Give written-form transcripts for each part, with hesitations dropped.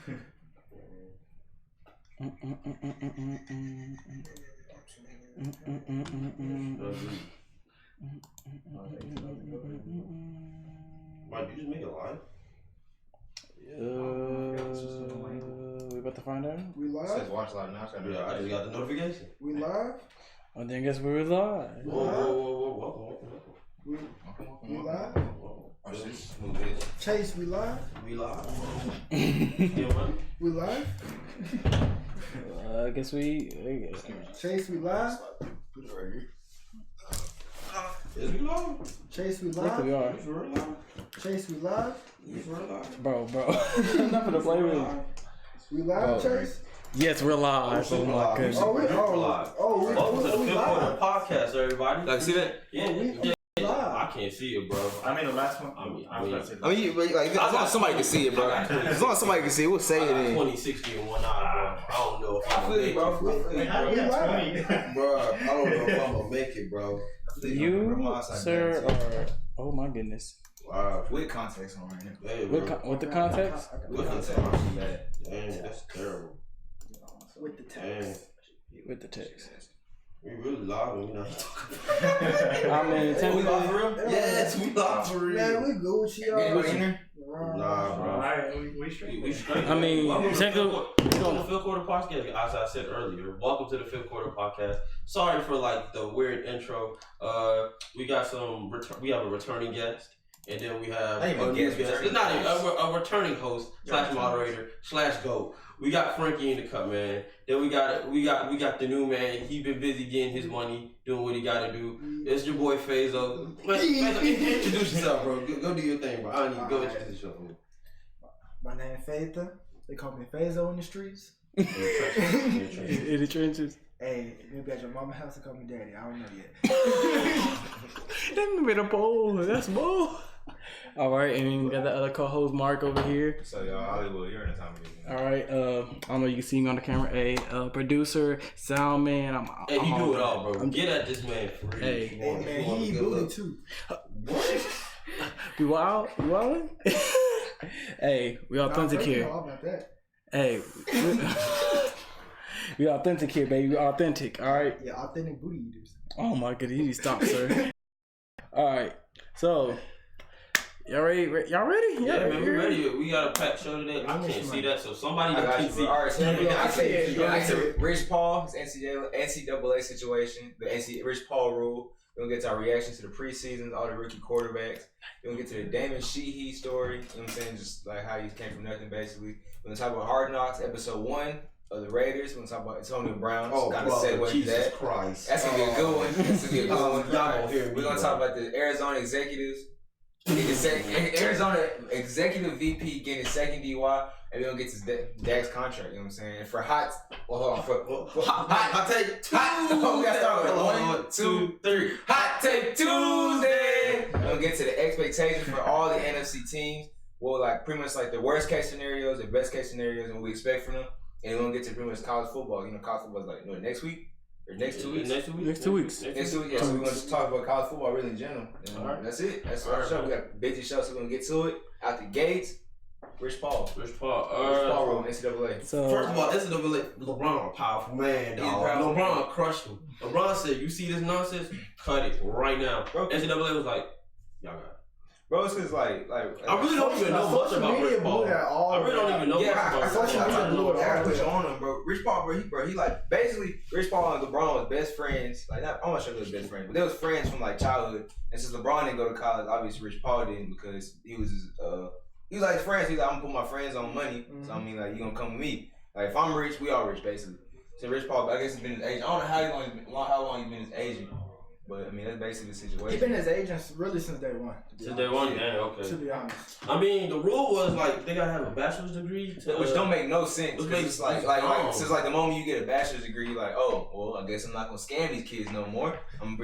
Mike, you just make it live? We about to find out. We live? It says watch live now. Yeah, I just got the notification. We live? I think guess we're live. Whoa. We live? Watch this. Move this. Chase, we live? We live? We live? I guess we. Chase, we live? Put it right here. Is we live? Chase, we I think we live? are. Is we live? Chase, we live? Is we live? Bro. Enough of the play with. We live, Chase? Yes, we're live. Oh my goodness. Oh, we live. we Welcome to the Fifth Quarter live. Podcast, everybody. Like, see that? Yeah, we live. I can't see it, bro. I mean, the last one. I mean, Like, as long as somebody can see it, bro. As long as somebody can see it, we'll say it in. 2060 in 1 eye, bro. I don't know if I'm gonna make it. How do you have 20? Bro, I don't know if I'm gonna make it, bro. You, sir, are. Oh my goodness. Wow. With context on right now. Hey, bro. With the context? With context. Dang, that's terrible. With the text. With the text. We really live and we not talking. I mean, We live for real? Yes, we live for real. Man, we Gucci, y'all. Nah, bro. Alright, we straight. We straight. I mean, welcome to the technically- Fifth Quarter Podcast. As I said earlier, welcome to the Fifth Quarter Podcast. Sorry for like the weird intro. We got we have a returning guest, and then we have a new guest. It's not even a returning host / moderator / GOAT. We got Frankie in the cup, man. Then we got the new man. He been busy getting his money, doing what he got to do. It's your boy Fazo. Fazo, introduce yourself, bro. Go do your thing, bro. I don't need to go introduce yourself. My name is Faitha. They call me Fazo in the streets. In the trenches. Hey, maybe at your mama's house they call me daddy. I don't know yet. That made a bowl. That's bowl. All right, and then we got the other co-host Mark over here. So y'all Hollywood, you're in the time of this. All right, I don't know. You can see me on the camera. Hey, producer, sound man. Hey, you do it all, bro. Get at this man for real. Hey. Hey, man, he booty too. We wild? You wildin'? Hey, we authentic here. All about that. Hey, we authentic here, baby. We authentic. All right. Yeah, authentic booty eaters. Oh my goodness, you need to stop, sir. All right, so y'all ready? Y'all ready? Yeah, man, we ready. We got a packed show today. I can't see that, so somebody I got can you, see. bro. All right, so I see it. Rich Paul, his NCAA situation, the Rich Paul rule. We're gonna get to our reaction to the preseasons, all the rookie quarterbacks. We're gonna get to the Damon Sheehy story, you know what I'm saying? Just like how he came from nothing, basically. We're gonna talk about Hard Knocks, episode 1 of the Raiders. We're gonna talk about Antonio Brown. Kind of segue to Jesus that. Christ. That's gonna be a good one. That's gonna be a good one. Y'all gonna hear me, We're gonna talk about the Arizona executives. Arizona executive VP getting his second DUI, and we're gonna get to Dak's contract, you know what I'm saying? And for hot, hot take Tuesday. We gotta start with 1, 2, 3. Hot take Tuesday. We're gonna get to the expectations for all the NFC teams. Well, like pretty much like the worst case scenarios, the best case scenarios, and what we expect from them. And we're gonna get to pretty much college football. You know, college football is like next week. Or next 2 weeks? Next 2 weeks. Next 2 weeks. Next week, yeah. So we're going to talk about college football really in general. And Alright. that's it. That's our show. We got a busy show, so we're going to get to it. Out the gates, Rich Paul. Rich Paul. Rich Paul rule, NCAA. So First of all, NCAA, LeBron, a powerful man, dog. LeBron crushed him. LeBron said, "You see this nonsense? Cut it right now." Bro, NCAA was like, "Y'all got it." bro, it's because like I really don't even know much about Rich Paul. I really don't even know much about Rich social media blew Paul. it I put you on him, bro. Rich Paul, bro, he like basically Rich Paul and LeBron was best friends. Like, I'm not sure they was best friends, but they was friends from like childhood. And since LeBron didn't go to college, obviously Rich Paul didn't because he was like his friends. He's like, I'm gonna put my friends on money, so I mean like you gonna come with me. Like if I'm rich, we all rich basically. So Rich Paul, I guess he's been his agent. I don't know how long he's been his agent. But I mean, that's basically the situation. He's been his agent really since day one. Since day one, yeah, okay. To be honest. I mean, the rule was like they gotta have a bachelor's degree, which don't make no sense. It's like since like the moment you get a bachelor's degree, you're like, oh, well, I guess I'm not gonna scam these kids no more.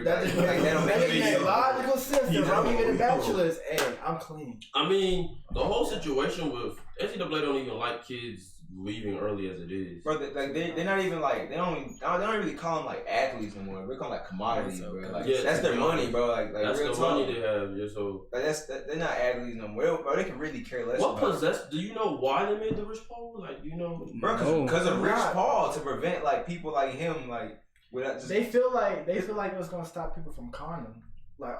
That don't make logical sense. If I'm even a bachelor's, hey, I'm clean. I mean, the whole situation with NCAA don't even like kids leaving early as it is. Bro, they're not even like they don't really call them like athletes no more. They call them like commodities, bro. Like that's their money, bro. Like that's real the talk. money they have. Yeah, so like they're not athletes no more. Bro, they can really care less. What possessed? Do you know why they made the Rich Paul? Like, you know, bro, because of Rich Paul to prevent like people like him like. They feel like it was gonna stop people from conning. Like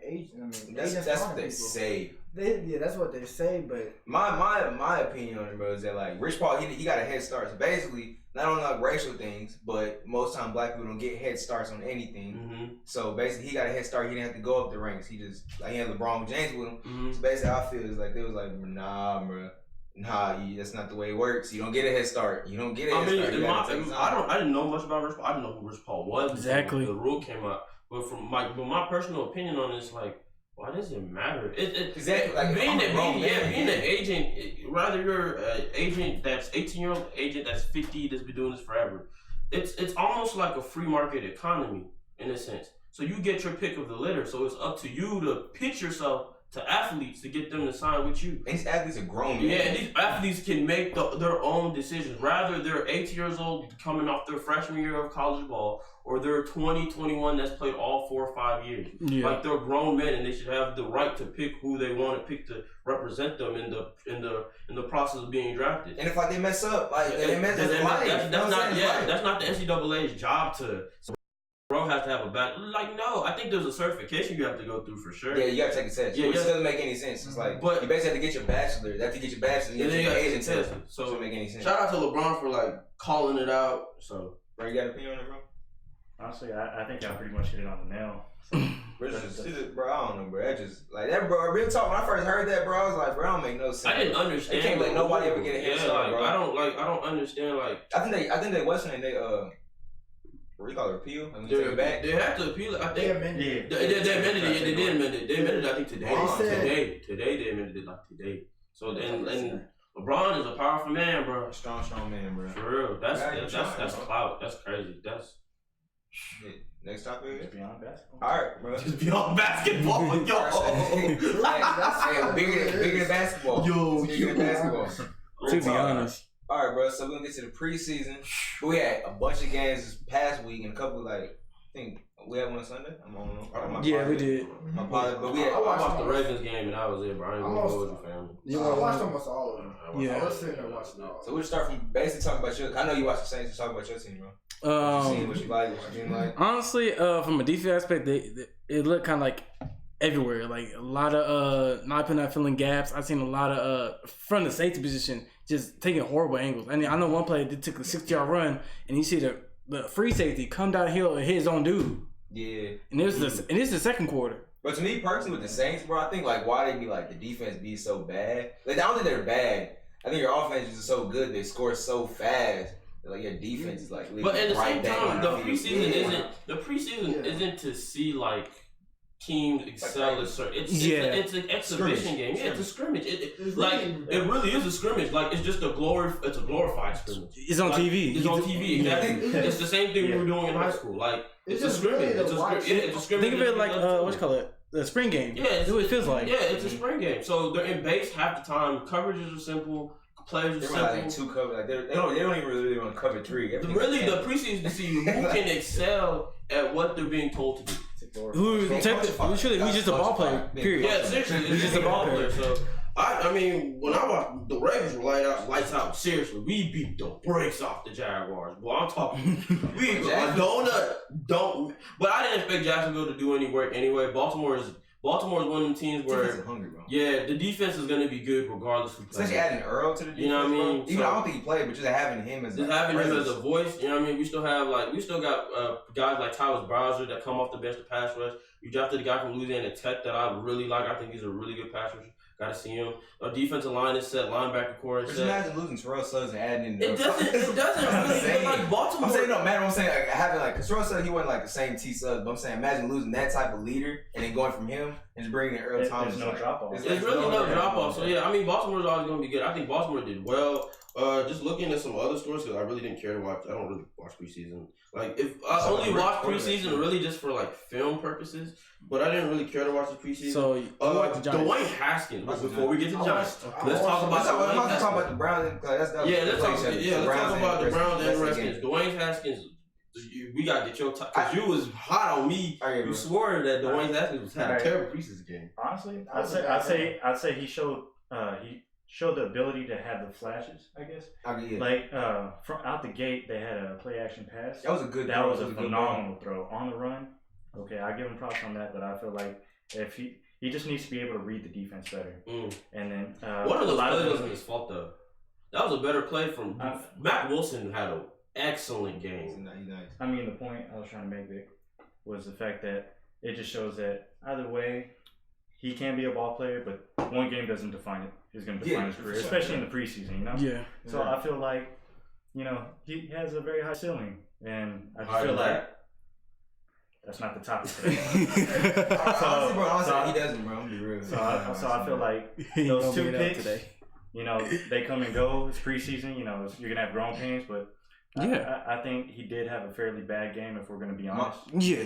agents. I mean, that's what they say. That's what they say. But my opinion on it, bro, is that like Rich Paul, he got a head start. So basically, not only like racial things, but most time black people don't get head starts on anything. Mm-hmm. So basically, he got a head start. He didn't have to go up the ranks. He just like he had LeBron James with him. Mm-hmm. So basically, how I feel is like they was like, nah, bro. Nah, that's not the way it works. You don't get a head start. You don't get a head start. I didn't know much about Rich Paul. I didn't know who Rich Paul was. Exactly. The rule came out. But from my personal opinion on this, like, why does it matter? Exactly. Like being an agent, rather you're an agent that's 18-year-old agent that's 50 that's been doing this forever. It's almost like a free market economy in a sense. So you get your pick of the litter. So it's up to you to pitch yourself to athletes to get them to sign with you. And these athletes are grown. Yeah, and these athletes can make their own decisions. Rather, they're 18 years old coming off their freshman year of college ball, or they're 20, 21 that's played all 4 or 5 years. Yeah. Like they're grown men, and they should have the right to pick who they want to pick to represent them in the process of being drafted. And if like they mess up, like they mess up, that's not the NCAA's job to. Bro has to have a back. Like, no, I think there's a certification you have to go through for sure. Yeah, you got to take a test. Which doesn't make any sense. It's like, but you basically have to get your bachelor. You have to get your bachelor. And then you got to take a test. So it doesn't make any sense. Shout out to LeBron for like calling it out. So, bro, you got an opinion on it, bro? Honestly, I think I pretty much hit it on the nail. Bro, I don't know, bro. That just like that, bro. Real talk. When I first heard that, bro, I was like, bro, that don't make no sense. I didn't understand. They can't let nobody ever get a head start, bro. I don't understand. Like, I think they what's name? They what do you call it? Appeal? I mean, they have to appeal it. I think they amended it. They amended it. They did amend it. They amended it. I think today. Today they amended it like today. So and LeBron is a powerful man, bro. Strong man, bro. For real. That's clout. That's crazy. That's. Next topic. Just beyond basketball. All right, bro. Just beyond basketball, yo. Bigger than basketball. Yo, bigger than basketball. To be honest. All right, bro. So we're gonna get to the preseason. We had a bunch of games this past week and a couple I think we had one Sunday. We did. But we had. I watched the Ravens game and I was there, bro. I ain't gonna hold you, family. I watched almost all of them. Yeah. I was sitting there watching all. So we'll start from basically talking about your. I know you watch the Saints. Talk about your team, bro. What you like, what you didn't like. Honestly, from a defense aspect, it looked kind of like everywhere. Like a lot of not putting out filling gaps. I've seen a lot of from the safety position just taking horrible angles. I mean, I know one play that took a 60-yard run, and you see the free safety come downhill and hit his own dude. Yeah. And this is the second quarter. But to me personally, with the Saints, bro, I think like why they be like the defense be so bad. Like I don't think they're bad. I think your offense is so good. They score so fast. Like your defense is like. But at the same time, the preseason isn't to see like teams excel. It's an exhibition game. Yeah, it's a scrimmage. It really is a scrimmage. Like it's just it's a glorified scrimmage. It's on TV. It's on TV. Exactly. It's the same thing we were doing in high school. Like it's a scrimmage. It's a scrimmage. Think of it like what you call it. The spring game. Yeah, it's what it feels like. Yeah, it's a spring game. So they're in base half the time. Coverages are simple. Players are simple. Like 2 cover. Like they don't even really want to cover 3. Really, the preseason to see who can excel at what they're being told to do. He's just a ball player. Period. Yeah, seriously, he's just a ball player. So I mean, when I watched the Ravens were lights out. Seriously, we beat the brakes off the Jaguars. Boy, I'm talking. We don't. But I didn't expect Jacksonville to do any work anyway. Baltimore is one of them teams where hungry, bro. Yeah, the defense is going to be good regardless who plays. Especially adding Earl to the defense. You know what I mean? Even I don't think he played, but just having him as a voice. You know what I mean? We still got guys like Tyler Browser that come off the bench to pass rush. We drafted a guy from Louisiana Tech that I really like. I think he's a really good pass rusher. Got to see him. Our defensive line is set. Linebacker core is set. Just imagine losing Terrell Suggs and adding in. It doesn't really like Baltimore. I'm saying no matter. I'm saying like having like Terrell Suggs, he wasn't like the same T Suggs. But I'm saying imagine losing that type of leader and then going from him and just bringing in Earl Thomas. There's no drop off. There's really no drop off. So yeah, I mean Baltimore's always going to be good. I think Baltimore did well. Just looking at some other scores because I really didn't care to watch. I don't really watch preseason. Like if I only watch preseason really just for like film purposes, but I didn't really care to watch the preseason. So Dwayne Haskins. Before we get to Giants, let's talk about. Let's talk about the Browns. Let's talk about the Browns and Redskins. Dwayne Haskins. We gotta get your because you was hot on me. You swore that Dwayne Haskins had a terrible preseason game. Honestly, I'd say he showed the ability to have the flashes. I guess. Like from out the gate, they had a play action pass. That was a good. That was a phenomenal throw on the run. Okay, I give him props on that. But I feel like if he just needs to be able to read the defense better. And then one of those plays wasn't his fault though. That was a better play from Matt Wilson. Had an excellent game. Nice. I mean, the point I was trying to make, Vic, was the fact that it just shows that either way, he can be a ball player, but one game doesn't define it. He's going to define his career, especially in the preseason, you know? Yeah. So I feel like, he has a very high ceiling, and I just feel like that's not the topic today. Honestly, he doesn't, bro. I'm be real. So I feel like those 2 picks, today. They come and go. It's preseason. You're going to have growing pains, but I think he did have a fairly bad game, if we're going to be honest.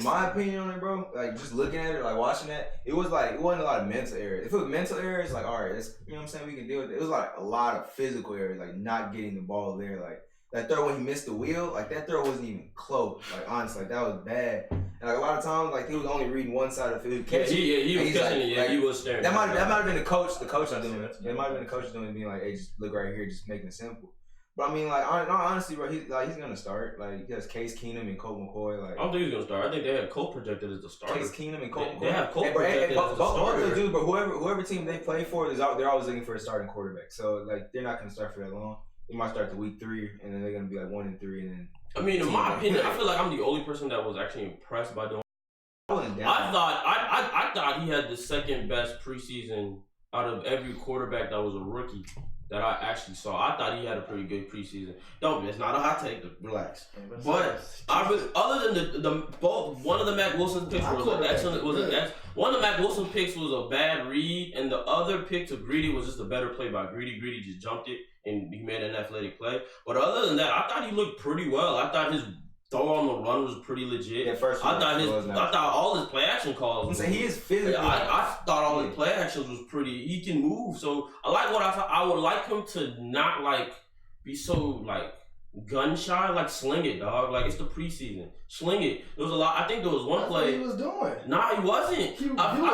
My opinion on it, bro, like just looking at it, like watching that, it wasn't a lot of mental errors. If it was mental errors, like, all right, that's, you know what I'm saying, we can deal with it. It was like a lot of physical errors, like not getting the ball there. Like that throw when he missed the wheel, like that throw wasn't even close. Like honestly, like that was bad. And like a lot of times, like he was only reading one side of the field. He was catching it. He was staring. That might have been the coach. The coach was doing it. It might have been the coach doing it, being like, hey, just look right here, just making it simple. But I mean, like, honestly, bro, he's gonna start. Like, he has Case Keenum and Colt McCoy. Like, I don't think he's gonna start. I think they had Colt projected as the starter. Case Keenum and Colt McCoy. They have Colt projected as the starter. Both dudes, but whoever team they play for, they're always looking for a starting quarterback. So like, they're not gonna start for that long. They might start to week 3, and then they're gonna be like 1-3, and then. I mean, in my opinion, I feel like I'm the only person that was actually impressed by doing. I thought he had the second best preseason out of every quarterback that was a rookie that I actually saw. I thought he had a pretty good preseason. It's not a hot take. Relax. But other than the both, one of the Mac Wilson picks was an excellent. One of the Mac Wilson picks was a bad read, and the other pick to Greedy was just a better play by Greedy. Greedy just jumped it and he made an athletic play. But other than that, I thought he looked pretty well. I thought his throw on the run was pretty legit. Yeah, I thought all his play action calls. He is physically. I thought all his play actions was pretty. He can move, so I like what I thought. I would like him to not like be so like gun shy, like sling it, dog. Like it's the preseason, sling it. There was a lot. I think there was one play. What he was doing. Nah, he wasn't. I feel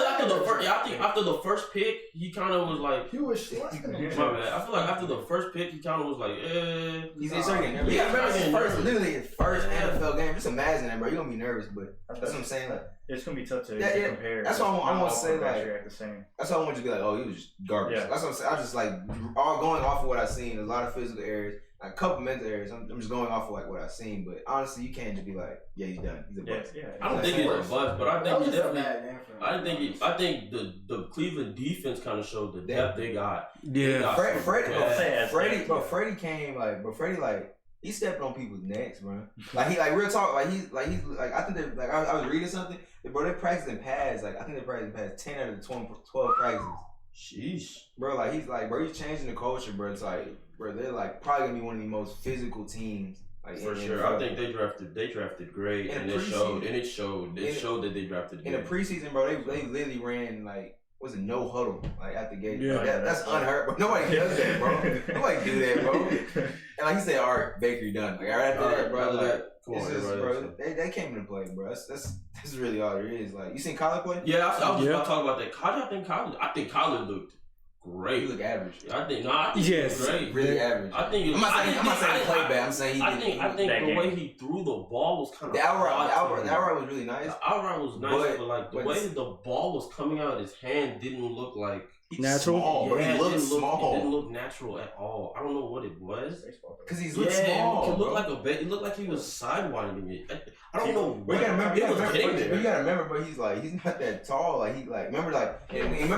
after the first. I think after the first pick, he kind of was like. He was slinging. My bad. I feel like after the first pick, he kind of was like, He's starting. His first NFL game. Just imagine that, bro. You're gonna be nervous, but that's what I'm saying. Like, it's gonna be tough to compare. That's what I want to say. Like, that's why I want you to be like, oh, he was just garbage. Yeah. That's what I'm saying. I just like all going off of what I've seen. There's a lot of physical errors. Like a couple mental errors. I'm just going off of like what I've seen, but honestly, you can't just be like, yeah, he's done. He's a bust. Yeah. I don't think he's a bust, but I think he definitely. I think the Cleveland defense kind of showed the depth they got. Yeah, Freddie came like, but Freddie like he stepped on people's necks, bro. Like he like real talk. He's like I think they like I was reading something. Bro, they're practicing pads. Like I think they're practicing pads 10 out of the 12 practices. Sheesh, bro. Like he's changing the culture, bro. It's like. Bro, they're like probably gonna be one of the most physical teams. Like for sure, I think they drafted great, and it showed. It showed that they drafted in the preseason, bro. They literally ran like no huddle like at the gate. Yeah, that's unheard. But nobody does that, bro. Nobody do that, bro. And like he said, all right, Baker, you done. Like right after that, bro. Like bro. They came into play, bro. That's really all there is. Like you seen Kyler play? Yeah, I was about to talk about that. I think Kyler looked great. You look average. I think he was great. Really average. I think. I'm not saying he played bad. I'm saying I think the way he threw the ball was kind of. The outright was really nice. The outright was nice, but like the way the ball was coming out of his hand didn't look like. Natural? Small, yeah, he looked small. It didn't look natural at all. I don't know what it was. Because he's looked small. It looked like it looked like he was sidewinding it. I don't know. You gotta remember, but he's not that tall. Like remember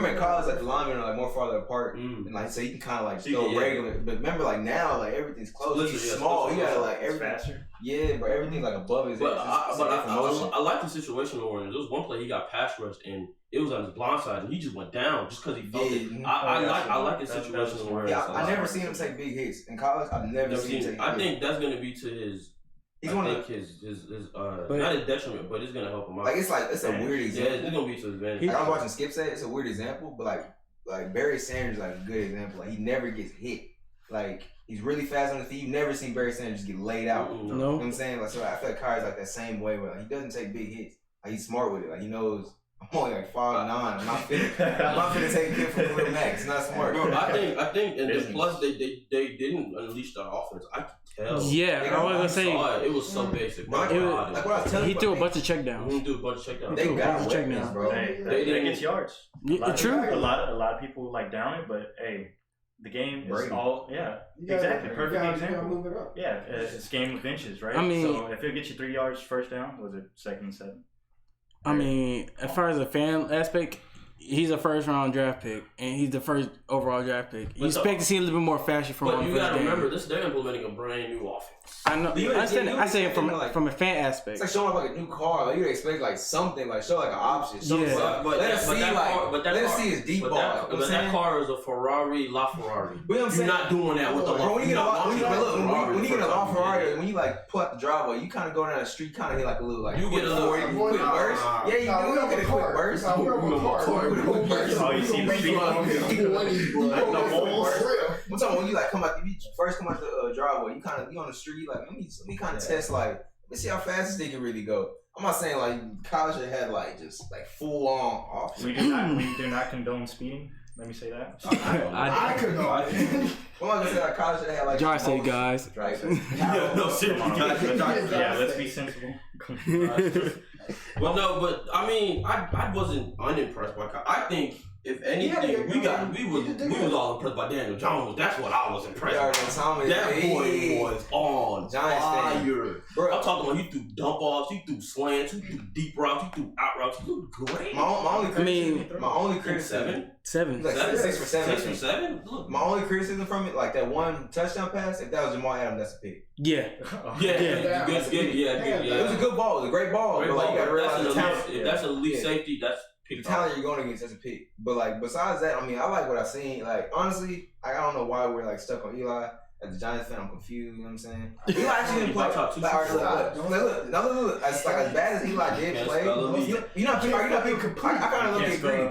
in college, like the linemen are like more farther apart, and like so you can kind of like still regular. But remember, like now, like everything's close. He's small. He got like everything faster. Yeah, but everything's like above his head. But I like the situation where there was one play he got pass rushed and it was on his blind side, and he just went down just because he felt it. I like the situation where I never seen him take big hits in college. I've never seen him take. I think that's gonna be to his. He's not his detriment, but it's gonna help him out. Like it's a weird example. Yeah, it's gonna be to his advantage. Like I was watching Skip say it's a weird example, but like Barry Sanders is like a good example. Like he never gets hit. Like he's really fast on the feet. You've never seen Barry Sanders just get laid out. No. You know what I'm saying? Like so I feel like Kyrie's like that same way where like, he doesn't take big hits. Like he's smart with it. Like he knows I'm only like 5'9". I'm not finna take a hit from Khalil Mack. It's not smart. Bro, I think and then plus they didn't unleash the offense. I could tell. Yeah, I was gonna say it was so basic. Like what I was telling you, he threw a bunch of checkdowns. He threw a bunch of checkdowns. They got weapons, bro. They get yards. True. A lot of people like down it, but hey, the game is all exactly perfect example. Move it up. Yeah, it's game of inches, right? I mean, so if it gets you 3 yards first down, was it 2nd and 7? I mean, as far as a fan aspect, he's a first round draft pick, and he's the first overall draft pick. You expect to see a little bit more fashion from him. But you gotta remember, they're implementing a brand new offense. I know. I say it from a fan aspect. It's like showing like a new car. Like you expect like something, like show like an option. But let us see his deep ball. But that car is a Ferrari LaFerrari. You're not doing that with the when you get a LaFerrari, when you like pull out the driveway, you kind of go down the street, kind of hit like a little like you get a little quick burst. Yeah, you do. You get a quick burst. Oh, you see the street. I'm talking when you like first come out the driveway, you on the street like let me kind of test like let's see how fast this thing can really go. I'm not saying like college had like just like full on off. We do not condone speeding. Let me say that. I could go. I'm not gonna say like college had like. Josh said, guys. Right. No, seriously. Yeah, let's be sensible. Well, no, but I mean, I wasn't unimpressed by college. I think. If anything, we was all impressed by Daniel Jones. That's what I was impressed by. That boy was on fire. Bro, I'm talking about he threw dump offs, he threw slants, he threw deep routes, he threw out routes. He looked great. My only criticism. 7. Like 6 for 7. 6 for 7. Look, my only criticism from it, like that one touchdown pass. If that was Jamal Adams, that's a pick. Yeah. Yeah. It was a good ball. It was a great ball. But like you gotta realize the talent. If that's an elite safety, that's. The talent you're going against as a pick. But like besides that, I mean, I like what I've seen. Like honestly, I don't know why we're like stuck on Eli. As a Giants fan, I'm confused. You know what I'm saying? Eli actually didn't play. Look. As bad as Eli did play, you're not being complete. I kind of look at agree.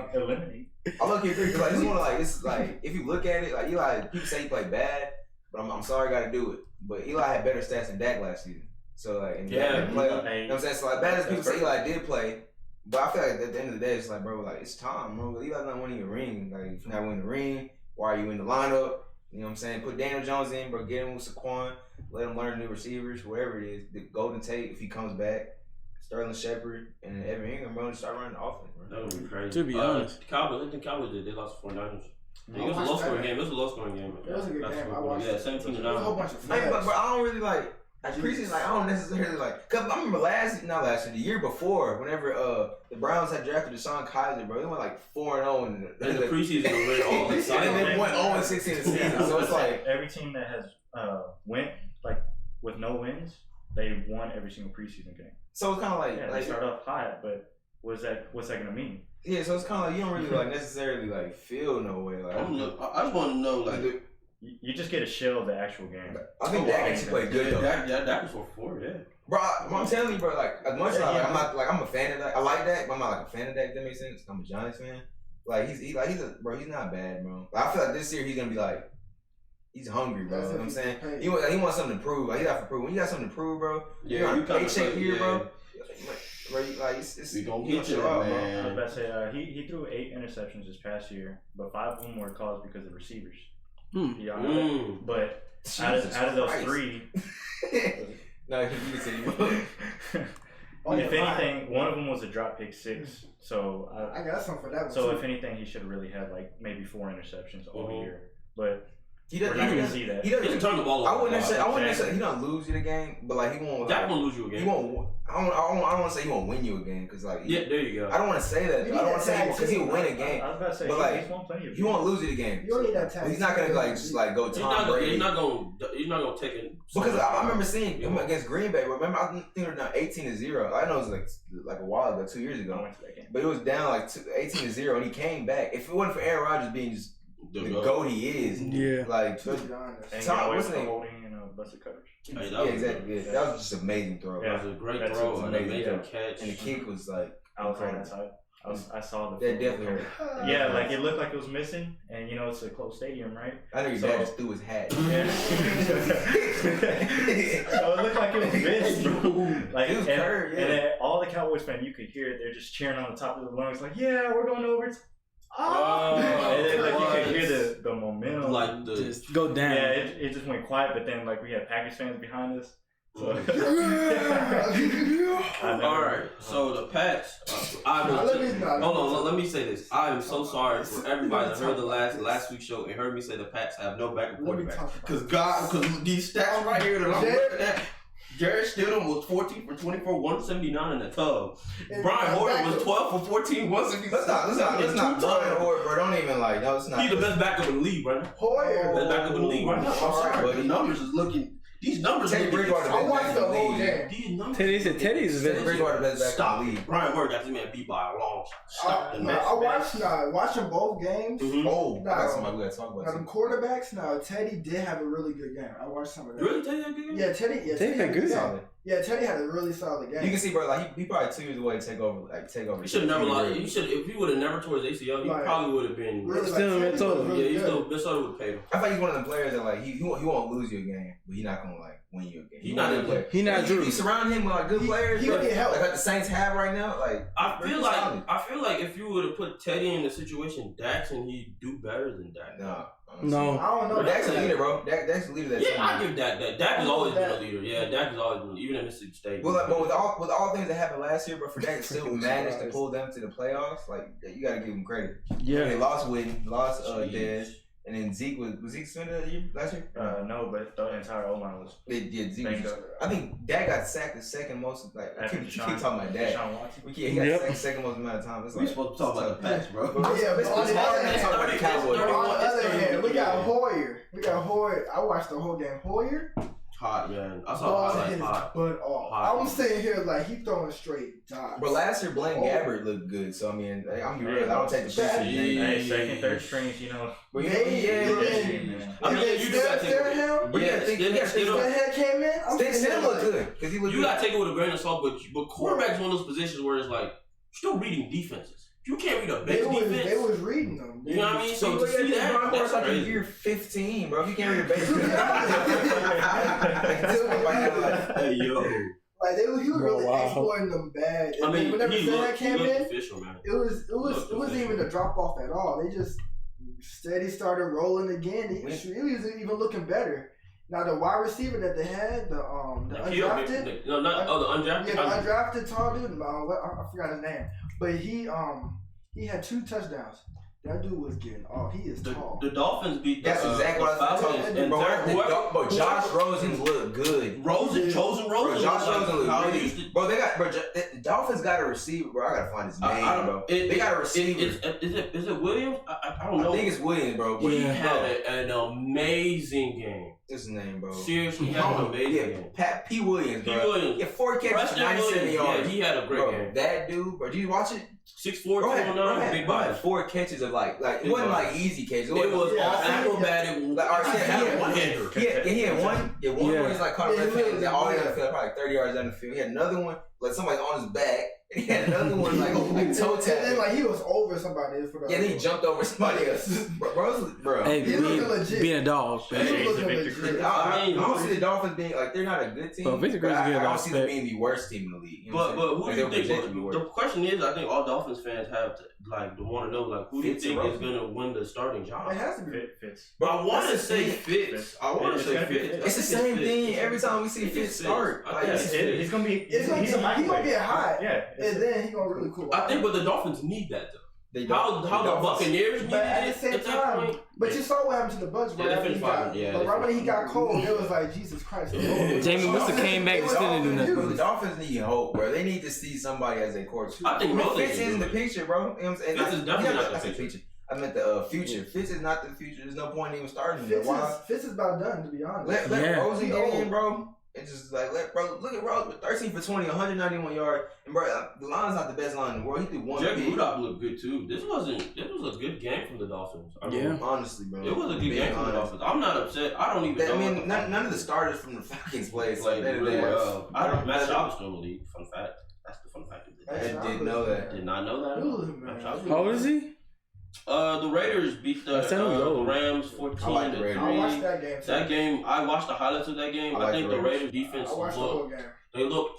I look at agree. Like this one, like it's like if you look at it, like Eli, people say he played bad, but I'm sorry, got to do it. But Eli had better stats than Dak last season. So like, you know what I'm saying? So like bad as people say Eli did play. But I feel like at the end of the day, it's like, bro, like, it's time, bro. Eli's not winning a ring. Like, if you're not winning the ring, why are you in the lineup? You know what I'm saying? Put Daniel Jones in, bro. Get him with Saquon. Let him learn new receivers, whatever it is. The Golden Tate, if he comes back. Sterling Shepard and Evan Ingram, bro, to start running the offense, bro. That would be crazy. To be honest. I think Cowboys they lost 49ers. It was a low-scoring game. It was a low-scoring game. It was a good game. I watched it. Yeah, 17-9. A whole bunch of but I don't really like... Preseason, like, I don't necessarily like. Cause I remember the year before, whenever the Browns had drafted Deshaun Kaiser, bro, they went like 4-0 in the preseason. And then went 0-16 in the season. So it's like every team that has went like with no wins, they won every single preseason game. So it's kind of like they start off hot, but what's that gonna mean? Yeah, so it's kind of like you don't really like necessarily like feel no way. Like I just want to know like. You just get a shell of the actual game. I think Dak actually played good though. Dak was 4-4, yeah. Bro, I'm telling you, bro. Like as much as I'm a fan of Dak. I like Dak, but I'm not like a fan of Dak. If that makes sense. I'm a Giants fan. Like he's not bad, bro. Like, I feel like this year he's gonna be like, he's hungry, bro. You know what I'm saying? He wants something to prove. Like he got to prove. When you got something to prove, bro. Yeah, you paycheck here, bro. Bro, we gonna get you, man. I was about to say he threw 8 interceptions this past year, but 5 of them were caused because of receivers. But out of those 3, no, you said if anything, one of them was a drop pick 6. So I got something for that one. So if anything, he should have really had like maybe 4 interceptions all year. But We're not gonna see that. He doesn't turn the ball over. I wouldn't say he don't lose you the game, but like he won't. Dak won't lose you a game. He won't. I don't want to say he won't win you a game because like there you go. I don't want to say that. I don't want to say because he'll win a game. I was about to say, but like he won't lose you the game. You don't need that tag. He's not gonna like just like go Tom Brady. He's not gonna take it because I remember seeing him against Green Bay. Remember, I think they were down 18-0. I know it was like a while ago, 2 years ago. But it was down like 18-0, and he came back. If it wasn't for Aaron Rodgers being just the GOAT he is, like Tom, what's his name? Busted coverage. Yeah, exactly. Yeah. That was just an amazing throw. Yeah, it was a great throw, an amazing catch, and the kick was like I was right inside. I saw the. That definitely hurt. Yeah, like it looked like it was missing, and you know it's a closed stadium, right? I know your dad just threw his hat. Yeah. So it looked like it was missed, bro. Like it was hurt, and then all the Cowboys fans, you could hear it. They're just cheering on the top of the lungs, like, "Yeah, we're going over." And then like you could hear the momentum, like just go down. Yeah, it just went quiet, but then like we had Packers fans behind us. So. All right, so the Pats. Hold on, let me say this. I am so sorry for everybody that heard the last week's show and heard me say the Pats have no backup quarterback. Because these stats right here that I'm looking at. Jared Stidham was 14 for 24, 179 in the tub. Brian Hoyer was 12 for 14, 176. Let's not Brian Hoyer, bro. Don't even like. No, it's not. He's the best backup in the league, right now. Hoyer. Best backup in the league right now. I'm sorry, but the numbers is looking. These numbers are looking. I watched the whole game. Teddy's the best Bridgewater best back Stop. in the league. Brian Hoyer got this man beat by a long shot. Stop the man. I watching both games. Mm-hmm. Oh, I got somebody we got to talk about. Now, the quarterbacks, Teddy did have a really good game. I watched some of that. Really? Teddy had a good game? Yeah, Teddy had good game. Yeah, Teddy had a really solid game. You can see, bro, like he probably 2 years away to take over. He should have never lost. If he would have never tore his ACL, he probably would have been. Really, still Minnesota. Really Minnesota would have paid him. I think he's one of the players that like he won't lose you a game, but he's not gonna like win you a game. He's not a player. He's not Drew. You surround him with like good players. He get help. Like the Saints have right now. Like I feel like if you would have put Teddy in the situation Daxon, he'd do better than Dak. No. I don't know. Bro, Dak's a leader, bro. Dak's a leader. That yeah, I give Dak that. Dak has always been a leader. Yeah, Dak has always been, even in Mississippi State. Well, like, but with all things that happened last year, but for Dak to still manage to pull them to the playoffs, like you gotta give him credit. Yeah. They lost Witten, lost Dez, and then Zeke was Zeke suspended last year? No, but the entire O-line was. Zeke. I think Dak got sacked the second most. Like I keep talking about Dak. He got sacked the second most amount of time. We supposed to talk about the Pats, bro. Yeah, but on the the Cowboys. other hand, we got Hoyer. I watched the whole game. Hoyer. Hot, man. I saw highlights hot. But I'm sitting here like he throwing straight dots. But last year, Blaine Gabbert looked good. So I mean, I'm be real. I don't take the shit. Hey, second, third strings, you know. I mean, you do got to take it. Head came in. Stidham looked good because he looked. You got to take it with a grain of salt, but quarterback's one of those positions where it's like you're still reading defenses. You can't read a base defense. They was reading them. You know what I mean? So to see that, that's like crazy. year 15, bro. If you can't read a base Hey, yo. Like he was really exploiting them bad. And whenever that came in, official, man. it wasn't even a drop off at all. They just steady started rolling again. He was even looking better. Now the wide receiver that they had, the undrafted, the undrafted. Yeah, the undrafted tall dude. I forgot his name, but he had 2 touchdowns. That dude was getting off. He is tall. The Dolphins beat the That's exactly what I was talking about. Bro, Josh Rosen looked good. Chosen Rosen. Bro, Josh Rosen looked good. Bro, the Dolphins got a receiver. Bro, I gotta find his name, bro. They got a receiver. Is it Williams? I don't know. I think it's Williams, bro. He had an amazing game. What's his name, bro? Seriously, he had an amazing game. Pat P. Williams, bro. P. Williams. Yeah, 4 catches, 97 yards. Yeah, he had a great game. That dude, bro. Did you watch it? 6'4", 209, big body. 4 catches of like it wasn't like easy catches. It was all acrobatic. He had one hander. He had one. Yeah, one where he's like caught left hand, all the way down the field, probably like 30 yards down the field. He had another one, like somebody on his back. And he had another one like toe tap. And then like he was over somebody for the. Yeah, then he jumped over somebody else. Bro. Hey, being a dog. I don't see the Dolphins being like they're not a good team. But I don't see them being the worst team in the league. But who do you think? The question is, I think all Dolphins fans have to want to know like who do you think is going to win the starting job? It has to be Fitz. But I want to say Fitz. It's the same thing every time we see Fitz start. He's gonna be. He's gonna get hot. Yeah. And then he's gonna really cool. I think, but the Dolphins need that though. How the Buccaneers needed But at the it same at that time, point. but you saw what happened to the Bucks right after he got. But right when he got cold, it was like Jesus Christ. Jamie Winston came back and still didn't do nothing. The Dolphins need hope, bro. They need to see somebody as their coach. I think Fitz is in the picture, bro. You know what I'm saying? Fitz is definitely not the picture. I meant the future. Fitz is not the future. There's no point even starting. Fitz is about done, to be honest. Let Rosen get in, bro. It's just like, look at Rose with 13 for 20, 191 yards. And, bro, the line's not the best line in the world. He threw one. Jeff Rudolph looked good, too. This was a good game from the Dolphins. I mean, honestly, bro. It was a good game from the Dolphins. I'm not upset. I don't even know. I mean, none of the starters from the Falcons played really well. Matt Schaub was still in the league. Fun fact. That's the fun fact of the day. I didn't know that. Did not know that. How old is he? The Raiders beat the Rams 14-3. I watched that game. That game, I watched the highlights of that game. I think the Raiders defense look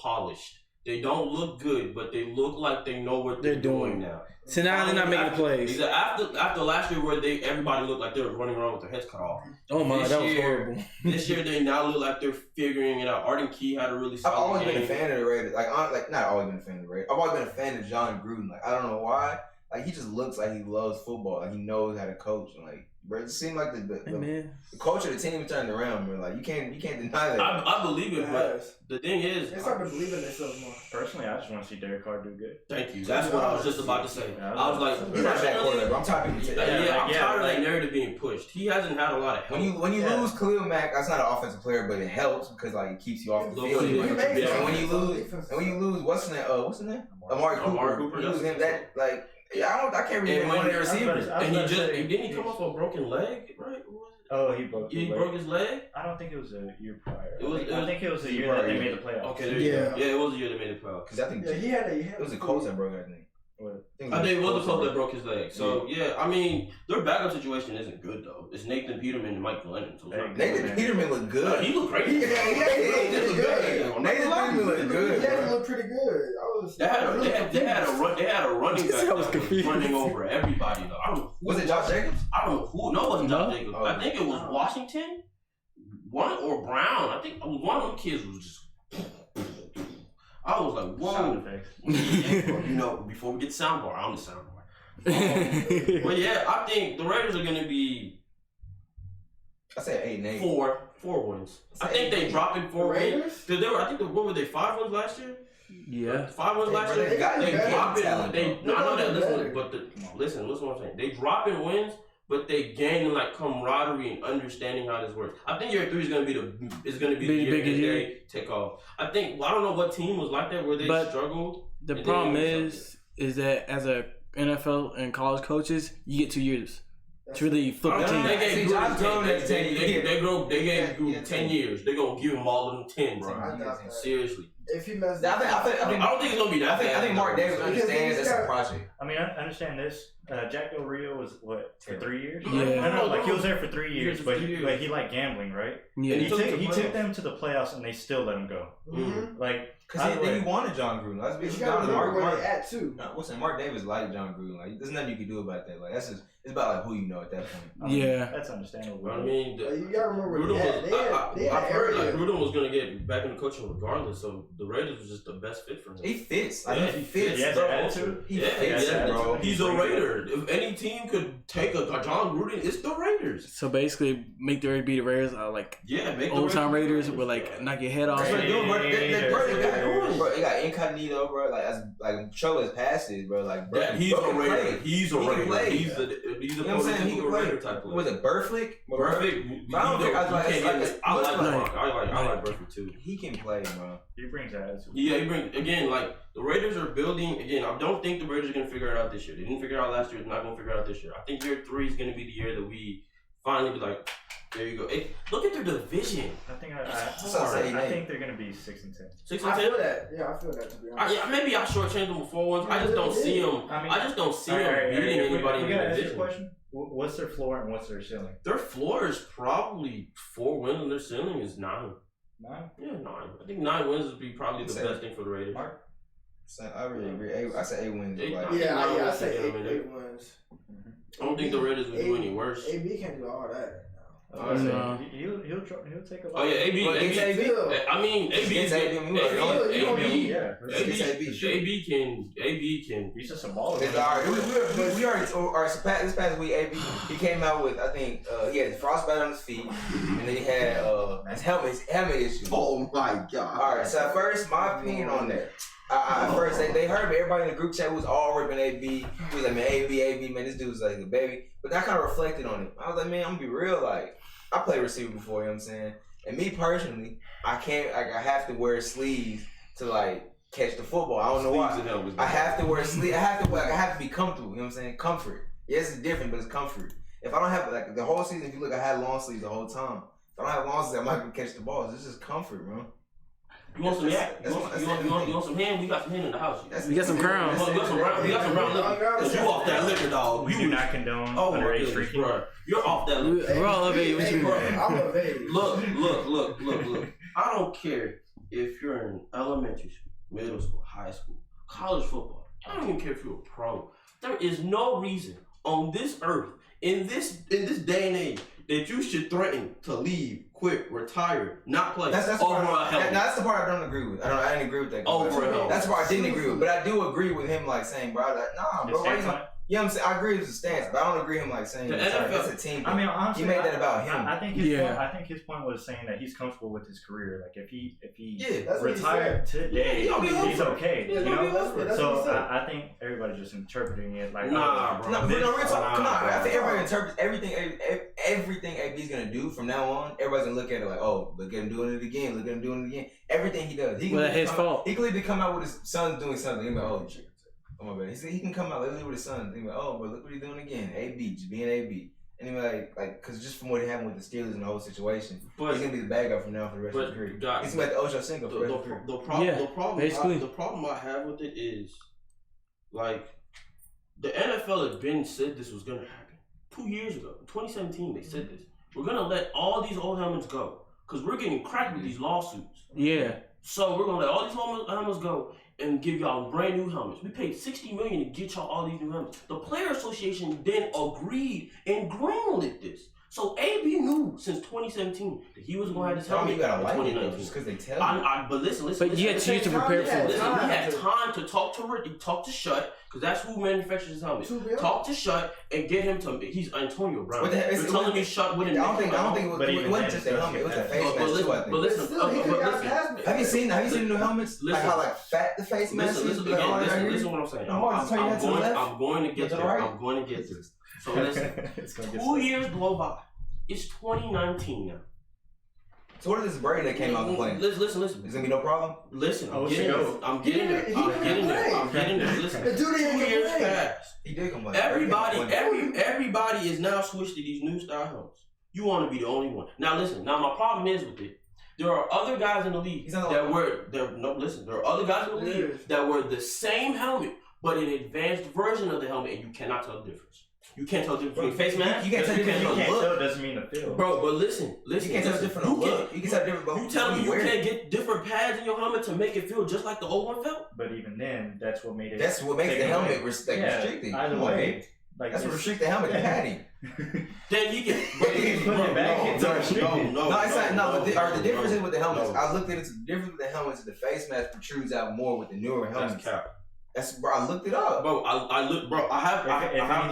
polished. They don't look good, but they look like they know what they're doing now. So now they're not making the plays. After last year where everybody looked like they were running around with their heads cut off. Oh my, that was horrible. This year they now look like they're figuring it out. Arden Key had a really solid I've always game. been a fan of the Raiders. Not always been a fan of the Raiders. I've always been a fan of John Gruden. Like, I don't know why. Like, he just looks like he loves football. Like, he knows how to coach. And, like, bro, it seemed like the culture of the team turned around, bro. Like, you can't deny that. I believe it, but the thing is, they start to believe in themselves more. Personally, I just want to see Derek Carr do good. Thank you. That's what I was just about to say. I was like, he's not that quarterback, bro. I'm tired of I'm tired of that narrative being pushed. He hasn't had a lot of help. When you lose Khalil Mack, that's not an offensive player, but it helps because like it keeps you off the field. And when you lose, what's his name? Amari Cooper. You lose him. That like. Yeah, I can't remember one of the receivers. And didn't he come off a broken leg, right? Oh, he broke his leg? I don't think it was a year prior. I think it was a year that they made the playoffs. Okay, yeah, it was a year they made the playoffs. Because I think it was a Colts that broke it, I think. I think it was the Colts that broke his leg. So, yeah, I mean, their backup situation isn't good, though. It's Nathan Peterman and Mike Glennon. So Nathan Peterman looked good. He looked great. He looked good. Nathan Peterman looked good. He looked pretty good. They had a running back that was running over everybody, though. Was it Josh Jacobs? I don't know who. No, it wasn't Josh Jacobs. I think it was Washington. Or Brown. I think one of them kids was just... I was like, whoa. You know, before we get the soundbar, I'm the soundbar. But yeah, I think the Raiders are going to be... I said 8-8. Four wins. I think they dropped in 4 wins. What were they, 5 wins last year? Yeah. 5 wins last year? They dropped it. I know that. Listen what I'm saying. They drop in wins, but they gain like camaraderie and understanding how this works. I think year 3 is gonna be the year that they take off. I don't know what team was like that where they struggled. The problem is that as a NFL and college coaches, you get 2 years to really flip the team. They gave Gruden 10 years. They're gonna give him all of them 10, bro. Seriously. If he messes up, I don't think it's gonna be that. I think Mark Davis understands it's a project. I mean, I understand this. Jack Del Rio was what for 3 years? Yeah, no, like he was there for 3 years, but he liked gambling, right? Yeah, he took them to the playoffs and they still let him go. Mm-hmm. Like because he wanted John Gruden. Let's be honest. Mark at too. Listen, Mark Davis liked John Gruden. Like there's nothing you can do about that. Like that's just it's about like who you know at that point. Yeah, that's understandable. I mean, you gotta remember I've heard like Gruden was gonna get back into coaching regardless. So the Raiders was just the best fit for him. He fits. He fits. He fits, bro. He's a Raider. If any team could take a John Gruden, it's the Raiders. So basically, make the Raiders be the Raiders. Make old time Raiders with like knock your head off. Bro, they got incognito, bro. Like show his passes, bro. Like bro, he's a Raider. He's a Raider. He's a you know what I'm saying? He can play. Type was it Burflick? Burflick. I like Burflick too. He can play, bro. He brings attitude. Yeah, he brings again. Like the Raiders are building again. I don't think the Raiders are gonna figure it out this year. They didn't figure it out last year. They're not gonna figure it out this year. I think year 3 is gonna be the year that we finally be like, there you go. Hey, look at their division. I think they're gonna be 6-10. 6-10. I feel that. Yeah, I feel that to be honest. Maybe I shortchanged them before once. I just don't see them. I just don't see them beating anybody in the division. Question. What's their floor and what's their ceiling? Their floor is probably 4 wins, and their ceiling is 9. 9? Yeah, 9. I think 9 wins would be probably the best thing for the Raiders. Mark? I really agree. I said 8 wins. I say 8 wins. I don't think the Raiders would do any worse. AB can't do all that right now. He'll take a lot. Oh yeah, AB. I mean, AB can. He's just a baller. We already this past week. AB he came out with I think he had frostbite on his feet, and then he had his helmet issue. Oh my god! All right, so at first my opinion on that. First they heard me. Everybody in the group chat was all ripping AB. He was like, man, AB, man, this dude's like a baby. But I kind of reflected on it. I was like, man, I'm gonna be real. Like, I played receiver before, you know what I'm saying? And me personally, I have to wear sleeves to like catch the football. I don't know why. I have to wear sleeves. I have to be comfortable. You know what I'm saying? Comfort. Yes, it's different, but it's comfort. If I don't have like the whole season, if you look, I had long sleeves the whole time. If I don't have long sleeves, I might be catch the balls. It's just comfort, bro. You want some hand? You want some hand? We got some hand in the house. We got some crowns. We got some brown liquor. Cause you off that liquor, dog. We do not condone underage drinking. Bro. You're off that liquor. We're all of it. What you mean? I'm of age. Look. I don't care if you're in elementary school, middle school, high school, college football. I don't even care if you're a pro. There is no reason on this earth, in this day and age, that you should threaten to leave, quit, retire, not play over a helmet. That's the part I don't agree with. I didn't agree with that. Over a helmet. That's the part I didn't agree with. But I do agree with him, like saying, bro, like, nah, bro. Yeah, I'm saying I agree with the stance, but I don't agree with him like saying it's a team. I mean, honestly, he made that about him. I think his point was saying that he's comfortable with his career. Like if he retired today, he's okay. You know, so I think everybody's just interpreting it like nah, bro. Come on. I think everybody interprets everything AB's gonna do from now on. Everybody's gonna look at it like, oh, look at him doing it again. Look at him doing it again. Everything he does, his fault. He could either come out with his son doing something. He's like, oh, oh my bad. He said he can come out literally with his son. He's like, oh, but look what he's doing again. AB, just being AB. And he like, cause just from what happened with the Steelers and the whole situation, he's gonna be the bad guy from now for the rest of his career. He's gonna be like the Ocho Cinco for the rest of his career. The problem I have with it is, like, the NFL had been said this was gonna happen 2 years ago. In 2017, they said this. We're gonna let all these old helmets go because we're getting cracked with these lawsuits. Yeah. So we're gonna let all these helmets go and give y'all brand new helmets. We paid $60 million to get y'all all these new helmets. The Player Association then agreed and greenlit this. So AB knew since 2017 that he was going to have this helmet in 2019. Just because they tell you. But listen. But you had to prepare for it. Listen, we had time to talk to Shut, because that's who manufactures his helmet. Talk to Shut and get him to. He's Antonio Brown. You're telling me Shut wouldn't. I don't think it wasn't just the helmet. It was the face mask too. I think. But listen. Have you seen the new helmets? Like how fat the face mask is. Listen what I'm saying. I'm going to get there. So listen, 2 years blow by. It's 2019 now. So what is this brain that came out complaining? Listen. Is gonna be no problem? Listen, I'm getting there. Listen, 2 years passed. He did complain. Everybody is now switched to these new style helmets. You want to be the only one. Now listen. Now my problem is with it. There are other guys in the league there are other guys in the league that wear the same helmet, but an advanced version of the helmet, and you cannot tell the difference. You can't tell the difference between face mask. You can't tell the difference. You can't tell doesn't mean the feel. Bro, but listen. You can't tell the difference. You can tell different. You telling me you can't get different pads in your helmet to make it feel just like the old one felt? But even then, that's what made it. That's what makes the helmet restricting. Either way, that's what restrict the helmet. The padding. Then you get. No. The difference is with the helmets. I looked at it. The difference with the helmets. The face mask protrudes out more with the newer helmets. That's bro. I looked it up, bro. I look, bro. I have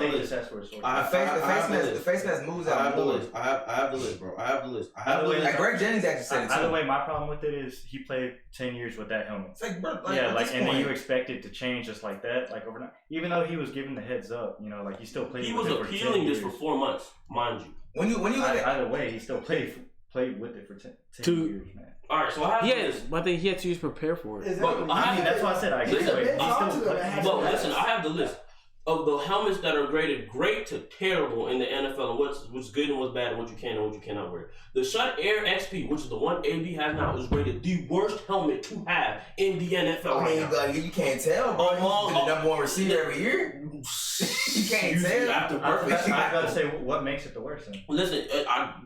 the list. The face mask moves out more. I have the list, bro. I have the list. Like Greg Jennings actually said it too. Either way, my problem with it is he played 10 years with that helmet. It's like, bro, and then you expect it to change just like that, like overnight. Even though he was given the heads up, you know, like he still played. He was appealing this for 4 months, mind you. When you look at either way, he still played with it for 10 years, man. All right, so I have this. But he had to prepare for it. But that's why I said I agree. Listen, I have the list of the helmets that are graded great to terrible in the NFL, and what's good and what's bad, and what you can and what you cannot wear. The Shut Air XP, which is the one AB has now, is rated the worst helmet to have in the NFL. I mean, like, you can't tell, bro. He's the number one receiver every year. You can't tell. I was about to say, what makes it the worst then? Listen,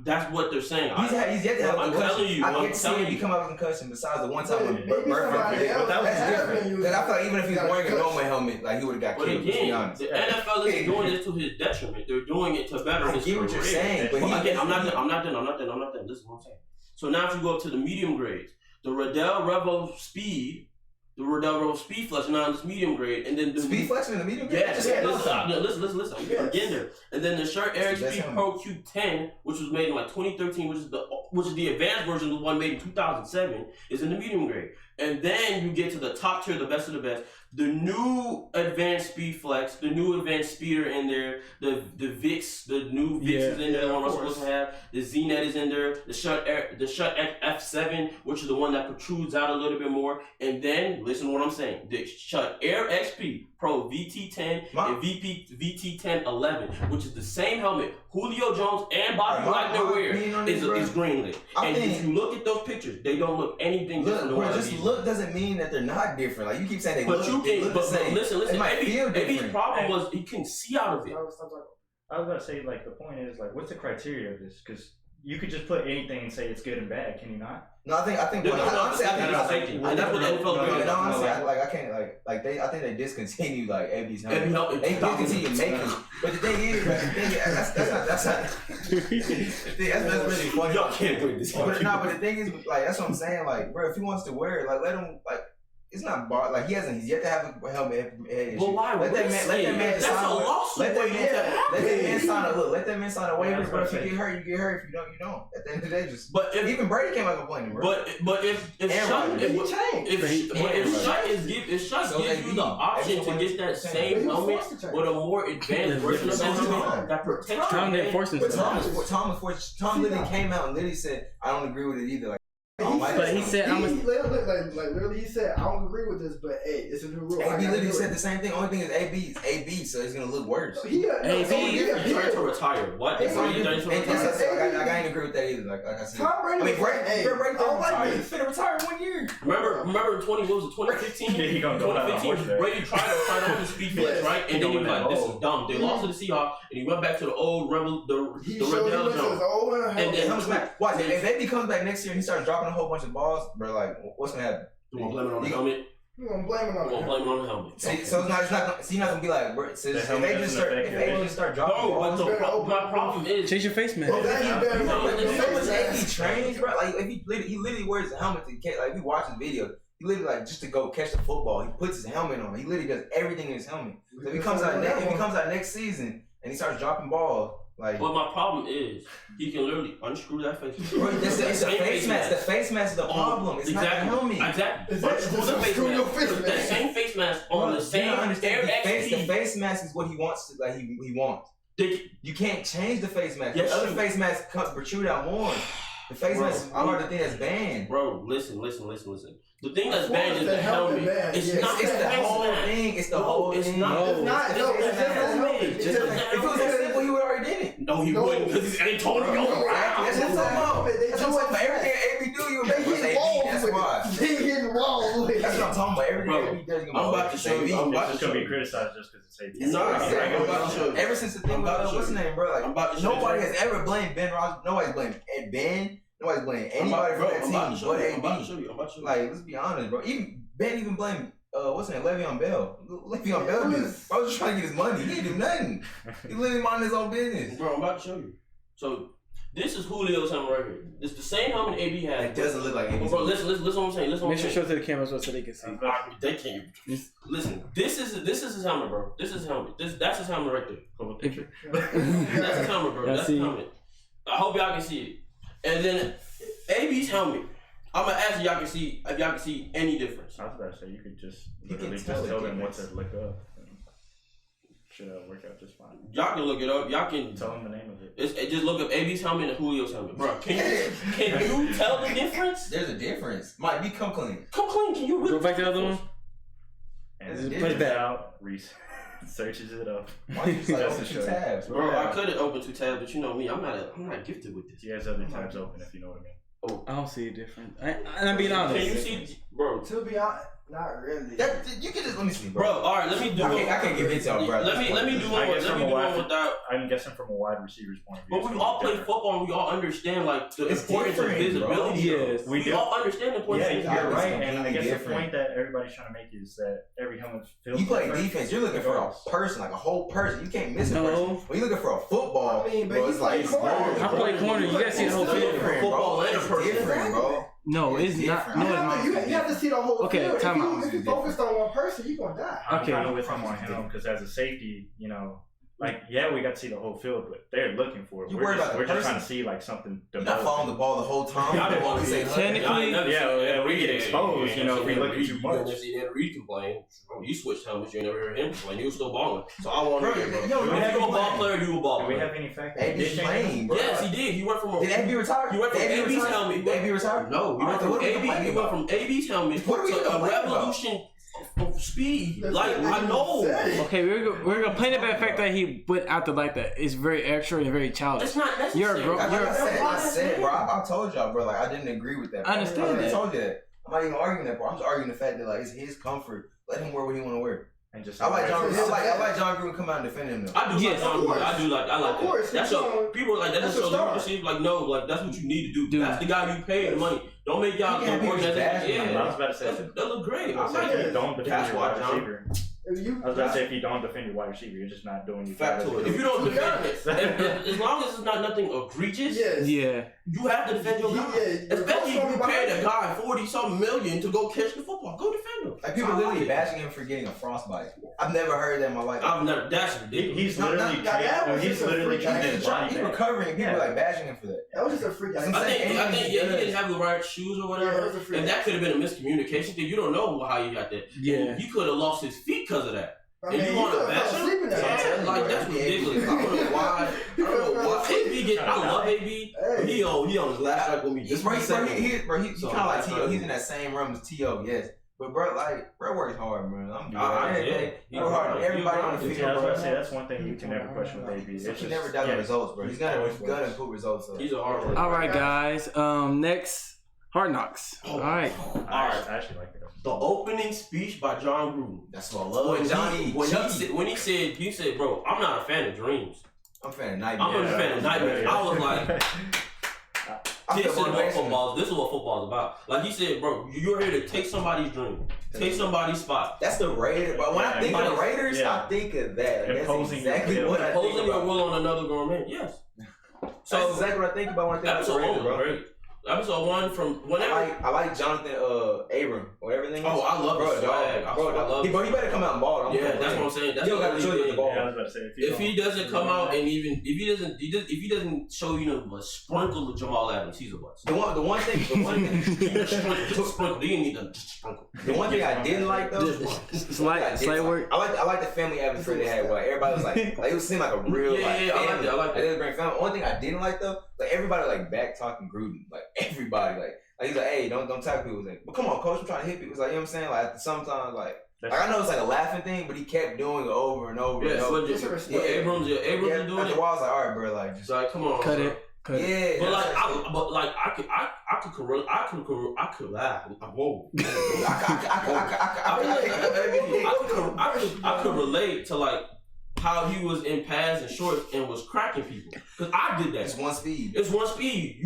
that's what they're saying. He's yet to have I'm telling you. I get to see him come out with concussion besides the one time when Burford. But that was different. Because I thought even if he was wearing a normal helmet, like he would have got killed. honest. The NFL isn't doing it to his detriment. They're doing it to better his career. I get what you're saying, but again, I'm not done. Listen to what I'm saying. So now if you go up to the medium grades, the Riddell Revo Speed Flex now in this medium grade, and then the Speed Flex in the medium grade. Listen. I'm getting there. And then the Shirt Air XP Pro Q10, which was made in like 2013, which is the advanced version, the one made in 2007, is in the medium grade. And then you get to the top tier, the best of the best. The new advanced Speed Flex, the new advanced Speeder in there, the VIX, the new VIX is in there, the one we're supposed to have. The Z-Net is in there, the Shut F7, which is the one that protrudes out a little bit more. And then, listen to what I'm saying, the Shut Air XP Pro VT10 and VT10 11, which is the same helmet Julio Jones and Bobby Wagner wear, is greenlit. And if you look at those pictures, they don't look anything different than what just look doesn't mean that they're not different. Like you keep saying they look the same. Listen. Maybe his problem was he couldn't see out of it. I was about to say, like, the point is, like, what's the criteria of this? Because you could just put anything and say it's good and bad, can you not? No, I think honestly, I think that's what the NFL doing. I think they discontinued like AB's helmet. They discontinued making it. But the thing is, that's really funny. Y'all can't bring this. But the thing is, like, that's what I'm saying. Like, bro, if he wants to wear it, like, let him, like. It's not bar like he's yet to have a helmet issue. Well, why? Let that man sign a lawsuit. Let that man sign a waiver. But if you get hurt, you get hurt. If you don't, you don't. At the end of the day, just. But even Brady came out complaining, bro. But if Shut gives you the option to get that same helmet with a more advanced version of that that protects you. Tom literally came out and literally said, "I don't agree with it either." Like. But he said, literally, he said, I don't agree with this, but hey, it's a new rule. AB literally said the same thing. Only thing is AB, so it's gonna look worse. AB trying to retire. What? I ain't agree with that either. Like I said, Tom Brady. Brady finna retire in 1 year. Remember 2015? He gonna go out. 2015, Brady tried on the Speed Flex, right? And then he was like, "This is dumb." They lost to the Seahawks, and he went back to the old the Riddell Jones. And then comes back. Watch it. If AB comes back next year and he starts dropping a whole bunch of balls, bro, like, what's gonna happen? You gonna blame it on the helmet? You gonna blame it on the helmet. See, so you're not gonna be like, bro, if they just start dropping balls. My problem is change your face mask. You know what AP trains, bro? Like, he literally wears a helmet to catch. Like, we watch his video. He literally, like, just to go catch the football, he puts his helmet on. He literally does everything in his helmet. So if he comes out next season and he starts dropping balls. Like, but my problem is he can literally unscrew that face mask. Bro, it's a face mask. The face mask is the problem. It's not the helmet. Exactly. That same face mask on the same Air XP. The face mask is what he wants to, like, he wants. You can't change the face mask. The other face mask protrude out more. The face mask is part of the thing that's banned. Bro, listen. The thing that's banned is the helmet. It's the whole thing. It's the whole thing. It's not. If it was that simple, he would already did it. No, he wouldn't, because he's Antonio Brown. That's what I'm talking about. Everything AB do, you make it wrong. That's why. They getting wrong. That's what I'm talking about. Everything AB does, I'm about to show you. It's gonna be criticized just because it's AB. I'm about to show you. Ever since the thing with what's his name, bro? Like, nobody has ever blamed Ben Ross. Nobody's blamed Ben. Nobody's blaming anybody for that team but AB. I'm about to show you. Like, let's be honest, bro. Ben even blamed what's his name? Le'Veon Bell. Le'Veon Bell I was just trying to get his money. He didn't do nothing. He literally minded his own business. Bro, I'm about to show you. So this is Julio's helmet right here. It's the same helmet AB has. It doesn't look like AB. Bro, listen what I'm saying. Make sure to show it to the camera so they can see. They can't. Listen, this is his helmet, bro. This is his helmet. That's his helmet right there. Pull a picture. That's his helmet, bro. That's his helmet. I hope y'all can see it. And then AB's helmet. I'm gonna ask y'all can see if y'all can see any difference. I was about to say you could just literally tell them what to look up. Should work out just fine. Y'all can look it up. Y'all can tell them the name of it. Just look up AB's helmet and Julio's helmet, bro. Can you tell the difference? There's a difference. Mike, be come clean. Come clean. Can you go back to the other one? And put it out. Reese searches it up. Why you just open two tabs, bro? I could have opened 2 tabs, but you know me, I'm not gifted with this. He has other tabs open, if you know what I mean. Oh, I don't see a difference. And I'm being honest. Can you see, bro? To be honest, Not really. You can just let me see, bro. All right, let me do. I can't give it y'all, bro. Let me do one without. I'm guessing from a wide receiver's point of view. But we all play football and we all understand like the importance of visibility. Yes, we all understand the importance. Yeah, you're right. And I guess the point that everybody's trying to make is that every helmet feels. You play defense. You're looking for a person, like a whole person. You can't miss a person. When you're looking for a football, I mean, but it's like corner. I play corner. You gotta see the whole field. Football and a person, bro. No, it's not. No, it's not. You have to see the whole field. Okay, time out. If you focused on one person, you're going to die. I'm kind of with him on him because as a safety, you know, like, yeah, we got to see the whole field, but they're looking for it. We're just trying to see, like, something develop. You're not following the ball the whole time. Technically, yeah, we get exposed, you know, if we look at too much. You never see Ed Reed complain. You switched helmets, you never heard him complain. He was still balling. So I want to hear, bro. If you're a ball player, you a ball player. Do we have any fact that AB playing, bro? Yes, he did. He went from Did AB retire? He went from AB's helmet. Did AB retire? No, he went from AB. He went from AB's helmet to a revolution of speed. Like, I know. Okay, we're gonna play the bad fact that he went out there like that. It's very extra and very childish. It's not necessary. I said, bro. I told y'all, bro. Like, I didn't agree with that. Bro. I understand that. I told you that. I'm not even arguing that, bro. I'm just arguing the fact that like it's his comfort. Let him wear what he want to wear. And just I like John Gruden come out and defend him though. I do like John Gruden. I like of course, that. That's what people like. That's what leadership. Like, no, like that's what you need to do. That's the guy you pay the money. Don't make y'all the organization. Yeah, I was about to say that look great. I like it. Don't defend your wide receiver. I was about to say if you don't defend your wide receiver, you're just not doing your job. If you don't defend it, as long as it's not nothing egregious, yeah, you have to defend your guy. Especially if you paid a guy $40-something million to go catch the football, go defend him. Like people literally bashing him for getting a frostbite. I've never heard that in my life. I've never. That's ridiculous. He's literally trying to he's recovering. People like bashing him for that. That was just a freak. I think he didn't have the right shoes or whatever, and that could have been a miscommunication thing. You don't know how you got that. Yeah, he could have lost his feet because of that. I mean, you want to bash him? Like, that's ridiculous. I don't know why. I love AB. But he on his last strike with me. He's kind of like T.O. He's in that same room as T.O. Yes. But bro works hard, man. I'm good. He works hard. Everybody on the field. Yeah, I was about to say that's one thing you can never question with AB. He never does the results, bro. He's gonna improve results. He's a hard worker. All right, guys. Next, Hard Knocks. All right. I actually like it. The opening speech by John Gruden. That's what I love. When he said, bro, I'm not a fan of dreams. I'm a fan of nightmares. I'm a fan of nightmares. I was like, this is what football's about. Like he said, bro, you're here to take somebody's dream, take somebody's spot. That's the Raiders, bro. When I think of the Raiders, I think of that. Like, that's exactly what I think about. Imposing your will on another grown man. Yes. So that's exactly what I think about when I think about the Raiders, bro. Great. Episode 1 from whenever. I like Jonathan Abram or everything. Oh, I love his swag. I love he better come out and ball. Yeah, that's what I'm saying. That's he got to choose with the ball. Yeah, I was about to say, if he doesn't come out and even if he doesn't show you a sprinkle of Jamal Adams, he's a bust. The one thing just sprinkle. You need to just sprinkle. The one thing I didn't like though, slight work. I like the family atmosphere they had. Where everybody was like it seemed like a real I like that. I like that. They bring family. One thing I didn't like though, like everybody like back talking Gruden, like everybody like he's like, hey, don't talk people. He's like, well, come on, coach, I'm trying to hit people. It's like, you know what I'm saying? Like sometimes like I know it's like a laughing thing, but he kept doing it over and over and over. Abrams doing it. After a while, I was like, all right, bro, like just like, come on, cut it. Yeah, I could relate to like how he was in pads and shorts and was cracking people. Because I did that. It's one speed. Especially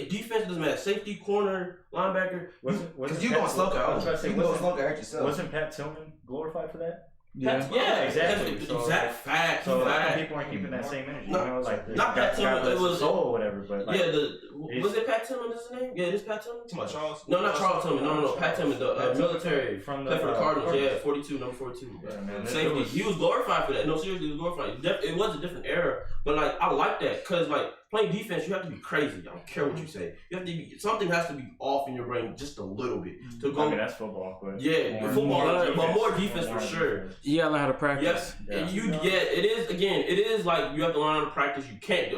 at defense, doesn't matter. Safety, corner, linebacker. Because you going slow car. I was about to say, you going slow car hurt yourself. Wasn't Pat Tillman glorified for that? Yeah, exactly. Exact fact. So a lot of people aren't keeping that same energy. You know, like not Pat Tillman. It was soul or whatever. But like, was it Pat Tillman? Is his name? Yeah, it is Pat Tillman. Come on, Charles. No, not Charles Tillman. No. Pat Tillman, the military from the Cardinals. Yeah, 42, number 42. Yeah, man. Safety. He was glorified for that. No, seriously, he was glorified. It was a different era, but like I like that because like playing defense, you have to be crazy. I don't care what you say. You have to be something has to be off in your brain just a little bit to go. I mean, that's football, but football, but more defense for sure. You gotta learn how to practice. Yes, it is. Again, it is like you have to learn how to practice. You can't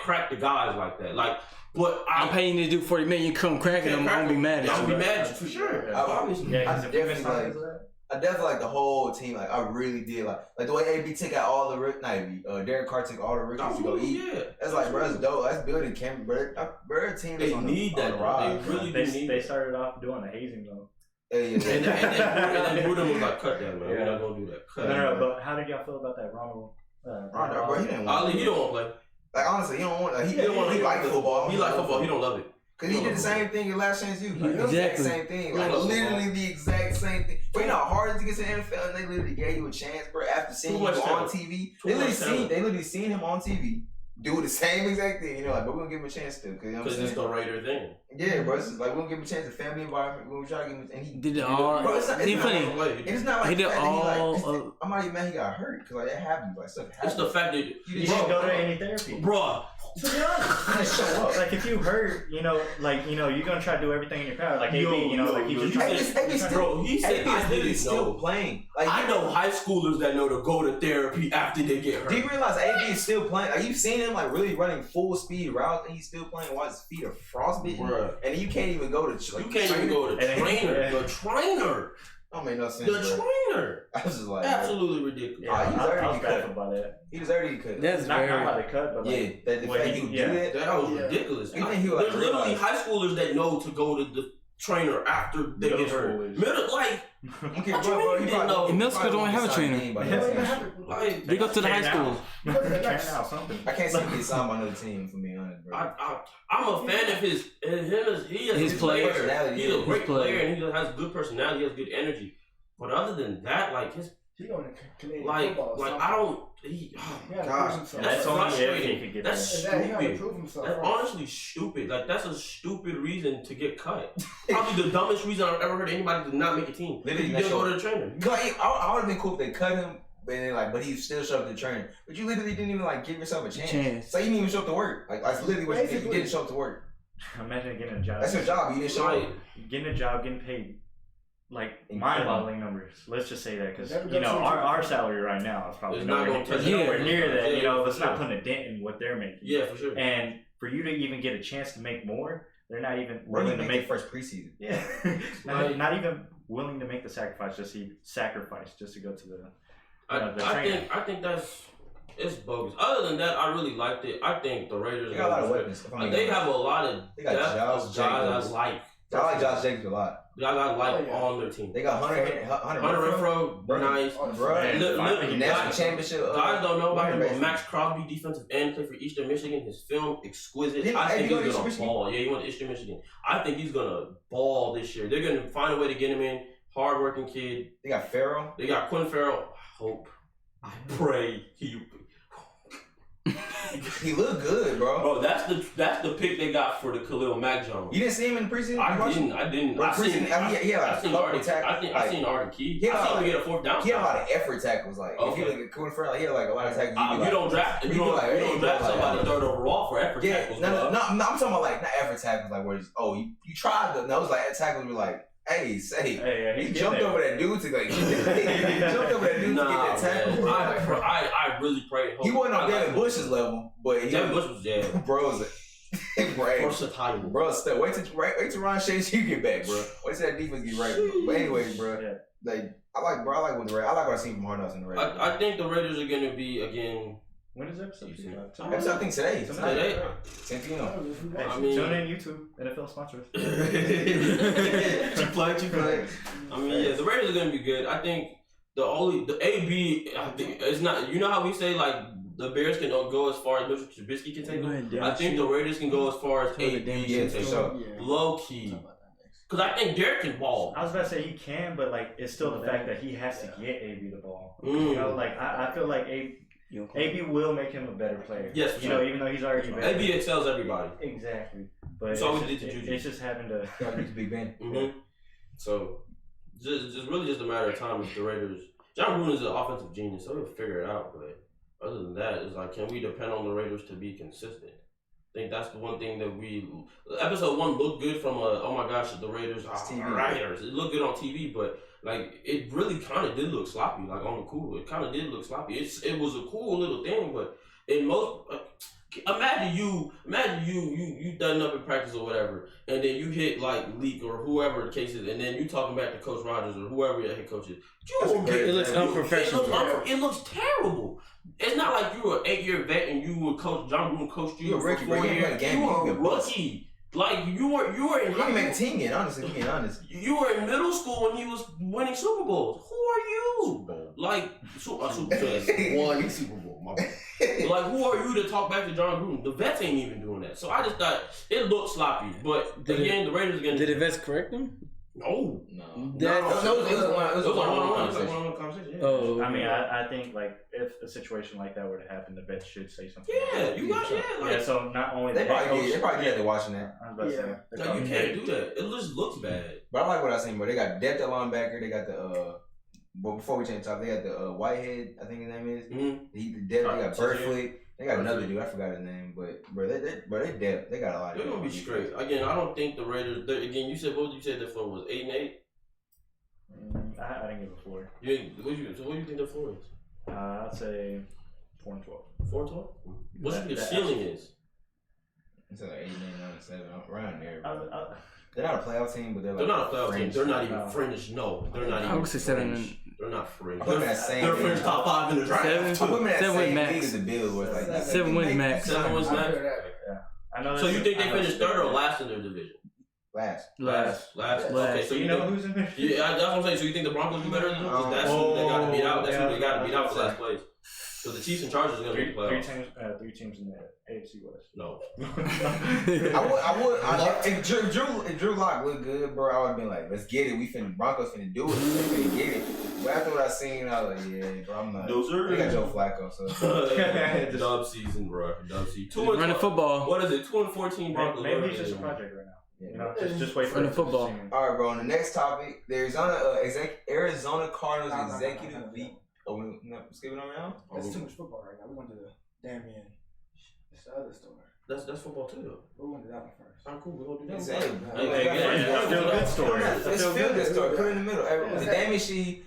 crack the guys like that. Like, but I'm paying you to do 40 million. You come cracking them. I'm gonna be mad at you. I'm gonna be mad at you for sure. I definitely like the whole team. Like I really did like the way AB took out all the Derek Carr took all the rookies to go eat. Yeah. That's like, bro, that's dope. That's building camp, bro. Team they need that. They really need. They started off doing the hazing though. And then Gruden was like, cut that, man. We're not gonna do that. Cut no, but how did y'all feel about that Ronald, bro, he didn't want. He don't want to play. Like honestly, he don't want. He like football. He like football. He don't love it. Cause he did the same thing in Last Chance U. Like, Exactly. The exact same thing. Like literally the exact same thing. But you know how hard it is to get to the NFL, and they literally gave you a chance, bro. After seeing him on TV, they literally seen him on TV do the same exact thing. You know, like, but we gonna give him a chance still, cause it's the Raider thing. Yeah, bro. It's just like we gonna give him a chance. The family environment. We gonna try to give him. And he did it all. Bro, it's not like he did all. I'm not even mad he got hurt because like that happens. Like stuff happens. It's the fact that you didn't go to any therapy, bro. To be honest, show up. Like if you hurt, you're gonna try to do everything in your power. Like AB, like he just he said I didn't still know. Playing. Like I know high schoolers that know to go to therapy after they get hurt. Do you realize AB is still playing? Like you've seen him like really running full speed routes, and he's still playing while his feet are frostbitten. Bruh. And you can't even go to you can't even go to trainer. The trainer. Don't make no sense. The trainer. I was just like absolutely ridiculous. Yeah, I was cut about that. He was already cut. That's not very how they cut, but like, the fact he would do that. That was ridiculous. There's literally high schoolers that know to go to the trainer after they get hurt. Okay, bro, you didn't know. In middle school, don't have a trainer. They go to the high school. I can't see him get signed by another team, for being honest, bro. I'm a fan of his player. He's a great player, and he has good personality. He has good energy. But other than that, like his, like I don't. That's frustrating. That's stupid. That's honestly stupid. Like that's a stupid reason to get cut. Probably the dumbest reason I've ever heard anybody to not make a team. You didn't go to the trainer. I would have been cool if they cut him. But he still showed up to the trainer. But you literally didn't even like give yourself a chance. So you didn't even show up to work. Like that's literally what you did. You didn't show up to work. Imagine getting a job. That's your job. You didn't show up. Getting a job, getting paid like mind-boggling numbers. Let's just say that because our salary right now is probably nowhere near that. It's not putting a dent in what they're making. Yeah, for sure. And for you to even get a chance to make more, they're not even willing to make first preseason. Yeah, not even willing to make the sacrifice just to go to the. I think it's bogus. Other than that, I really liked it. I think the Raiders. They got a lot of weapons. They have a lot of. They got guys I like. I like Josh Jacobs a lot. Guys I like on their team. They got Hunter Renfrow, nice. National championship. Guys don't know about him, but Max Crosby, defensive end, played for Eastern Michigan. His film, exquisite. I think he's going to ball. Yeah, he went to Eastern Michigan. I think he's going to ball this year. They're going to find a way to get him in. Hardworking kid. They got Farrell. They got Quinn Farrell. I pray he looked good, bro. Bro, that's the pick they got for the Khalil Mack Jones. You didn't see him in the preseason? I didn't. I seen Arden Key. I seen him get a fourth down. He had a lot of effort tackles. Like if you look at Quinn Farrell, he had like a lot of tackles. You don't draft somebody third overall for effort tackles. No, I'm talking about like not effort tackles, like where you tried them. That was like tackles were like. Hey, he jumped over that dude to like. He jumped over that dude to get that tackle. I really prayed. He wasn't on Devin Bush's level, but Devin Bush was bro. Versatile, bro. Still, wait till Ron Chase you get back, bro. Wait till that defense get right. Bro. But anyways, bro, like I like what I seen from Hard Knocks in the Raiders. I think the Raiders are going to be again. When is episode? Episode I think today. Today. I mean, tune in YouTube. NFL sponsors. You plug. I mean, yeah, the Raiders are gonna be good. I think the AB. I think it's not. You know how we say like the Bears can go as far as Mitchell Trubisky can take them. I think the Raiders can go as far as AB can take them. Low key. Because I think Derek can ball. I was about to say he can, but like it's still the fact that he has to get AB the ball. Like I feel like AB will make him a better player. Yes, even though he's already better. AB excels everybody. Exactly. But it's just having to Big Ben. Mm-hmm. So just really just a matter of time if the Raiders. John Gruden is an offensive genius, so he'll figure it out. But other than that, it's like, can we depend on the Raiders to be consistent? I think that's the one thing that episode 1 looked good from oh my gosh, the Raiders are Raiders. It looked good on TV, but like it really kind of did look sloppy. Like on the cool, it kind of did look sloppy. It was a cool little thing, but in most, imagine you done up in practice or whatever, and then you hit like Leak or whoever the case is, and then you talking back to Coach Rodgers or whoever your head coach is. It looks unprofessional. It looks terrible. It's not like you were an 8-year vet and you were John Gruden coached you for 4 years. You were a rookie. Like you were in. He didn't make a team yet. Honestly, being honest. You were in middle school when he was winning Super Bowls. Who are you? Super Bowl. Like Super Bowl. One Super Bowl. My bad. Like who are you to talk back to John Gruden? The vets ain't even doing that. So I just thought it looked sloppy. But again, the Raiders again. Did the vets correct him? No. It was a one-on-one conversation. Oh, I mean, I think like if a situation like that were to happen, the vets should say something. Yeah, you got Yeah, so not only They probably get to watching that. I was about to say, they No, you probably can't did. do that. It just looks bad. But I like what I seen, bro. They got depth at linebacker. They got the but before we change the topic, they got the Whitehead, I think his name is. Mm-hmm. The depth. They got Burflick. They got another dude. I forgot his name, but bro, they depth. They got a lot. They're gonna be straight. Again, I don't think the Raiders. Again, you said what did you say their floor was 8-8? I didn't give a floor. So what do you think their floor is? I'd say 4-12. 4-12? What's the ceiling is? It's like 8, 9, 7, around there. I, Bro. They're not a playoff team, but they're not a playoff team. fringe. They're not even fringe. No, they're not even. I would say 7. fringe. They're not fringe. I put them in that same They're fringe top 5 in the draft. I put them in that 7 same max. league as the Bills, where it's like 7 wins max. 7 wins max. I know. So you think they finished third or last in their division? last. Okay, so you know who's in there? Yeah, that's what I'm saying. So you think the Broncos do better than them? Because that's who they got to beat out. That's who they got to beat out for last place. So the Chiefs and Chargers are going to be playoffs. Three teams in the AFC West. No. If Drew Lock looked good, bro, I would have been like, let's get it. Broncos finna do it. They finna get it. But after what I seen, I was like, yeah, bro, I'm not. No, sir. They got Joe Flacco, so. Dub season, bro. Dub season. Running football. What is it? 2-14 Broncos. Maybe it's just a project right now. You know, just wait for Running football. All right, bro. On the next topic, the Arizona Cardinals executive VP. Oh, we're skipping on now? That's too much football right now. We're going to the Damien. It's the other story. That's football too, though. We're going to that one first. I'm cool. We're going to do that. Exactly. That's still a good story. It's a feel good story. Put it in the middle. The Damien Shee,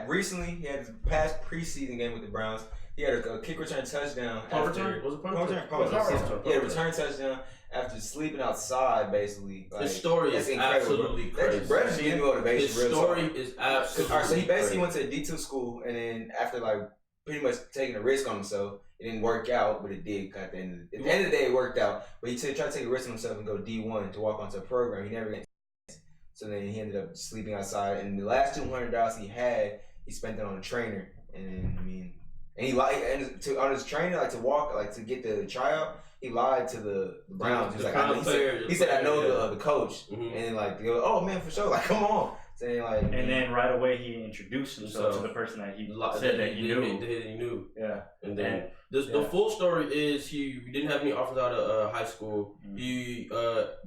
recently, he had his past preseason game with the Browns. He had a kick return touchdown. Punt return? Was it punt return? He had a return touchdown after sleeping outside, basically. Like, his story is absolutely crazy. Brett gave me motivation. His story is absolutely crazy. So he basically went to a D2 school, and then after like pretty much taking a risk on himself, it didn't work out, but it did. At the end of the day, it worked out. But he tried to take a risk on himself and go D1 to walk onto a program. He never got. So then he ended up sleeping outside, and the last $200 he had, he spent it on a trainer. And then and he lied on his trainer, like to walk, like to get the tryout. He lied to the Browns. He was like, he said, I know the coach, and then like they go, oh man, for sure, like come on. Saying like, and then right away he introduced himself to the person that he said that he knew. Yeah, and then the full story is he didn't have any offers out of high school. Mm-hmm. He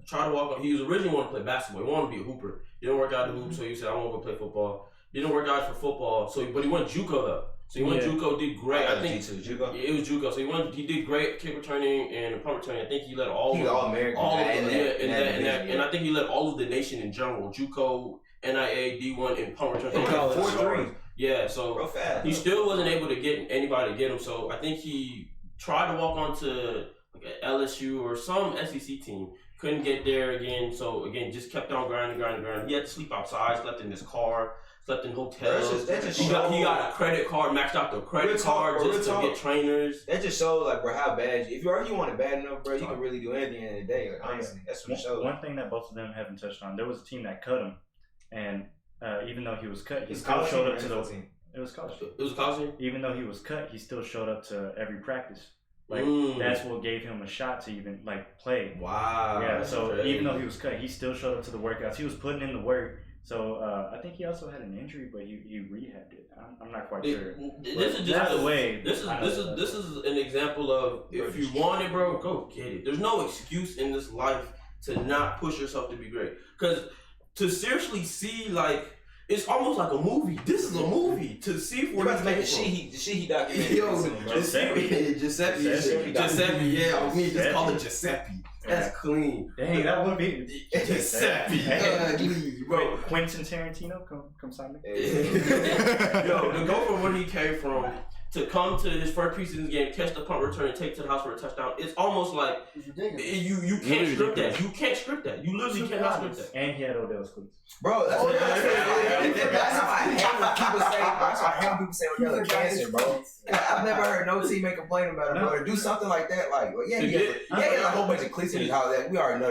tried to walk on. He was originally wanted to play basketball. He wanted to be a hooper. He didn't work out the hoop, so he said, I want to go play football. He didn't work out for football, but he went JUCO though. So he went JUCO, did great. I think JUCO. It was JUCO. So he did great kick returning and punt returning. I think he led all American. And I think he led all of the nation in general. JUCO, NIA, D1, and punt return. 4-3. Yeah, so he still wasn't able to get anybody to get him. So I think he tried to walk onto like an LSU or some SEC team. Couldn't get there again. So again, just kept on grinding. He had to sleep outside. Slept in his car. Slept in hotels. He got a credit card. Maxed out the credit card just to get trainers. That just shows like, bro, how bad if you want it bad enough, bro, you can really do anything in the day. Like, honestly, that's what it shows. One thing that both of them haven't touched on, there was a team that cut him, and even though he was cut, he still showed up to the team. It was college. It was a college team? Even though he was cut, he still showed up to every practice. Like that's what gave him a shot to even like play. Wow. Yeah. So even though he was cut, he still showed up to the workouts. He was putting in the work. So I think he also had an injury, but he rehabbed it. I'm not quite sure. This is just the way. This is an example of if you want it, bro, go get it. There's no excuse in this life to not push yourself to be great. Because to seriously see like. It's almost like a movie. This is a movie to see where he's making the Sheehy documentary. Yo, Giuseppe. Yeah, I mean, just call it Giuseppe. That's clean. Dang, that would be Giuseppe. Bro, Quentin Tarantino, come sign me. Yo, to go from where he came from to come to his first preseason game, catch the punt return, and take it to the house for a touchdown. It's almost like you can't script that. You can't script that. You literally cannot script that. And he had Odell's cleats. Bro, that's what I hate when people say. That's why I hate when people say Odell cancer, bro. I've never heard no teammate complain about it, bro. To do something like that, he has a whole bunch of cleats in his house that we already know.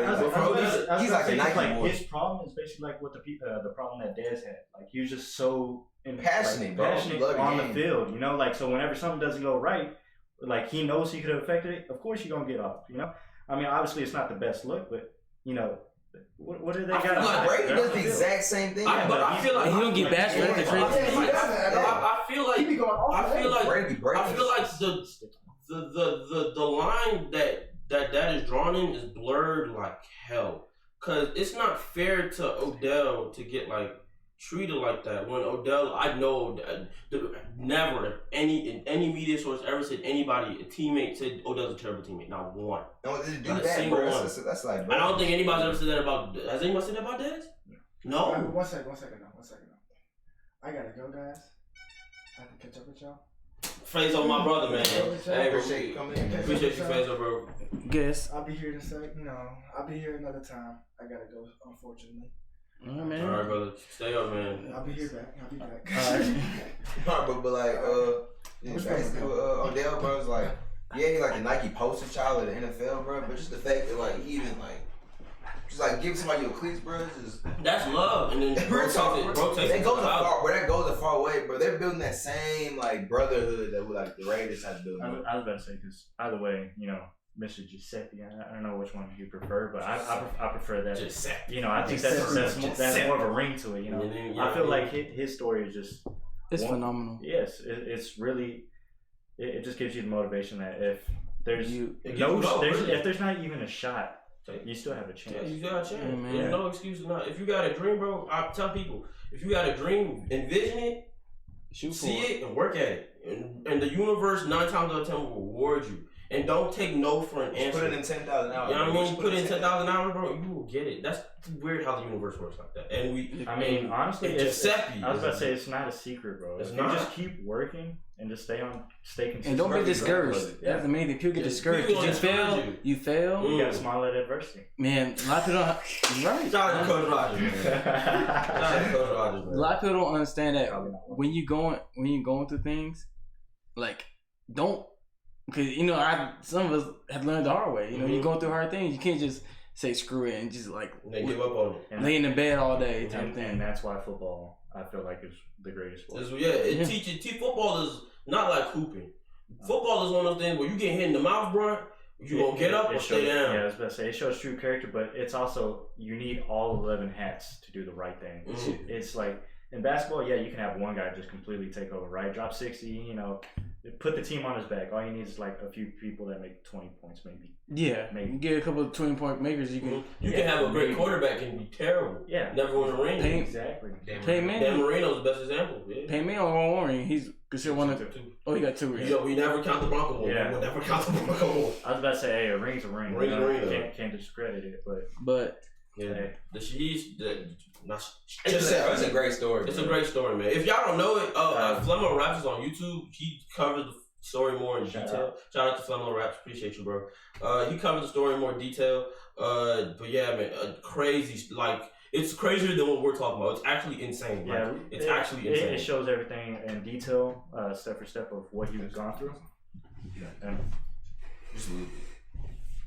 He's like a Nike boy. His problem is basically like what the problem that Dez had. Like he was just so passionate on the field, you know. Like so, whenever something doesn't go right, like he knows he could have affected it. Of course, you're gonna get off. You know, I mean, obviously, it's not the best look, but you know. What did they got? Like Brady does the exact same thing. I feel like he don't get bashed for that. I feel like the line that is drawn in is blurred like hell. Cause it's not fair to Odell to get like treated like that when Odell, I know never any media source ever said a teammate said Odell's a terrible teammate. Not one. No, not a single one. That's like. I don't think anybody's ever said that about. Has anyone said that about Dez? No. One second now. I gotta go, guys. I have to catch up with y'all. Fazo, my brother, man. Hey, appreciate you coming in. Appreciate you, Fazo, bro. Guess. I'll be here in a sec. No, I'll be here another time. I gotta go, unfortunately. All right, man. All right, brother. Stay up, man. I'll be here back. All right. but like, Odell, bro, is like, he's like the Nike poster child of the NFL, bro. But just the fact that like he even like, just like give somebody your cleats, bro. That's love, and then bro takes it. That goes a far way, bro. They're building that same like brotherhood that like the Raiders had to build. I was about to say because either way, you know. Mr. Giuseppe, I don't know which one you prefer, but I prefer that. Giuseppe. You know, I think that's more of a ring to it. You know, I feel like his story is just phenomenal. Yes, it's really it just gives you the motivation that if there's if there's not even a shot, you still have a chance. Yeah, you got a chance. There's no excuse to not. If you got a dream, bro, I tell people if you got a dream, envision it, see it, and work at it, and the universe 9 times out of 10 will reward you. And don't take no for an answer. Put it in 10,000 hours. You know what I mean? Put it in 10,000 hours, bro. You will get it. That's weird how the universe works like that. And honestly, Giuseppe. I was about to say it's not a secret, bro. It's if not. you just keep working and just stay consistent. And don't be discouraged. That's the main thing. People get discouraged. You fail. You gotta smile at adversity. Man, a lot of people don't. You're right. Shout out to Coach Rogers. A lot of people don't understand that when you going through things, like don't. Because, you know, some of us have learned the hard way. You know, you're going through hard things. You can't just say screw it and just like give up on it. Lay in the bed all day type of thing. And that's why football, I feel like, is the greatest sport. It teaches. Football is not like hooping. Football is one of those things where you get hit in the mouth, bro. You gonna get up or stay down. Yeah, I was about to say, it shows true character, but it's also, you need all 11 hats to do the right thing. It's like, in basketball, you can have one guy just completely take over, right? Drop 60, you know, put the team on his back. All you need is like a few people that make 20 points, maybe. Yeah, maybe. You get a couple of 20-point makers. You can have a great quarterback and be terrible. Yeah, never win a ring. Exactly. Dan Marino's the best example. Yeah. Peyton Manning only won 1 ring. He's considered one of the. Oh, he got 2 rings. We never count the Bronco one. Yeah. We'll never count the Bronco one. I was about to say, a ring's a ring. Ring's a ring. Can't discredit it, but. Yeah, it's a great story. It's a great story, man. If y'all don't know it, Flemmo Raps is on YouTube. He covered the story more in detail. Shout out to Flemmo Raps, appreciate you, bro. He covered the story in more detail. But yeah, man, crazy. Like it's crazier than what we're talking about. It's actually insane. Yeah, like, it's actually insane. It shows everything in detail, step for step of what he was gone through. And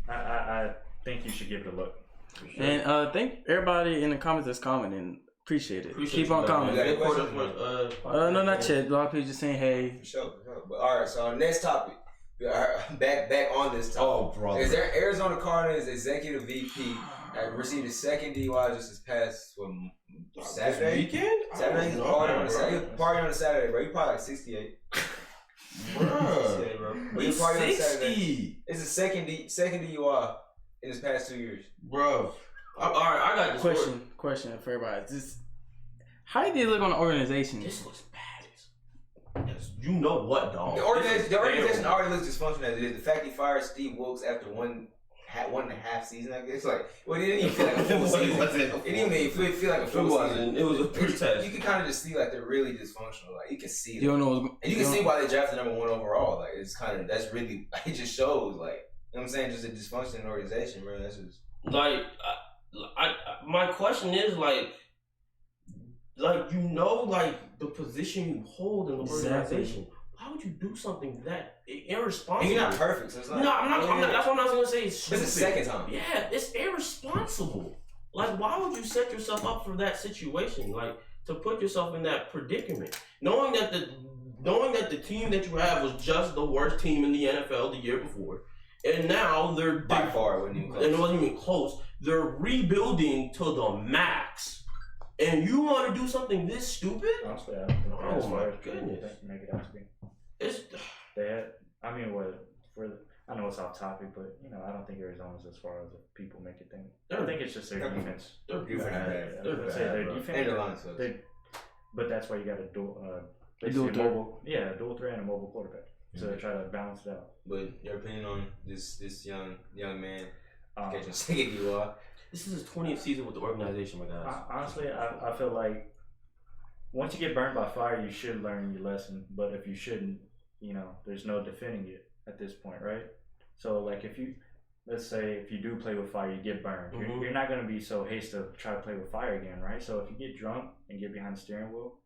I think you should give it a look. Sure. And thank everybody in the comments that's commenting. Appreciate it. Keep on commenting. No, not yet. A lot of people just saying hey. For sure. But all right, so next topic. Back on this topic. Oh, brother. Is there Arizona Cardinals executive VP received his second DUI just this past Saturday? Weekend? Saturday. He party on a Saturday, bro. He probably like 68. Bro. He's 60. It's the second DUI in his past 2 years. Bro. All right, I got this question for everybody. How did they look on the organization? This looks bad. You know what, dog? The organization already looks dysfunctional as it is. The fact he fired Steve Wilkes after 1.5 1 1/2 season. Like it's like, well, it didn't even feel like a full season. It didn't even feel like a full season. It was a pretest. You can kind of just see like they're really dysfunctional. Like you can see, you don't know, and you can see why they drafted number 1 overall. Like it's kind of that's really it just shows like you know what I'm saying, just a dysfunction in organization, bro. That's just like my question is like you know like the position you hold in the organization. Why would you do something that irresponsible? And you're not perfect, so it's not. No, I'm not. That's what I was gonna say. It's stupid. This is the second time. Yeah, it's irresponsible. Like, why would you set yourself up for that situation? Like, to put yourself in that predicament, knowing that the team that you have was just the worst team in the NFL the year before, and now they're by far wasn't even close. And it wasn't even close. They're rebuilding to the max. And you want to do something this stupid? Honestly, I don't think oh as my far as goodness. make it out to be. It's they had. I mean, I know it's off topic, but you know, I don't think Arizona's as far as the people make it think. I think it's just their defense. They're bad. They're bad. Their defense. But that's why you got a dual threat and a mobile quarterback. So they try to balance it out. But your opinion on this young man catching second DUI? This is his 20th season with the organization, my guys. Honestly, I feel like once you get burned by fire, you should learn your lesson. But if you shouldn't, you know, there's no defending it at this point, right? So, like, let's say if you do play with fire, you get burned. Mm-hmm. You're not going to be so hasty to try to play with fire again, right? So if you get drunk and get behind the steering wheel,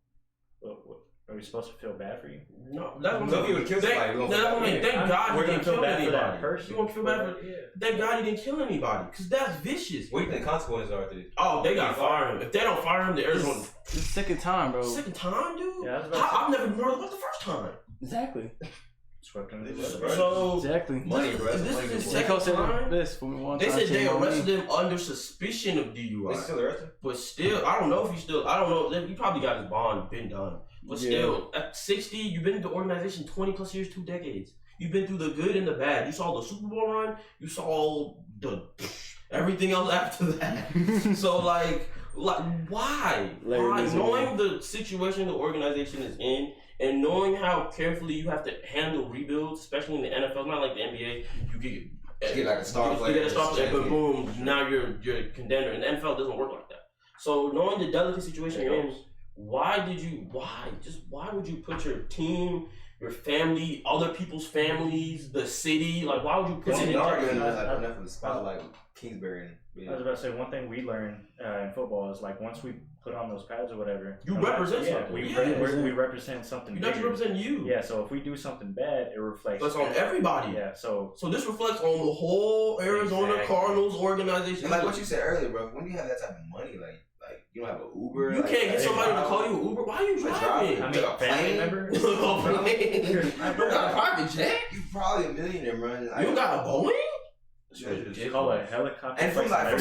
are we supposed to feel bad for you? No, that's what you would kill somebody. Thank God you didn't kill anybody. You won't feel bad for thank God he didn't kill anybody, because that's vicious. What do you think the consequences are to this? Oh, they gotta fire him. If they don't fire him, the Arizona. It's the second time, bro. Second time, dude? Yeah, I've never heard about the first time. Exactly. So exactly. Money, bro. This is his second time. They said they arrested him under suspicion of DUI. They still arrested him? But still, I don't know if he probably got his bond been done. But still, at 60, you've been in the organization 20 plus years, 2 decades. You've been through the good and the bad. You saw the Super Bowl run. You saw everything else after that. So like why? Knowing the situation the organization is in, and knowing how carefully you have to handle rebuilds, especially in the NFL, it's not like the NBA. You get like a star player. You get a star player, but boom, now you're a contender. And the NFL doesn't work like that. So knowing the delicate situation you're in, why would you put your team, your family, other people's families, the city, like why would you put it in enough of the spotlight with Kingsbury? I was about to say, one thing we learned in football is like once we put on those pads or whatever, you represent something. We represent something. You have to represent you. Yeah, so if we do something bad, it reflects. That's on everybody. Yeah, so this reflects on the whole Arizona Cardinals organization. And like what you said earlier, bro, when you have that type of money, like you don't have an Uber. You can't get somebody to call you an Uber. Why are you driving? I mean, a family member. You got a private jet? You probably a millionaire, bro. You got a Boeing? You call it a helicopter. And from the type of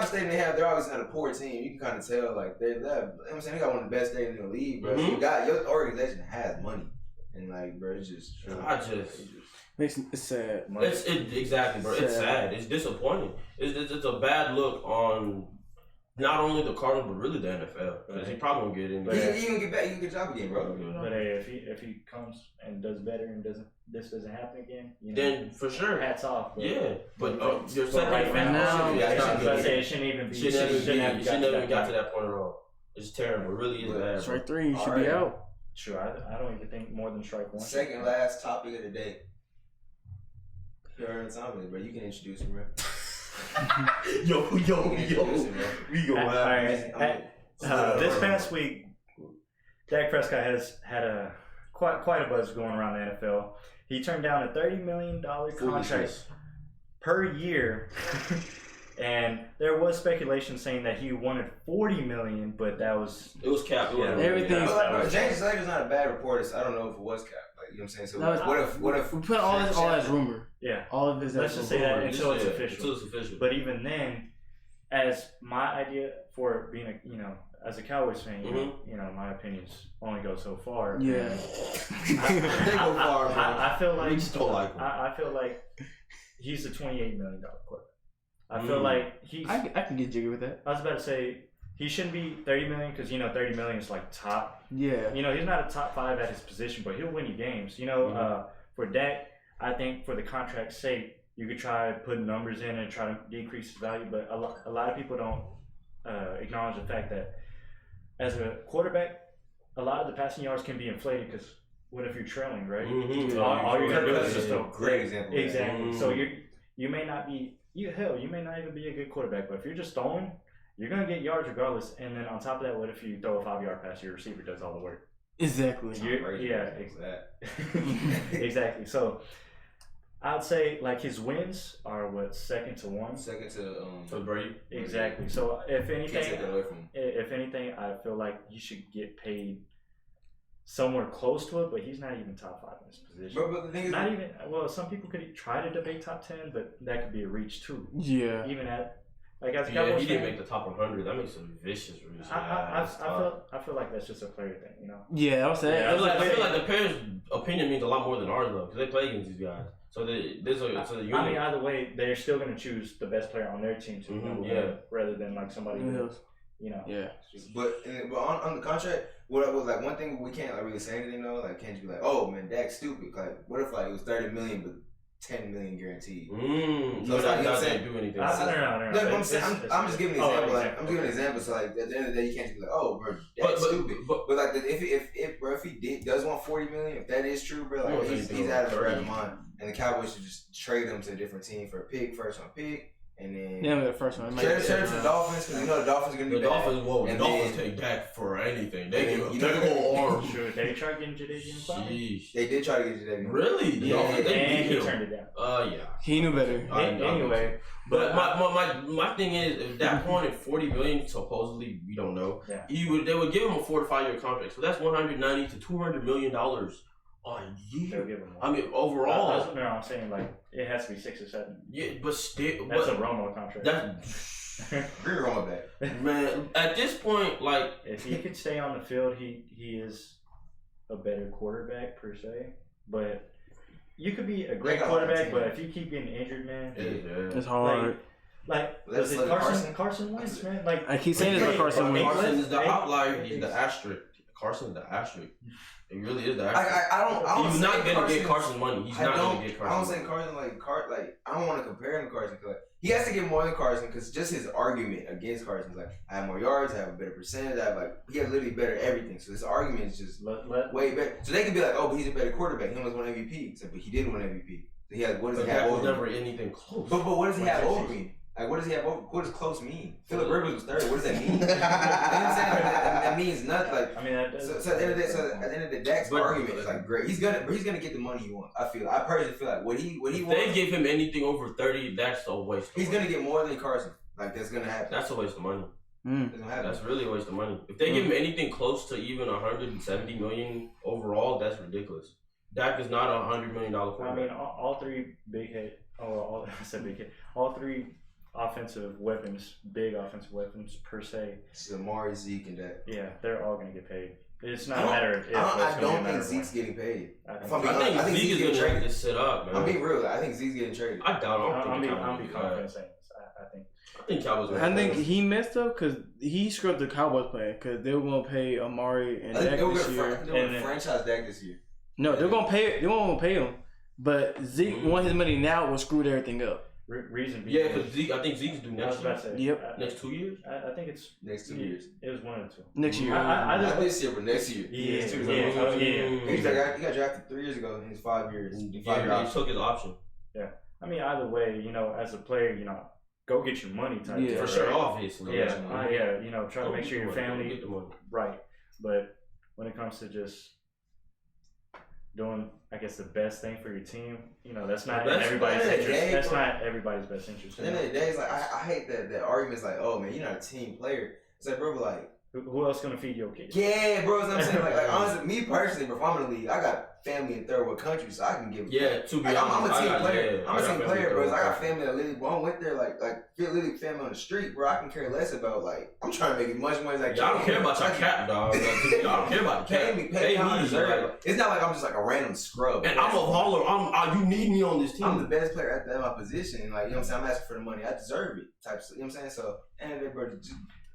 stadium they have, they're always not a poor team. You can kind of tell, like you know what I'm saying, they got one of the best stadiums in the league, bro. Mm-hmm. So your organization has money, and like, bro, it's just it's sad. Exactly, bro. It's sad. It's disappointing. It's a bad look on not only the Cardinals but really the NFL, because he probably won't get in. He can get back. He can get a job again, bro. But hey, if he comes and does better and this doesn't happen again, you know, then for sure, hats off. But your second right now, it shouldn't even be. Shouldn't even got to that point at all. It's terrible. It really is bad. Strike 3, you should be out. Sure, I don't even think more than strike 1. Second last topic of the day. You heard Tommy, bro. You can introduce him, bro. Yo. We go this past week, Dak Prescott has had quite a buzz going around the NFL. He turned down a $30 million contract per year, and there was speculation saying that he wanted $40 million, but it was capped. Everything. James Slater's not a bad reporter, so I don't know if it was capped. Like, you know what I'm saying? So what if we put all this as rumor? Yeah, all of this. Let's just say that until it's official. official. But even then, as my idea for being as a Cowboys fan, you know, my opinions only go so far. Yeah, they go far, bro. I feel like we just don't like him. I feel like he's a $28 million quarterback. I feel like he's. I can get jiggy with that. I was about to say he shouldn't be $30 million because $30 million is like top. Yeah. You know, he's not a top 5 at his position, but he'll win you games. You know, for Dak, I think for the contract's sake, you could try putting numbers in and try to decrease his value, but a lot of people don't acknowledge the fact that as a quarterback, a lot of the passing yards can be inflated because what if you're trailing, right? Mm-hmm. All you're gonna do is just a great example. Exactly. Mm-hmm. So you may not be you may not even be a good quarterback, but if you're just throwing, you're gonna get yards regardless. And then on top of that, what if you throw a 5-yard pass? Your receiver does all the work. Exactly. Exactly. So I'd say like his wins are second to one. Second to Brady. Exactly. So if anything, can't take that away from him. If anything, I feel like he should get paid somewhere close to it, but he's not even top 5 in his position. But the thing is, not even. Well, some people could try to debate top 10, but that could be a reach too. Yeah. Even at like as a Yeah, Cowboys he didn't fan, make the top 100. That makes a vicious reach. I feel like that's just a player thing, you know. Yeah, I was saying. I feel like the parents' opinion means a lot more than ours though, because they play against these guys. So it's a unit. I mean, either way, they're still going to choose the best player on their team to rather than like somebody else. You know. Yeah. But on the contract, what was like one thing we can't like really say anything though. Like, can't you be like, oh man, Dak's stupid? Like, what if like it was $30 million but $10 million guaranteed? So it's like, you know what I'm saying? Do anything. I don't know. I'm just giving an example. Like, I'm giving an example. So like at the end of the day, you can't just be like, oh, bro, Dak's stupid. But like if he does want $40 million, if that is true, bro, like he's out of his right mind, and the Cowboys should just trade him to a different team for a pick, first round pick. And then the first one. Trade him to the Dolphins because you know the Dolphins are gonna be the bad. Dolphins. The Dolphins take Dak for anything. They give him a whole arm. Sure, they tried getting Jadeveon. They did try to get Jadeveon. Really? Yeah, and he turned it down. Yeah. He knew better. Anyway, but my thing is, at that point, at $40 million, supposedly we don't know. Yeah. They would give him a 4 to 5 year contract. So that's $190 to $200 million a year. Give him I mean, overall. I'm saying like it has to be 6 or 7. Yeah, but still, that's a Romo contract. Bring Romo back, man. At this point, like if he could stay on the field, he is a better quarterback per se. But you could be a great quarterback, but if you keep getting injured, man, it's hard. Like was it Carson Wentz, man? Like I keep saying it's like Carson Wentz. Carson is the outlier. He's the asterisk. Carson is the asterisk. It really is the asterisk. I don't. He's not gonna get Carson money. He's not gonna get Carson. I don't say Carson I don't want to compare him to Carson because he has to get more than Carson because just his argument against Carson is like I have more yards, I have a better percentage, he has literally better everything. So this argument is just way better. So they can be like, oh, but he's a better quarterback. He almost won MVP. So, but he didn't win MVP. So he had what does he have over? Never anything close. But what does he have over me? Like, what does he have over? What does close mean? Philip Rivers was third. What does that mean? You know what I'm saying? That means nothing. Like, I mean, so at the end of the day, Dak's argument is like great. He's gonna get the money he wants. I personally feel like what he wants. They give him anything over 30. That's a waste. He's gonna get more than Carson. Like that's gonna happen. That's a waste of money. That's really a waste of money. If they give him anything close to even $170 million overall, that's ridiculous. Dak is not $100 million quarterback. I mean, all three big hit. Oh, I said big hit. All three big offensive weapons per se. It's Amari, Zeke, and Dak. Yeah, they're all gonna get paid. It's not a matter of if. I don't think Zeke's getting paid. I think Zeke is gonna get sit up, man. I'm being real. I think Zeke's getting traded. I doubt. I'm being confident saying this. I think Cowboys. I think he messed up because he screwed the Cowboys plan because they were gonna pay Amari and Dak this year. They're gonna franchise Dak this year. No, they're gonna pay. They won't pay him. But Zeke want his money now will screw everything up. Reason being, because I think Zeke's due next year. Yep. Next 2 years? I think it's next 2 years. It was 1 or 2. Next year. Not this year, but next year. Yeah. He got drafted 3 years ago in his 5 years. He took his option. Yeah. I mean, either way, as a player, go get your money type. Yeah, for sure, obviously. Yeah, try to make sure your family get the money. Right. But when it comes to just doing, I guess, the best thing for your team, that's not in everybody's interest. That's not everybody's best interest. At the end of the day, it's like I hate that argument's like, oh man, you're not a team player. It's like, bro, like who else gonna feed your kids? Yeah, bro. That's what I'm saying. Like honestly, me personally, bro, if I'm in the league, I got family in third world countries, so I can give. Yeah, to be honest, I'm a team player. I'm a team player, bro. I got family that literally. Well, I went there like literally family on the street, bro. I can care less about I'm trying to make as much money as I can. I don't care about your cap, dog. I don't care about the cap. Pay me. It's not like I'm just like a random scrub. And I'm a baller. You need me on this team. I'm the best player at my position. You know what I'm saying? I'm asking for the money. I deserve it. You know what I'm saying? So, and bro,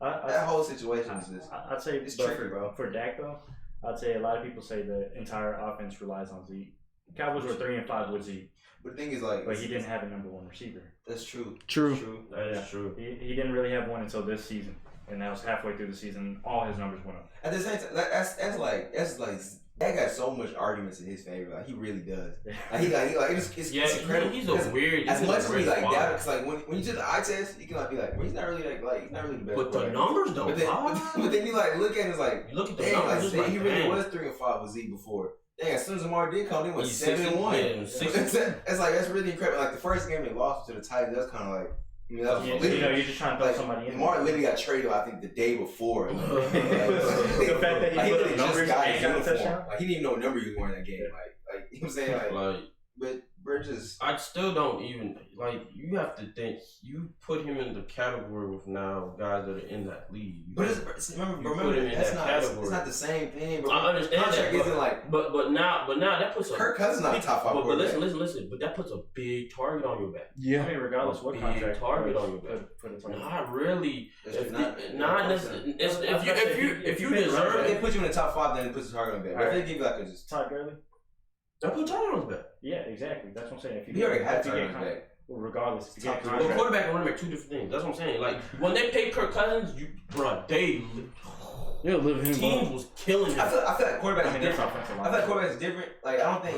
that whole situation is just. I'd say it's tricky, bro. For Dak though, I'd say a lot of people say the entire offense relies on Zeke. Cowboys were 3-5 with Zeke. But the thing is, like, but he didn't have a number one receiver. That's true. True. That is true. He didn't really have one until this season, and that was halfway through the season. All his numbers went up. At the same time, that's like that got so much arguments in his favor. Like he really does. Like it's incredible. He's a weird. As much as we like that, because like when you do the eye test, you can like be like, well, he's not really he's not really the best. But the numbers don't. But then you like look at it, it's like you look at the numbers. Like, he really was 3-5 with Zeke before. Dang, as soon as Lamar did come, they went 7-1. It's like that's really incredible. Like the first game they lost to the Titans, that's kind of like. I mean, that was you're just trying to throw somebody in. Lamar literally got traded, I think, the day before. The fact that he put numbers got his uniform. Like he didn't even know what number he was wearing that game. Like you know what I'm saying? Like but we're just. I still don't even like. You have to think. You put him in the category with now guys that are in that league. But remember that's not. It's not the same thing. Bro. I understand contract that, isn't like. But now that puts Kirk Cousins not top 5. But listen. But that puts a big target on your back. Yeah. I mean, regardless what contract target on your back. For the team. Not really. Not necessarily. If you deserve it, they it, put you in the top 5, then it puts the target on your back. But if they give you like a just Todd Gurley. that put target on his back. Yeah, exactly. That's what I'm saying. He already had target on his back. Well, regardless, if you get Well, quarterback and running back 2 different things. That's what I'm saying. Like when they paid Kirk Cousins, They'll live him. Teams was killing him. I feel like quarterback is different. offensive I feel like quarterback is different. Like I don't think.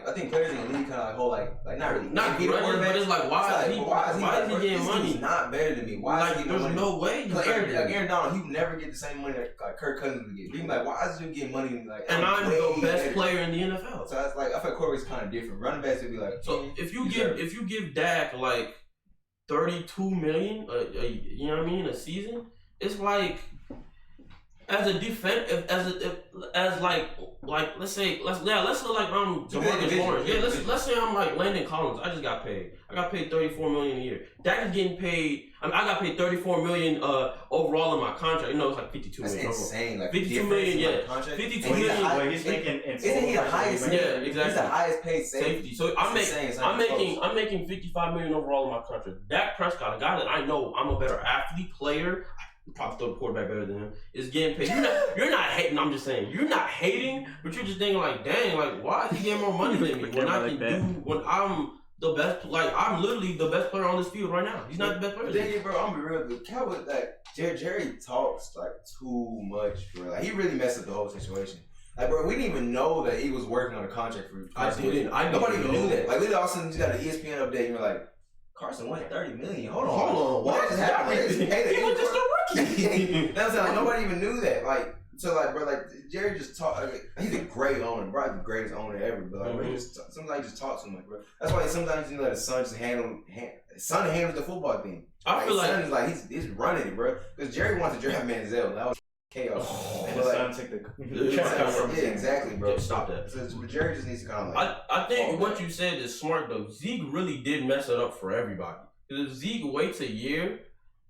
I think players in the league kind of like hold like not really. Not beat running, but it's like why is he getting money? He's not better than me. Why is he getting money? There's no way. Like Aaron Donald, he would never get the same money that like Kirk Cousins would get. He'd be like, why is he getting money? Like, and I'm the best player in the NFL. So it's like I feel like quarterback's kind of different. Running backs would be like. So if you give Dak like $32 million, you know what I mean, a season, it's like. As a defense, as like let's say like I'm DeMarcus Lawrence. Yeah, let's say I'm like Landon Collins. I just got paid. I got paid $34 million a year. Dak is getting paid. I got paid $34 million overall in my contract. You know, it's like $52 million. That's insane. Like $52 million. Yeah, $52 million. He's making. Isn't he the highest? Yeah, exactly. He's the highest paid safety. So I'm making $55 million overall in my contract. Dak Prescott, a guy that I know I'm a better athlete, player. Probably throw the quarterback better than him. Is getting paid. You're not hating. I'm just saying you're not hating, but you're just thinking like, dang, like why is he getting more money than me when I can do when I'm the best? Like I'm literally the best player on this field right now. He's not the best player. Then, bro, I'm gonna be real. The Cowboys, like Jerry talks like too much, bro. Like he really messed up the whole situation. Like, bro, we didn't even know that he was working on a contract for. Nobody even knew that. Like, literally, all of a sudden, you got an ESPN update, and you're like. Carson won $30 million. Hold on. What just happened? He was just a rookie. That's like nobody even knew that. Like so, like bro, like Jerry just talk. Like, he's a great owner, probably the greatest owner ever. But like, bro, sometimes he just talks too much, bro. That's why sometimes you let his son just handle the football thing. I feel like his son is like he's running it, bro. Because Jerry wants to draft Manziel. That was chaos. And his son took the exactly, bro. Stop that. So Jerry just needs to kind of like. I think what you said is smart though. Zeke really did mess it up for everybody. Because if Zeke waits a year,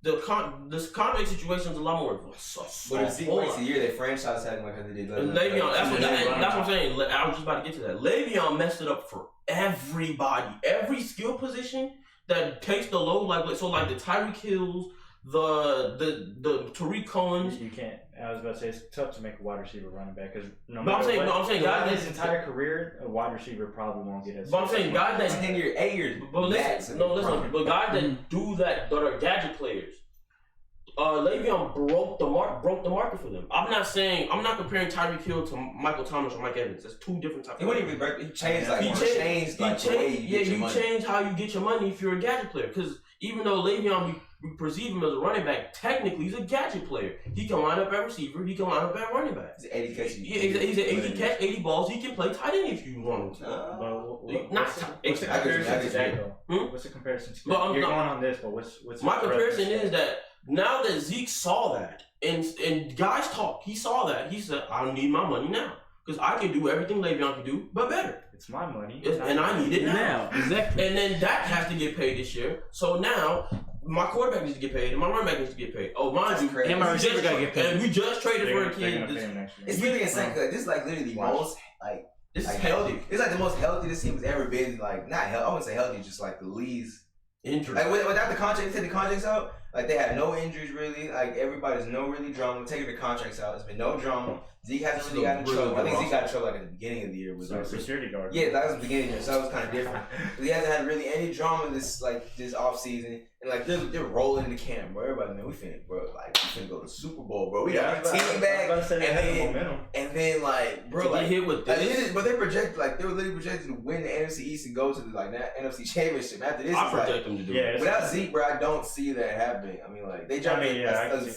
this contract situation is a lot more. But if Zeke waits a year, they franchise tag him like they did. Le'Veon, that's what I'm saying. I was just about to get to that. Le'Veon messed it up for everybody. Every skill position that takes the load, like the Tyreek Hills. The Tariq Cohen. You can't. I was about to say it's tough to make a wide receiver running back because I'm saying guys his entire career a wide receiver probably won't get as. But I'm saying guys that 10 years, 8 years. But listen. But guys that do that are gadget players. Le'Veon broke the market for them. I'm not comparing Tyreek Hill to Michael Thomas or Mike Evans. That's two different types. He wouldn't even break. He changed the way you get your money. You change how you get your money if you're a gadget player. Because even though Le'Veon, we perceive him as a running back, technically he's a gadget player. He can line up at receiver. He can line up at running back. He's 80 catches. He's an 80 catch, 80 balls. He can play tight end if you want him to. What's the comparison to that though? What's the comparison to that? You're going on this, but what's my comparison is that now that Zeke saw that and guys talk, he saw that. He said, I need my money now. Because I can do everything Le'Veon can do, but better. It's my money. And I need it now. Exactly. And then Dak has to get paid this year. So now, my quarterback needs to get paid, and my running back needs to get paid. Oh, mind you, and my receiver got to get paid. And we just traded for a kid. It's really insane. This is like literally the most, like, this is healthy. It's like the most healthy this team has ever been. Like, not healthy. I wouldn't say healthy, just like the least injury. Like, without the contract, take the contracts out, like, they had no injuries really. Like, everybody's no really drama. Taking the contracts out, there's been no drama. Zeke hasn't really got in trouble. I think Zeke got in trouble like at the beginning of the year. So security guard. Yeah, that was the beginning of the year, so that was kind of different. But he hasn't had really any drama this off season, and like they're rolling the camp, bro. Everybody, man, we finna go to the Super Bowl, bro. We got our team back, and then like, bro, like hit with this. But they projected they were literally projected to win the NFC East and go to the NFC Championship. After this, I project them to do it. Without Zeke, bro, I don't see that happening. I mean, like they dropped in the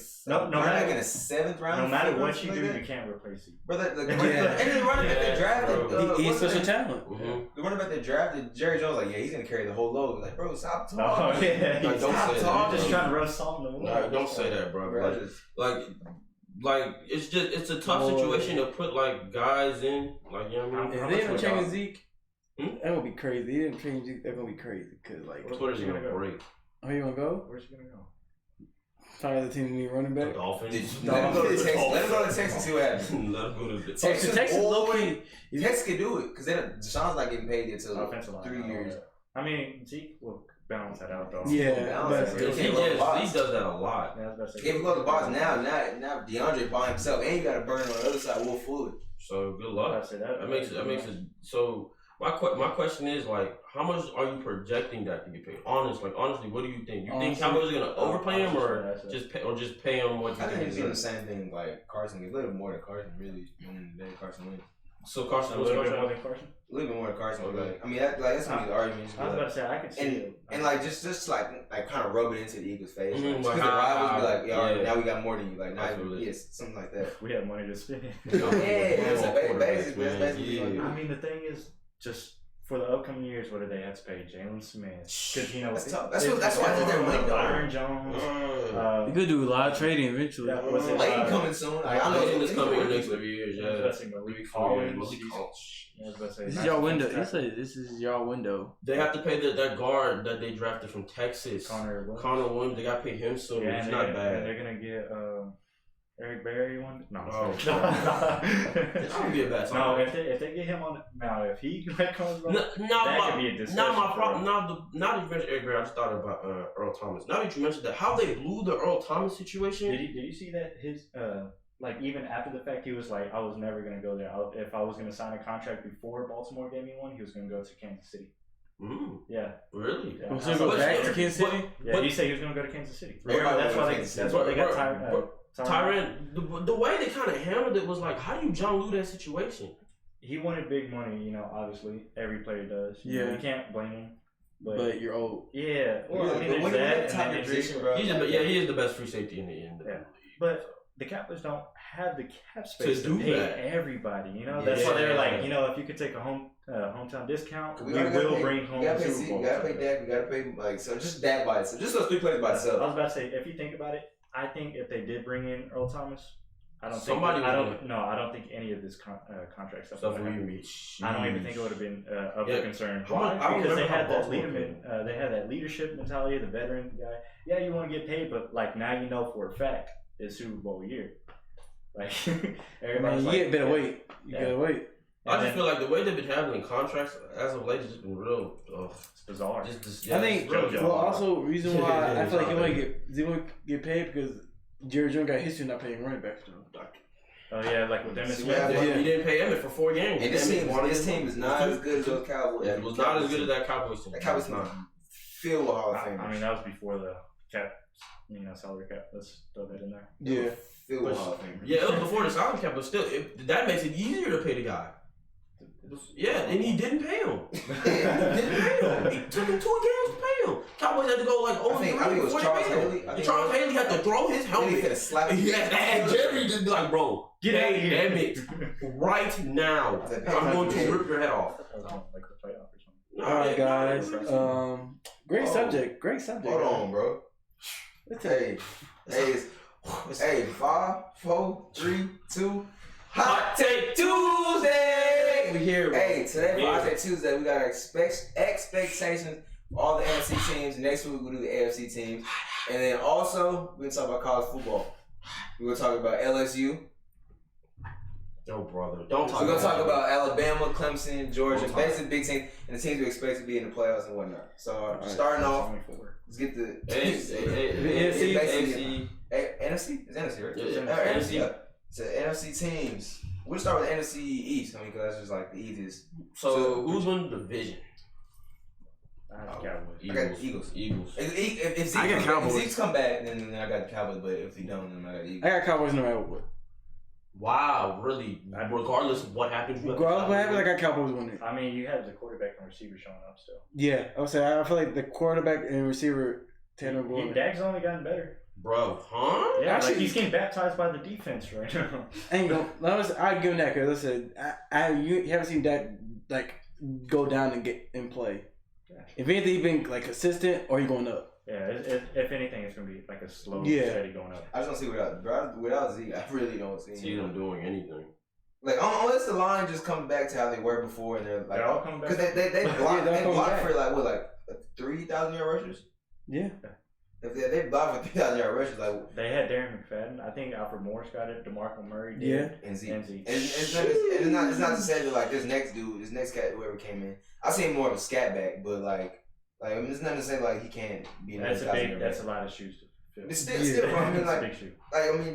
7th round. No matter what you do, you can't replace Zeke. Brother, and then the running back they drafted, he's such a talent. The running back they drafted, Jerry Jones, like, yeah, he's gonna carry the whole load. Like, bro, stop talking. Oh, yeah. Like, don't say that. You're just trying to run salt in the wound. Like, don't say that, bro. Like it's a tough situation to put like guys in. Like, you know what I mean? If they don't change Zeke, that would be crazy. They didn't change Zeke, that's gonna be crazy. Cause like, Twitter's gonna break. Oh, you wanna go? Where's he gonna go? Tired of the team need running back. The Dolphins. Let him go to Texas. Let him go to Texas and see what happens. Let him go to Texas. Low key. Texas can do it because Deshaun's not getting paid until 3 years. I mean, Zeke will balance that out though. Yeah, he does that a lot. If you go to the box now DeAndre by himself, and you got to burn on the other side, Will Fuller. So good luck. That makes it. So my question is like, how much are you projecting that to get paid? Honestly, what do you think? You think Cowboys are gonna overpay him or just pay him what? I think he's doing the same thing like Carson. A little bit more than Carson, really. Carson wins. So Carson, a little bit more than Carson. A little bit more than Carson. Okay. I mean, that's gonna be the argument. I was about to say I could see it. And like just like kind of rub it into the Eagles' face. Because like, the rivals be like, yeah, now we got more than you. Like now, yes, something like that. We have money to spend. Basically. I mean, the thing is just. For the upcoming years, what do they have to pay? Jalen Smith. Because, you know, that's tough. That's why I think they're winning. Byron Jones. You could do a lot of trading eventually. Layton coming soon. I know Layton's coming in the next few years. Malik Collins. This is your window. You say this is your window. They have to pay that guard that they drafted from Texas. Connor Williams. They got to pay him soon. It's not bad. They're going to get... Eric Berry one? No. That would be a bad time. No, if they get him on now, if he comes back, that could be a discussion. Not my problem. Now that you mentioned Eric Berry, I just thought about Earl Thomas. Now that you mentioned that, how they blew the Earl Thomas situation. Did you see that his like even after the fact he was like, I was never gonna go there. If I was gonna sign a contract before Baltimore gave me one, he was gonna go to Kansas City. Yeah. Really? Yeah. Was he go back to Kansas City? Yeah, he said he was gonna go to Kansas City. That's why they got Tyrann, the way they kind of handled it was like, how do you John Lou that situation? He wanted big money, you know, obviously. Every player does. You can't blame him. But you're old. Yeah. Well, I mean, there's that. And position, bro. He is the best free safety in the end. Yeah. But the Cowboys don't have the cap space to pay everybody, you know? That's why they're like, you know, if you could take a hometown discount, we will bring home the Super Bowl. We gotta pay Dak, we gotta pay, so just that by itself. Just those 3 players by itself. I was about to say, if you think about it, I think if they did bring in Earl Thomas, I don't think any of this contract stuff would have happened. I don't even think it would have been of concern. Why? Because they had that leadership mentality, the veteran guy. Yeah, you want to get paid, but like now you know for a fact it's Super Bowl year. Like everybody's you better wait. You gotta wait. I just feel like the way they've been handling contracts as of late has just been real. It's bizarre. I think. Also, reason why I feel like he won't get paid because Jerry Jones got history not paying running backs. Oh yeah, like with Dennis Smith. He didn't pay Emmett for 4 games. And this team is not as good as those Cowboys. It was not as good as that Cowboys team. That Cowboys team filled with Hall of Famers. I mean, that was before the cap, salary cap. Let's throw that in there. Yeah, filled with Hall of Famers. Yeah, it was before the salary cap, but still, that makes it easier to pay the guy. Yeah, and he didn't pay him. He took him 2 games to pay him. Cowboys had to go like over 3 before they paid him. Charles Haley had to throw his helmet. And Jerry just be like, bro, get out of here. Emmett, right now. I'm going to rip your head off. Alright, guys. Great subject. Hold on, bro. Hey, 5, 4, 3, 2. Hot Take Tuesday! We here, bro. Hey, today for Hot Take Tuesday, we got our expectations for all the NFC teams. Next week, we'll do the AFC teams. And then also, we're going to talk about college football. We're going to talk about LSU. No, brother. Don't talk We're going to talk about Alabama, Clemson, Georgia. Basically, big teams. And the teams we expect to be in the playoffs and whatnot. So, starting off, let's get the NFC. NFC? It's NFC, right? NFC. NFC, right? NFC. to NFC teams. We'll start with the NFC East. I mean, because that's just like the easiest. So who's winning the division? I have the Cowboys. I got the Eagles. If Zeke I got Cowboys. If Zeke's come back, then I got the Cowboys. But if he don't, then I got the Eagles. I got Cowboys no matter what. Wow, really? Regardless of what happens, Regardless of what happens, I got Cowboys winning. I mean, you have the quarterback and receiver showing up still. Yeah, I would say I feel like the quarterback and receiver Tanner Gordon. Dak's only gotten better. Bro, huh? Yeah, Actually, like he's getting baptized by the defense right now. Ain't go. I'd give him that because listen, you haven't seen Dak like go down and get in play. Yeah. If anything, he been like consistent or he going up. Yeah, if anything, it's gonna be like a slow, steady going up. I just don't see without Zeke. I really don't see them doing anything. Like unless the line just comes back to how they were before, and they're like, all coming back. because they blocked, they blocked for like 3,000 yard rushers. Yeah. If they blocked for 3,000 yard rushers, like they had Darren McFadden. I think Alfred Morris got it. DeMarco Murray did. Yeah. and Zeke. And Zeke. It's not to say that like this next cat, whoever came in, I see him more of a scat back, but like I mean, it's not to say like he can't be. That's a lot of shoes to fill. It's still, bro. I mean, like, big shoe.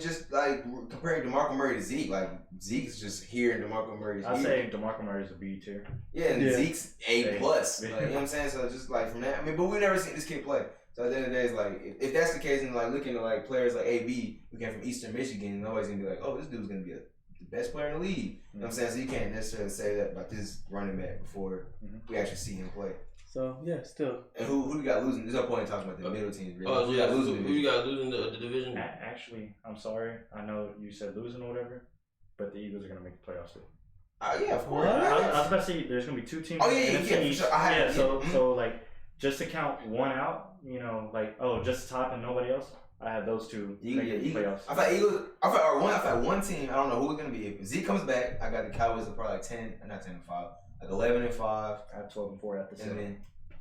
just like comparing DeMarco Murray to Zeke, like Zeke's just here and DeMarco Murray's here. I say DeMarco Murray's a B tier. Yeah, and Zeke's A plus. Yeah. Like, you know what I'm saying? So just like from that, I mean, but we've never seen this kid play. So at the end of the day, it's like if that's the case, and like looking at like players like AB who came from Eastern Michigan, nobody's gonna be like, oh, this dude's gonna be the best player in the league. You know what I'm saying? So you can't necessarily say that about this running back before we actually see him play. So yeah, still. And who you got losing? There's no point in talking about the middle teams. Really. Who you got losing the division? Actually, I'm sorry. I know you said losing or whatever, but the Eagles are gonna make the playoffs too. Yeah, of course. I was about to say there's gonna be two teams. Oh yeah, for sure. So like just to count one out, like just top and nobody else. I have those two making the playoffs. I thought one team. I don't know who it's gonna be. If Zeke comes back, I got the Cowboys at probably like 10-5, like 11-5. I have 12-4 at the and then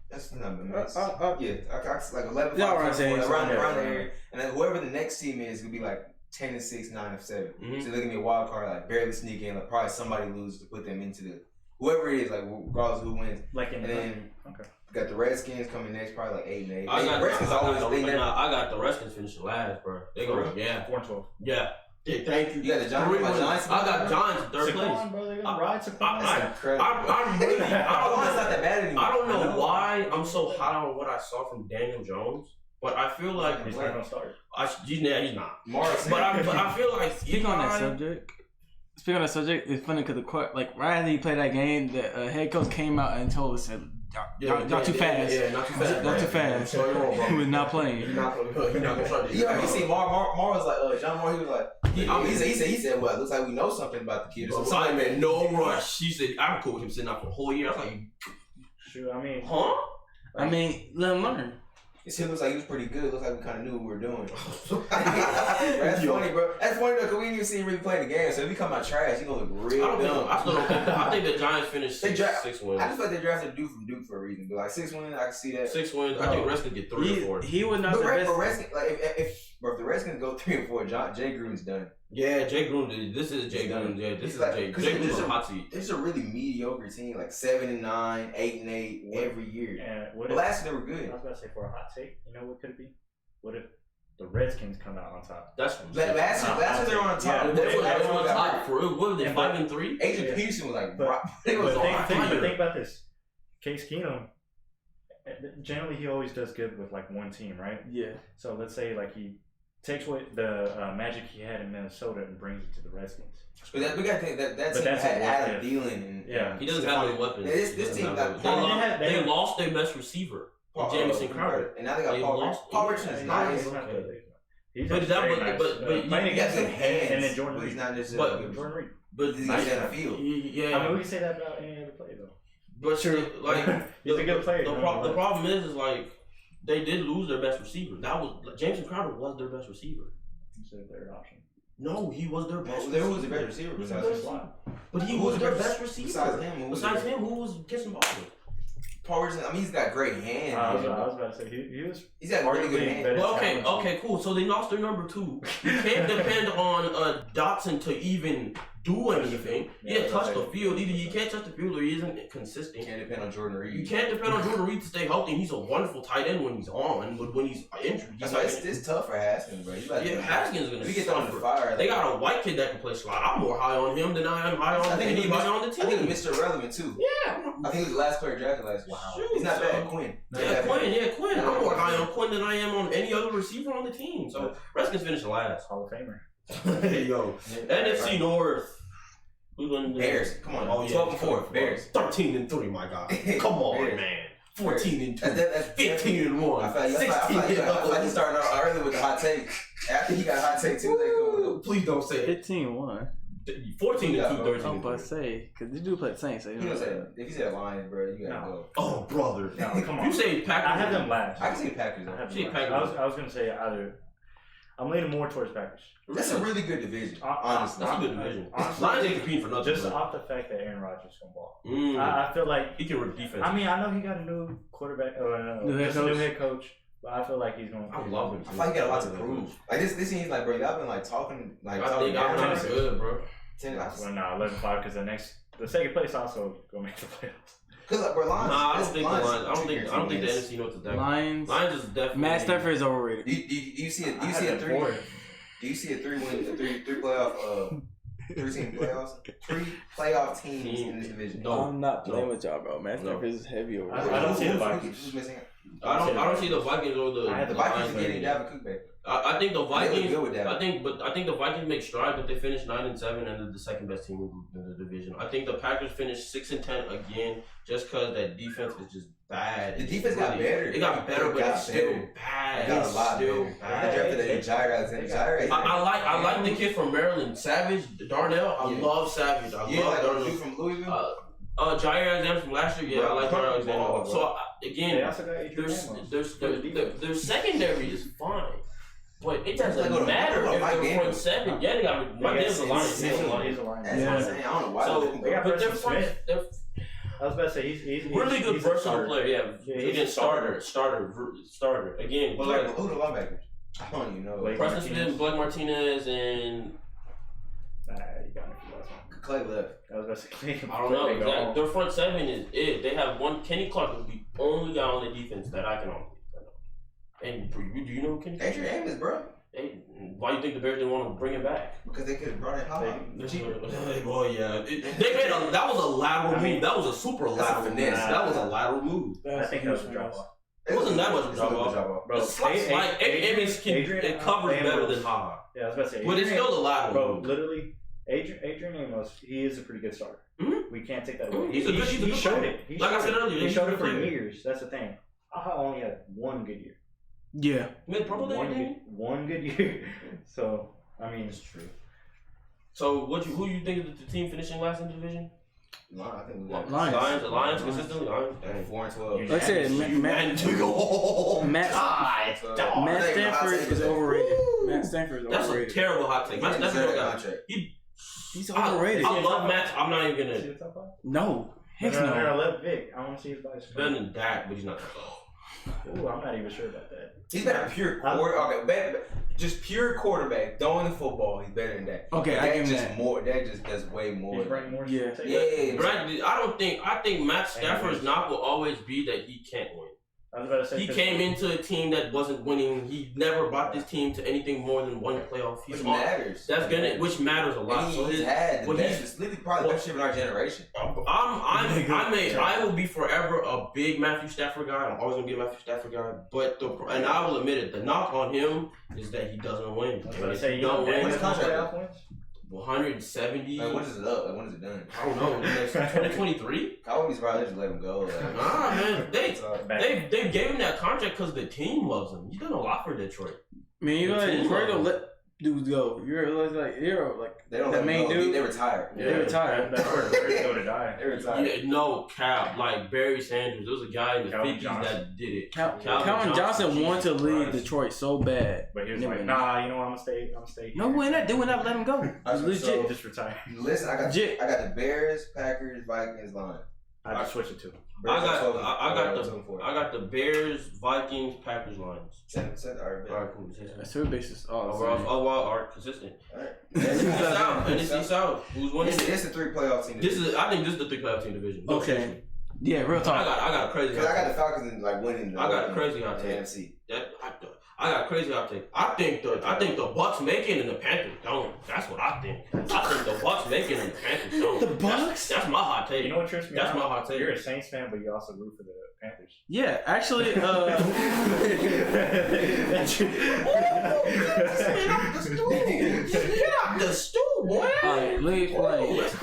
that's not bad. Yeah, I like 11-5 around there. And then whoever the next team is gonna be like 10-6, 9-7. Mm-hmm. So they're gonna be a wild card, like barely sneak in, like probably somebody loses to put them into the whoever it is, like regardless of who wins. Like in and then okay. Got the Redskins coming next, probably like 8-8. I got the Redskins finishing last, bro. They go 4-12. Yeah. Thank you. You got the Giants. I got Giants third place. Bro, they're gonna ride Saquon. I'm really. Saquon's not that bad anymore. I don't know why I'm so hot on what I saw from Daniel Jones, but I feel like he's not gonna start. He's not. But I feel like Speaking on that subject, it's funny because right after he played that game, the head coach came out and told us, not too fast. Yeah, not too fast. Not too fast. He was not playing. He's not gonna try to. Yeah, you see, Mar was like, John Moore. He was like, he said, well, it looks like we know something about the kid. So Simon, no rush. She said, I'm cool with him sitting out for a whole year. I was like, shoot, I mean, huh? I mean, let him learn. It looks like he was pretty good. Looks like we kind of knew what we were doing. That's funny, bro. That's funny though, because we didn't even see him really play the game. So if he come out trash, he gonna look real dumb. I think the Giants finished 6 wins. I just feel like they drafted a dude from Duke for a reason. But like 6 wins, I can see that. 6 wins. I think Redskins get 3 or 4. He was not the best. Redskins, like if the Redskins go 3 or 4, Jay Gruden's done. Yeah, Jay Gruden. This is Jay Gruden. Yeah, this is Jay. Jay Gruden's a hot seat. It's a really mediocre team, like 7-9, 8-8 every year. What but last year they were good. I was about to say for a hot take, you know what could it be? What if the Redskins come out on top? That's last year they were on top. Yeah, they were on top for what were they 5-3? Adrian Peterson was like, think about this. Case Keenum. Generally, he always does good with like one team, right? Yeah. So let's say like he takes what the magic he had in Minnesota and brings it to the Redskins. But we got to think that team had Adam Thielen and he doesn't have any weapons. This team they lost their best receiver, Jamison Crowder, and now they got Paul Richardson is nice. But playing against him hands, and then Jordan Reed. He's not just Jordan Reed. But he's not in the field. Yeah, I mean we can say that about any other player though. But like he's a good player. The problem is like they did lose their best receiver. That was Jamison Crowder was their best receiver. He's their third option. No, he was their best. There was the best receiver besides him. But he was their best receiver. Besides him, who was catching balls? Paul Richardson. I mean, he's got great hands. I was about to say he's got really good hands. Okay, cool. So they lost their number 2. You can't depend on Dotson to even do anything. Touch the field. Either he can't touch the field or he isn't consistent. You can't depend on Jordan Reed. You can't depend on Jordan Reed to stay healthy. He's a wonderful tight end when he's on, but when he's injured, that's why it's tough for Haskins, bro. Haskins is gonna. We get thrown in the fire. They got a white kid that can play slot. I'm more high on him than I am high on anybody on the team. I think he's Mr. Irrelevant too. Yeah. I think he was the last player drafted last year. Wow. He's not bad. Quinn. Quinn. I'm more high on Quinn than I am on any other receiver on the team. So Redskins finishing last. Hall of Famer. Yo, NFC North. Who's winning the Bears? Come on, 12-4. Bears. 13-3, my God. Come on, man. 14-2. That's 15-1. I feel like he's starting out early with the hot take. After he got a hot take too, please don't say it. 15-1. 14-2, 13. I'm about to say, because they do play the Saints. So if you said Lions, bro, you gotta go. Oh, brother. No, come on. You say Packers. I have them last. I can say Packers. I was gonna say either. I'm leaning more towards Packers. That's a really good division. Honestly, that's a good division. Honestly, Lions ain't competing for nothing. Just off the fact that Aaron Rodgers can ball. I feel like he can rip defense. I mean, I know he got a new quarterback, new head coach, but I feel like he's going. I love him. I feel like he got a lot to prove. Like this seems like, bro, y'all been like talking, like I think I'm good, bro. Well, no, 11-5 because the second place also gonna make the playoffs. Cause like, bro, Lions. Nah, I don't think the Lions. I don't think the NFC knows what to do. Lions is definitely. Matt Stafford is overrated. Do you see it? Do you see a 3-win? Do you see a 3-win, three playoff, 3-team playoffs, 3 playoff teams in this division? No, I'm not playing with y'all, bro. Matt Stafford is heavy over. I don't see the Vikings. Who's missing? I don't see the Vikings or the Vikings getting Dalvin Cook back. I think the Vikings. I think the Vikings make strides, but they finished 9-7 and they're the second best team in the division. I think the Packers finished 6-10 again, just because that defense is just bad. The defense got better. It got better, but it's still bad. It got a lot better. They drafted a Jair. I like the kid from Maryland, Savage Darnell. I love Savage. I love Darnell. Dude from Louisville. Jair Alexander from last year. Yeah, I like Jair Alexander. So again, their secondary is fine. But it doesn't matter if they're front seven. Yeah, they got Mike Davis Alliance. He's a Lions. I don't know why. So, but they're front. I was about to say he's really good versatile player. Yeah, again, starter. Again, but like who the linebackers? I don't even know. Preston Smith, Blake Martinez, and you got me. Clay left. I was about to say I don't know. Exactly. Their front seven is it. They have one. Kenny Clark is the only guy on the defense that I can honestly. And do you know Kenny? Adrian Amos, bro. Hey, why do you think the Bears didn't want to bring him back? Because they could have brought in Howard. Boy, yeah. That was a lateral move. That was a super lateral finesse. That was a lateral move. I think that was a drop off. It wasn't that much of a drop off. Bro, Amos it covers better than Haha. Yeah, I was about to say. But it's still a lateral move. Bro, literally, Adrian Amos, he is a pretty good starter. Mm-hmm. We can't take that away. He showed it. Like I said earlier, he showed it for years. That's the thing. Haha only had one good year. Yeah. One good year. So, I mean, it's true. So, who you think is the team finishing last in the division? I think we got Lions consistently. Lions. 4-12. Like I said, Matt Stafford is overrated. Matt Stafford is overrated. That's a terrible hot take. Matt Stafford got he's overrated. I love Matt. I'm not even gonna. No. Heck no. Let Vic. I want to see his bias. Better than Dak, but he's not. Ooh, I'm not even sure about that. He's better than pure quarterback. Just pure quarterback throwing the football. He's better than that. Okay, I give him that. That just does way more. He's running more. Yeah. I think Matt Stafford's knock will always be that he can't win. I was about to say he came into a team that wasn't winning. He never brought this team to anything more than one playoff. Which matters. Which matters a lot. So he's had the best. It's literally probably the best shit in our generation. I will be forever a big Matthew Stafford guy. I'm always gonna be a Matthew Stafford guy. But and I will admit it. The knock on him is that he doesn't win. I was about to say, when's his contract wins? 170. When is it up? When is it done? I don't know. 2023? I wouldn't be surprised if they just let him go. Nah, man. They gave him that contract because the team loves him. He's done a lot for Detroit. I mean, you know, Detroit don't let dudes go. You're like they don't the main dude. They retired. Yeah, they retired. That's where they go to die. They retired. Yeah, no cap. Like Barry Sanders, there was a guy in the 50s that did it. Calvin Johnson wanted to leave Detroit so bad, but he was like, "Nah, you know what? I'm gonna stay. No, we're not doing that. Let him go. Legit. Just retire. Listen, I got the Bears, Packers, Vikings, Lions. I just switched it to. I got the Bears, Vikings, Packers, Lions. All right, Cool. That's two bases. All right, consistent. NFC South. Who's winning? It's a 3 playoff team. I think this is the 3 playoff team division. Okay. Yeah, real talk. I got a crazy. Because I got the Falcons and like winning. I got a crazy hot take. NFC. I got a crazy hot take. I think the Bucks make it and the Panthers don't. That's what I think. I think the Bucks make it and the Panthers don't. The Bucks? That's my hot take. You know what trips me That's out? my hot take. You're a Saints fan, but you also root for the Panthers. Yeah, actually, Get out the stool, boy. Alright,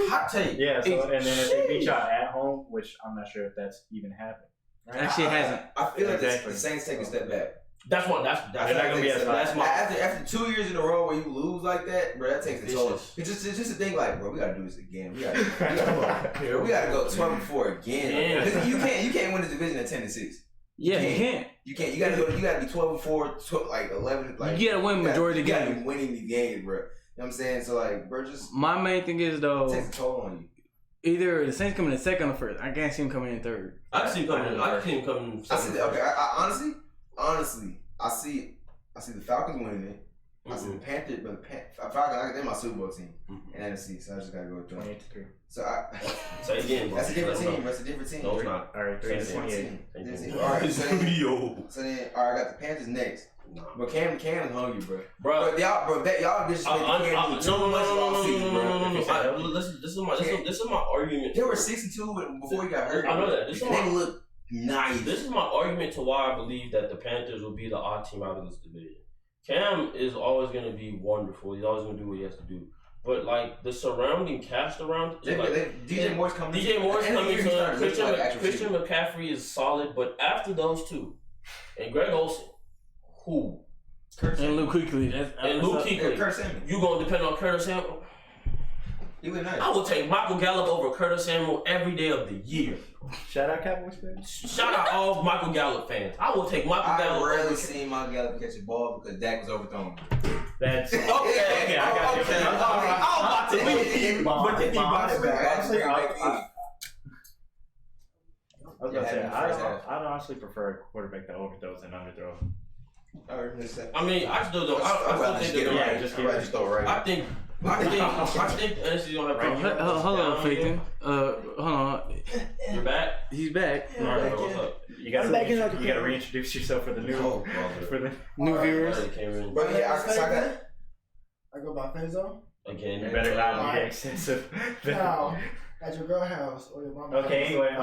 hot take. Yeah, so, and then if they beat y'all at home, which I'm not sure if that's even happening. Right? actually, it hasn't. I feel like the Saints take a step back. That's They're not gonna be as that's my. After 2 years in a row where you lose like that, bro, that takes a toll. It's just a thing like, bro, we gotta do this again. We gotta go 12-4 again. Like, you can't win the division at 10-6. Yeah, you can't. You can't. You gotta be 12-4, like 11. Like you gotta win majority of the games. You games. gotta be winning these games, bro. You know what I'm saying? So like, bro, just My main thing is though, it takes a toll on you. either the Saints coming in second or first. I can't see them coming in third. I see him coming. I see him coming. I honestly, I see the Falcons winning it. I see the Panthers, but Falcons, they're my Super Bowl team in NFC, so I just gotta go with them. 28-3. So again, that's a different team. That's a different team. No, it's not. All right, 3-28. All right, so then, all right, I got the Panthers next. But Cam is hungry, bro. But y'all disrespected Cam too much all season, bro. This is my argument. They were 6-2 before he got hurt. I know that. They look nice. This is my argument to why I believe that the Panthers will be the odd team out of this division. Cam is always going to be wonderful. He's always going to do what he has to do. But like the surrounding cast around, DJ Moore's coming. Christian McCaffrey is solid, but after those two, and Greg Olsen, who? And Luke Kuechly. You gonna depend on Curtis Samuel? He was nice. I will take Michael Gallup over Curtis Samuel every day of the year. Shout out Cowboys fans. Shout out all Michael Gallup fans. I will take Michael Gallup. I rarely seen Michael Gallup catch a ball because Dak was overthrown. That's okay. I got you. All right. I was about to leave you, but then he bought it back. Honestly, I was gonna say I'd honestly prefer a quarterback that overthrows than underthrows. I mean, I still don't. I still think they're right. Just throw it right. I think NFC don't have problems. Hold on, Peyton. Hold on. You're back. He's back. All right, what's up? You gotta reintroduce yourself for the new viewers. But yeah, I go by Fazo. Again, you better not be excessive. No, at your girl house or your mama's house. Okay, anyway.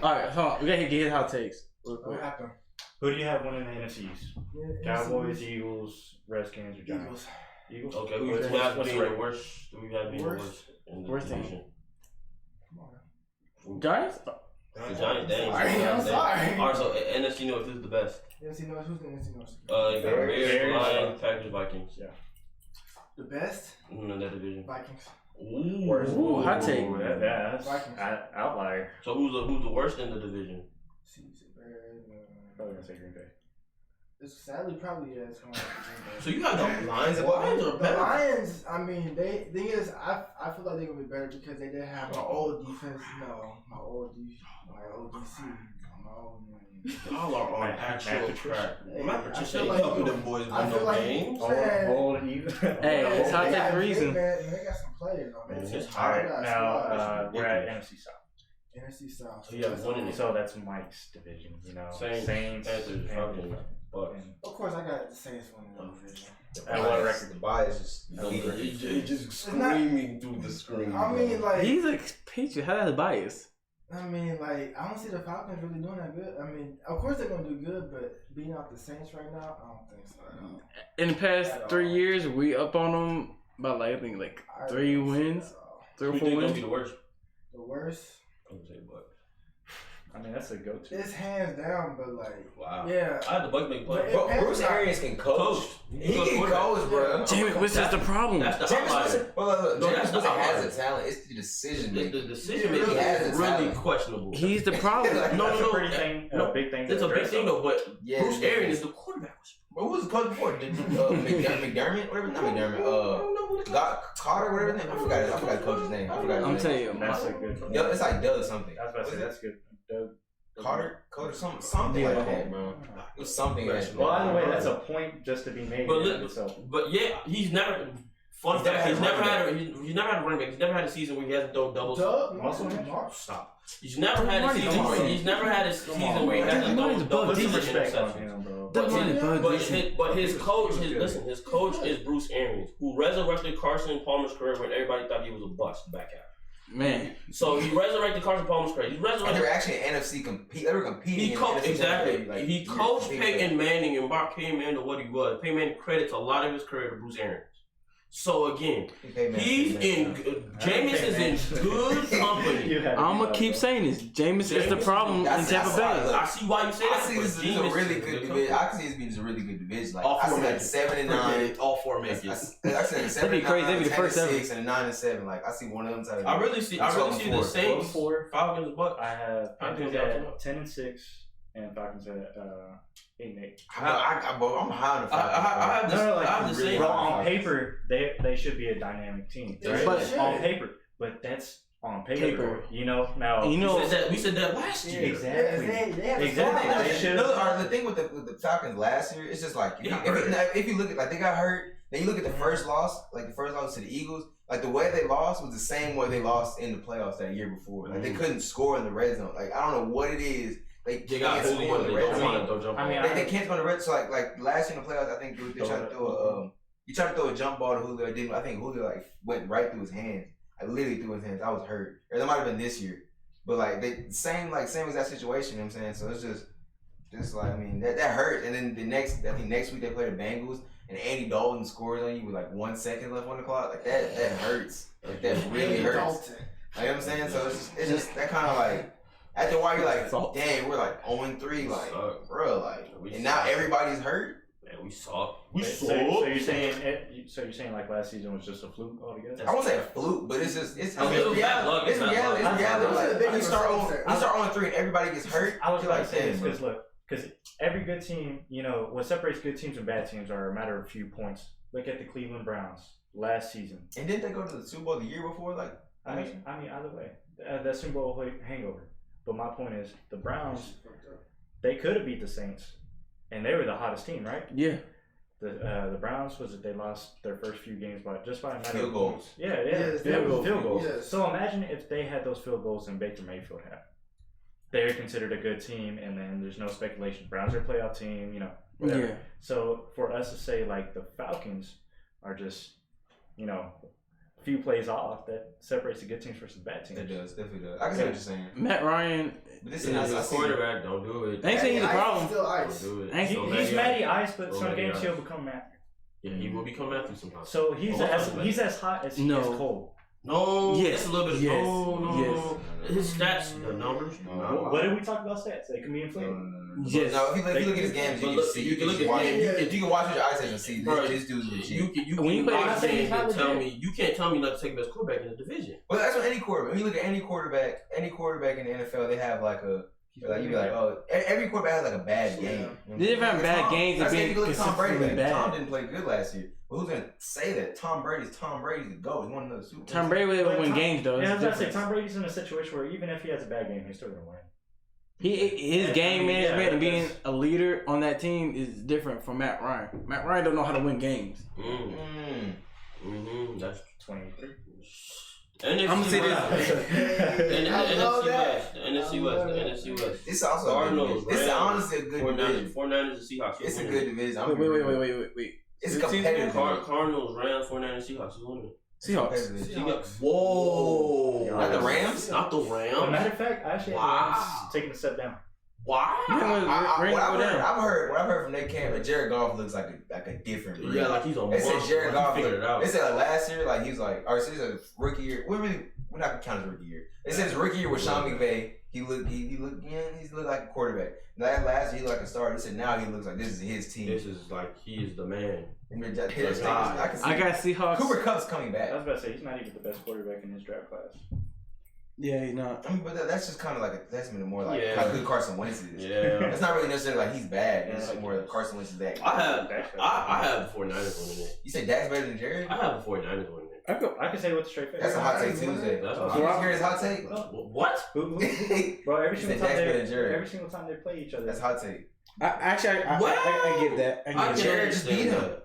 Alright, hold on. We gotta get his hot takes. What happened? Who do you have winning the NFC East? Cowboys, Eagles, Redskins, or Giants? Eagles. Okay, who you have being the worst? Who you have being the worst in the division? Come on. Giants? The Giants. I'm sorry. Alright, so NFC North is the best. NFC North. Who's the NFC North? Bears, Lions, Packers, Vikings. Yeah. The best? In that division. Vikings. Ooh, hot take. That's Vikings. Outlier. So who's the worst in the division? Probably gonna say Green Bay. It's sadly probably it's going to Green Bay. So you got the Lions. The Lions are better. The Lions, I mean, thing is, I feel like they're gonna be better because they did have my old defense. No, my old DC. My old Y'all are on actual track. Matt Patricia ain't like helping them boys win no games. Hey, it's hot take for a reason. They got some players on there. It's All right, now we're at NFC South. NFC South. So you have one in it. So that's Mike's division, you know. Saints, Panthers, Bucks. Of course, I got the Saints winning the division. At what record? The bias is just screaming through the screen. I mean, like he's a Patriot. How that's bias? I mean, like I don't see the Falcons really doing that good. I mean, of course they're gonna do good, but being out the Saints right now, I don't think so. In the past 3 years, we up on them by I think 3 wins, 3 or 4 wins. Be the worst. The worst. I would say Bucks. I mean, that's a go-to. It's hands down, but wow. Yeah. I had the Bucks make plays. Bruce Arians can coach. He can coach, bro. Jameis Winston's the problem. That's the outlier. Jameis Winston has the talent. It's the decision making. The decision making is really questionable. He's the problem. That's a big thing. It's a big thing though, but Bruce Arians is the quarterback. Who was the coach before? McDermott? Whatever. Not McDermott. Carter, whatever his name. I forgot the coach's name. I'm telling you, that's a good. It's like Doug something. I was about to say that's good. Doug. Carter, something like that, bro. It was something. Well, either way, that's a point just to be made. But yeah, he's never. Fun fact: he's never had a running back. He's never had a season where he hasn't thrown doubles. Stop. He's never had a season. He's never had a season where he hasn't thrown doubles. But his coach, his coach is Bruce Arians, who resurrected Carson Palmer's career when everybody thought he was a bust back out. Man, so he resurrected Carson Palmer's career. They were actually an NFC compete. They were competing. He coached he coached Peyton Manning and brought Peyton Manning to what he was. Peyton Manning credits a lot of his career to Bruce Arians. So again, Jameis is in good company. I'm gonna keep saying this. Jameis is the problem in Tampa Bay. I see why you say that. I see this is a really good division. I can see this being a really good division. Like I see like 7-9, all 4 makers. I said 7-9, that'd be crazy. That'd be the first 6 and 9-7. Like I see one of them type. I really see the Saints, Falcons, Bucks. I have Falcons at 10-6 and Falcons at 8-8. I'm high on the Falcons. I have the same. Bro, on paper, they should be a dynamic team, right? But on paper, but that's on paper. You know, now we said that last year. Exactly. They should. The thing with the Falcons last year, it's just like if you look at like they got hurt. Then you look at the first loss, like the first loss to the Eagles. Like the way they lost was the same way they lost in the playoffs that year before. Like they couldn't score in the red zone. Like I don't know what it is. They can't score in the red zone. They can't score in the red zone. So like last year in the playoffs, I think they tried to throw a jump ball to Julio. Didn't I think Julio like went right through his hands. I literally threw his hands. I was hurt. Or that might have been this year. But like same exact situation. You know what I'm saying? So it's just like I mean that hurt. And then next week they play the Bengals. And Andy Dalton scores on you with like 1 second left on the clock, like that hurts. Like that really hurts. Like, you know what I'm saying? So it's just that kind of like after a while you're like, dang, we're like 0-3, like bro, like and now everybody's hurt. Man, we saw. So you're saying like last season was just a fluke altogether? I won't say a fluke, but it's reality. It's reality. Like you start 0-3 and everybody gets hurt. I was like saying this because every good team, you know, what separates good teams and bad teams are a matter of a few points. Look at the Cleveland Browns last season. And didn't they go to the Super Bowl the year before? Like, I mean, either way, that Super Bowl hangover. But my point is, the Browns, they could have beat the Saints, and they were the hottest team, right? Yeah. The Browns they lost their first few games by a matter field of goals. points. Yeah, field goals. Yes. So imagine if they had those field goals and Baker Mayfield had. They're considered a good team, and then there's no speculation. Browns are a playoff team, you know, whatever. Yeah. So for us to say, like, the Falcons are just, you know, a few plays off, that separates the good teams versus the bad teams. It does, definitely does. I can see what you're saying. Matt Ryan is a quarterback. Don't do it. I ain't saying he's the problem. Don't do it. He's Matty Ice, but some games he'll become Matthew. Yeah, he will become Matthew sometimes. So he's as hot as he is cold. No, yes, it's a little bit. Yes. No. His stats, the numbers. What did we talk about stats? They can be inflated. Yes. No, if you look at his games, you can see. You can look at if you can watch with your eyes and see this dude's legit. You can watch games and tell me you can't tell me not to take the best quarterback in the division. Well, that's what any quarterback. When you look at any quarterback in the NFL, they have like a. Like you be like, oh, every quarterback has like a bad game. They didn't have bad games. I think you look at Tom Brady. Bad. Tom didn't play good last year. But who's gonna say that? Tom Brady's the GOAT. He won another Super Bowl. Tom Brady will win games though. Yeah, I was about to say Tom Brady's in a situation where even if he has a bad game, he's still gonna win. His game management and being a leader on that team is different from Matt Ryan. Matt Ryan don't know how to win games. That's 23. I'm gonna say this. The NFC West. It's also Cardinals. It's honestly a good division. 49ers and Seahawks. It's a good division. Wait. It's a competitive. Cardinals, Rams, 49ers, Seahawks. Who's winning? Seahawks. Whoa. Not the Rams? Not the Rams. As a matter of fact, I actually have the Rams taking a step down. Why? What I've heard from their camp, Jared Goff looks like a different breed. Yeah, like he's on. They said Jared Goff figured it out. They said like last year, like he was like, or so he said rookie year. We're not gonna count his rookie year. They said his rookie year with Sean McVay. He looked like a quarterback. Last year he looked like a starter. They said now he looks like this is his team. This is like he is the man. I can see I got Seahawks. Cooper Kupp's coming back. I was about to say he's not even the best quarterback in his draft class. Yeah, he's not. I mean, but that's just kind of like a testament to more like how good Carson Wentz is. Yeah. It's not really necessarily like he's bad. It's just more like Carson Wentz is that. I have the 49ers winning it. You say Dak's better than Jared? I have the 49ers winning it. I can say it with a straight face. That's a hot take Tuesday. That's you hear his hot take? What? Bro, every single time they play each other. That's hot take. I give that. Jared just beat him.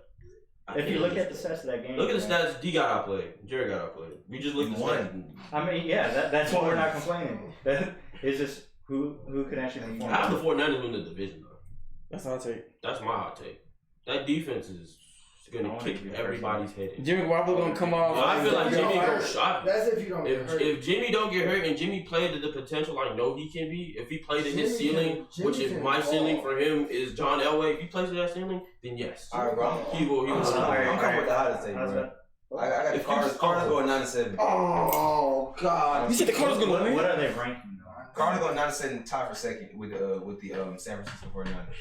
If you look at the stats of that game, look at the stats. D got outplayed. Jared got outplayed. We just looked at the stats. I mean, yeah, that's why we're not complaining. It's just who could actually perform. I have the 49ers win the division though. That's hot take. That's my hot take. That defense is gonna kick everybody's head in. Jimmy Garoppolo gonna come off. I feel like Jimmy gonna shot. That's if you don't get hurt. If Jimmy don't get hurt and Jimmy played to the potential I know he can be, if he played to his ceiling, which is my ceiling for him is John Elway. If he plays to that ceiling, then yes. All right, bro. He will. I'm coming with the hottest take, bro. I got the Cardinals going 9-7. Oh God! You said the Cardinals gonna win? What are they ranking? Cardinals going 9-7, tied for second with the San Francisco 49ers.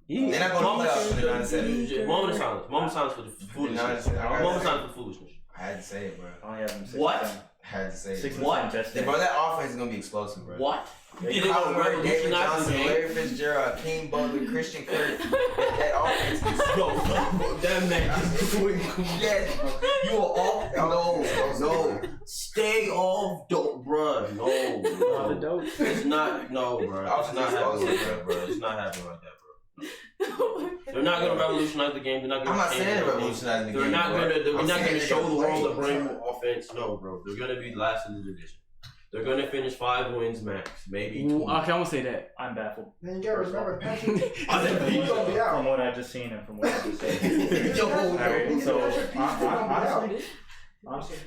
They're not going to play off for the 9-7. Moment of silence for the foolishness. Moment of silence for foolishness. I had to say it, bro. I only have them 6. What? I had to say it. 6 What? Bro, that offense is going to be explosive, bro. What? You Kyler Murray, David Johnson, Larry Fitzgerald, King Butler, Christian Kirk. That offense is Yo, that man is doing yes, bro. You are off. No. Stay off, bruh. No. It's not, no, bro. It's not happening like that, bro. It's not happening like that, bro. They're not gonna revolutionize the game. They're not gonna. I'm not saying revolutionize the game. We're not gonna show the world a brand new offense. No, bro. They're gonna be last in the division. They're gonna finish 5 wins max, maybe 2. Okay, I'm gonna say that. I'm baffled. Then you gotta remember Patrick. From what I just seen and from what I just said. Alright, so honestly,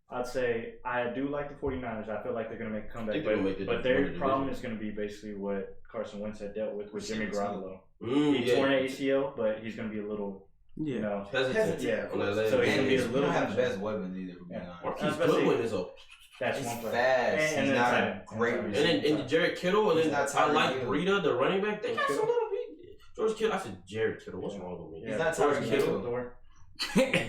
I'd say I do like the 49ers. I feel like they're going to make a comeback. But their problem is going to be basically what Carson Wentz had dealt with Jimmy Garoppolo. He torn an ACL, but he's going to be a little, you know, hesitant. Yeah. So he's going to be a little. They don't have the best weapons either. Marquise Goodwin is a. That's one player. Fast. And he's not a great receiver. And then Jared Kittle, and then I like Breida, the running back. They got some little bit. George Kittle. I said Jared Kittle. What's wrong with me? He's not George Kittle. The door. Right.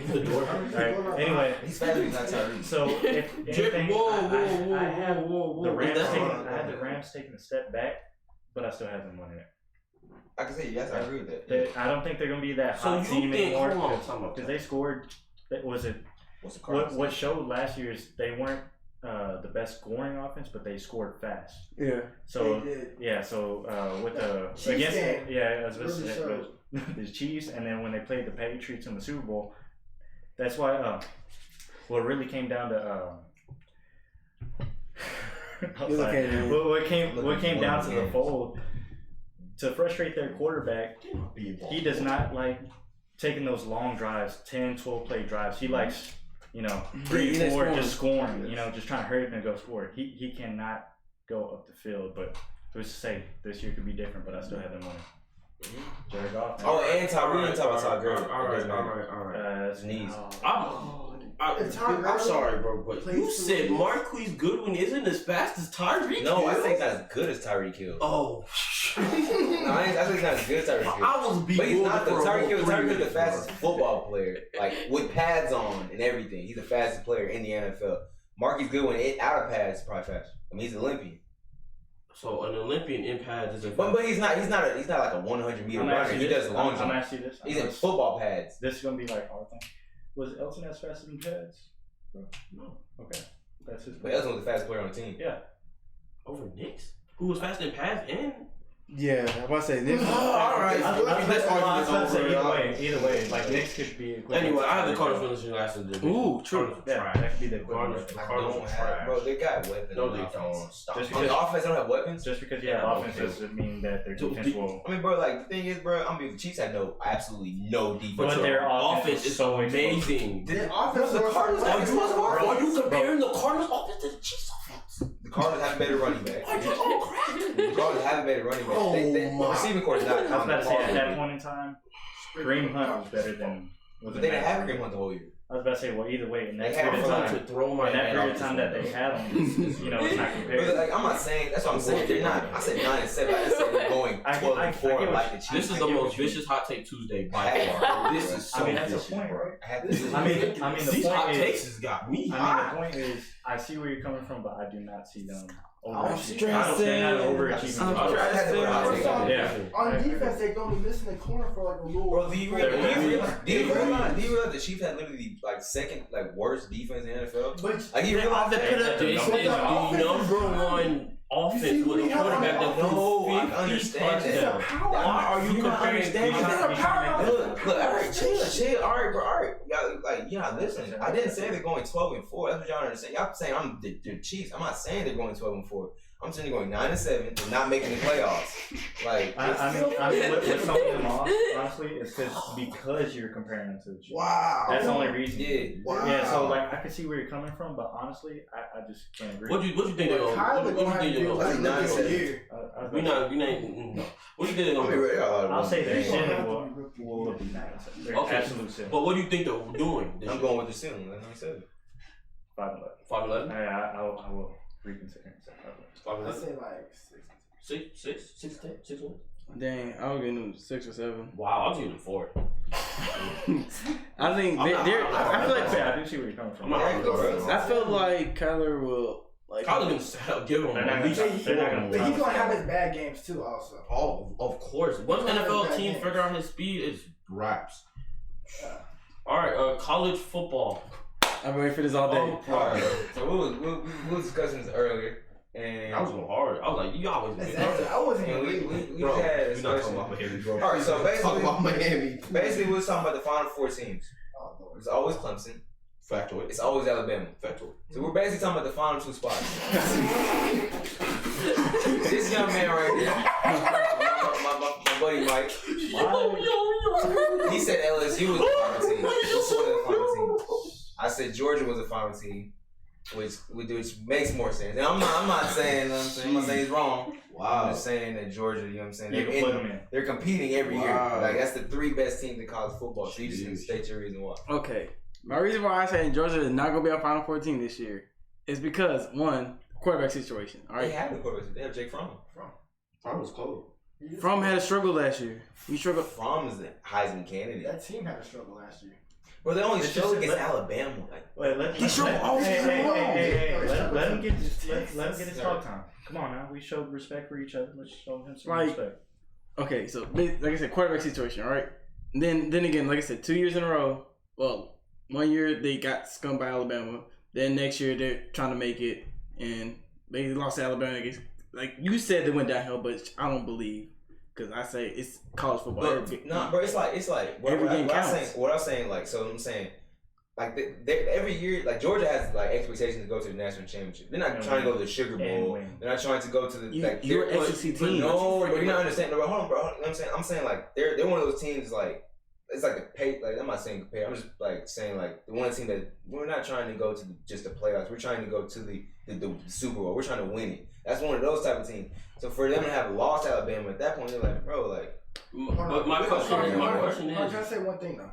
Anyway, he's fast, but he's not Tyrese. So if anything, I have the Rams taking a step back, but I still have them winning it. I can say yes, I agree with that. I don't think they're gonna be that hot team anymore because they scored. What showed last year is they weren't the best scoring offense, but they scored fast. Yeah. So with the Chiefs I was supposed to say the Chiefs, and then when they played the Patriots in the Super Bowl, that's why. What really came down to what came down to the fold to frustrate their quarterback. He does not like taking those long drives, 10, 12 play drives. He likes, 3, 4, just scoring, just trying to hurry up and go score. He cannot go up the field, but who's to say this year could be different, but I still have them winning. Jared Goff. Oh, and Tyreek and Todd Gurley. All right. His knees. I'm sorry, bro, but you said Marquise Goodwin isn't as fast as Tyreek. No, I think not as good as Tyreek Hill. Oh, no, I think he's not as good as Tyreek Hill. I was being, but he's not. Tyreek Hill is the fastest football player, like with pads on and everything. He's the fastest player in the NFL. Marquise Goodwin, out of pads, is probably faster. I mean, he's an Olympian. So an Olympian in pads is a. But he's not like a 100-meter runner. He does long jump. I'm asking you this. He's in football pads. This is gonna be like our thing. Was Elton as fast as pads? No. Okay. That's his. But Elton was the fastest player on the team. Yeah. Over Knicks, who was fast in pads and. Yeah, I'm about to say Knicks. All right. Either way, like Knicks could be. Anyway, I have the Cardinals finishing last in the division. Ooh, true. Yeah, that could be the Cardinals. Bro, they got weapons. No, they don't. Just on the offense, they don't have weapons. Just because you have offense doesn't mean that their defense will. I mean, bro, like the thing is, bro, the Chiefs had absolutely no defense. But their offense is so amazing. The offense, the Cardinals. Are you comparing the Cardinals offense to the Chiefs offense? The Cardinals have a better running back. Are you on crack? The Cardinals have a better running back. The receiving core is not. I was about to say at that point in time, Kareem Hunt was better than. But they didn't have Kareem Hunt the whole year. I was about to say, well, either way, in that They period have of fun time, to throw my in that head period out of time this that they had them, it's not compared. But like, I'm not saying that's what I'm saying. They're not. I said 9-7. I didn't say they're going 12-4 like the Chiefs. This is the most vicious hot take Tuesday by far. This is so that's vicious, the point, bro. I mean, the These point hot is, takes has got me I hot. mean, the point is, I see where you're coming from, but I do not see them stressing. Yeah. On defense, they only missing the corner for like a little. Bro, do you realize the Chiefs had literally like second worst defense in the NFL? But Like you realize that? It's the number one offense with a quarterback that I understand that. Why are you comparing? Look, all right, chill, all right, bro, all right. Y'all, listen. I didn't say they're going 12-4. That's what y'all understand. Y'all saying I'm the Chiefs. I'm not saying they're going 12-4. I'm saying they're going 9-7 and not making the playoffs. Like, I mean, what's throwing them off, honestly, is because you're comparing them to the Chiefs. wow, That's the only reason. yeah. Wow. Yeah, so like I can see where you're coming from, but honestly, I just can't agree. What you think they're gonna? Kyler What gonna you have think to they're do gonna? like That's this not year. We not. No. What do you think they're gonna do? I'll say their They gonna ceiling have to will be 9. Their Okay. absolute ceiling. But what do you think they're doing? I'm going with the ceiling. That's what I said. 5-11. 5-11. I will reconsider and say 5-11. I say like 6 wins. Dang, I was getting them 6 or 7. Wow, I'm giving them 4. I think they're. I feel like I do see where you're coming from. I feel like Kyler will like. Kyler gonna give him at least. But he's gonna have his bad games too, also. Oh, of course. Once NFL team figure out his speed, it's raps. All right, college football. I've been waiting for this all day. Alright, so we was discussing this earlier, and I was going hard. I was like, you always make Exactly. I wasn't and even. we Bro, had you're not talking about Miami, bro. Alright, so Talk about basically, Miami. we was talking about the final 4 teams. Oh, Lord. It's always Clemson. Factoid. It's always Alabama. Factoid. So we're basically talking about the final 2 spots. This young man right here, my buddy Mike, he said LSU was the final team. What's one of the final teams? I said Georgia was the final team, which makes more sense. And I'm not saying, I'm not saying he's wrong. Wow. I'm just saying that Georgia, you know what I'm saying? You can put them in. They're competing every year. Wow. Like that's the 3 best teams in college football. So you just need to state your reason why. Okay, my reason why I say Georgia is not gonna be our Final 14 this year is because one quarterback situation. All They right, have the quarterbacks. They have Jake Fromm. Fromm was cold. Fromm had a struggle last year. We struggled. Fromm is the Heisman candidate. That team had a struggle last year. But they only It's showed just- against Alabama. Like, Wait, let him get his talk time. Come on now, we showed respect for each other. Let's show him some Like- respect. Okay, so like I said, quarterback situation. All right, then again, like I said, 2 years in a row. Well, 1 year they got scummed by Alabama. Then next year they're trying to make it, and they lost to Alabama. Like you said, they went downhill, but I don't believe because I say it's college football. But bro, it's like Every game counts. what I'm saying, like, so I'm saying, like, every year, like, Georgia has like expectations to go to the national championship. They're not trying to go to the Sugar Bowl. They're not trying to go to the you're an SEC team. No, bro, you're not understanding. Bro, hold on, bro. You know what I'm saying? I'm saying like they're one of those teams like. It's like the pay. Like I'm not saying compare. I'm just like saying like the one team that we're not trying to go to just the playoffs. We're trying to go to the Super Bowl. We're trying to win it. That's one of those type of teams. So for them to have lost Alabama at that point, they're like, bro, like. But my question I'm is. trying to say one thing though.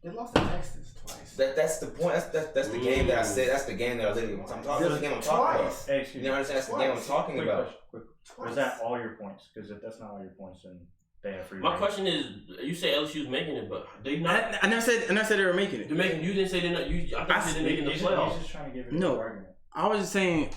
They lost to Texas twice. That's the point. That's the game that I said. That's the game that I literally. I'm talking. That's the game I'm talking about. Hey, excuse You know what I'm saying? That's the game I'm talking Quick about. question, quick. Was that all your points? Because if that's not all your points, then they have free. My reign. question is, you say LSU's making it, but they not. I never said they were making it. They're making. You didn't say they're not. I think they're making the He's playoffs. just trying to give it No. a argument. I was just saying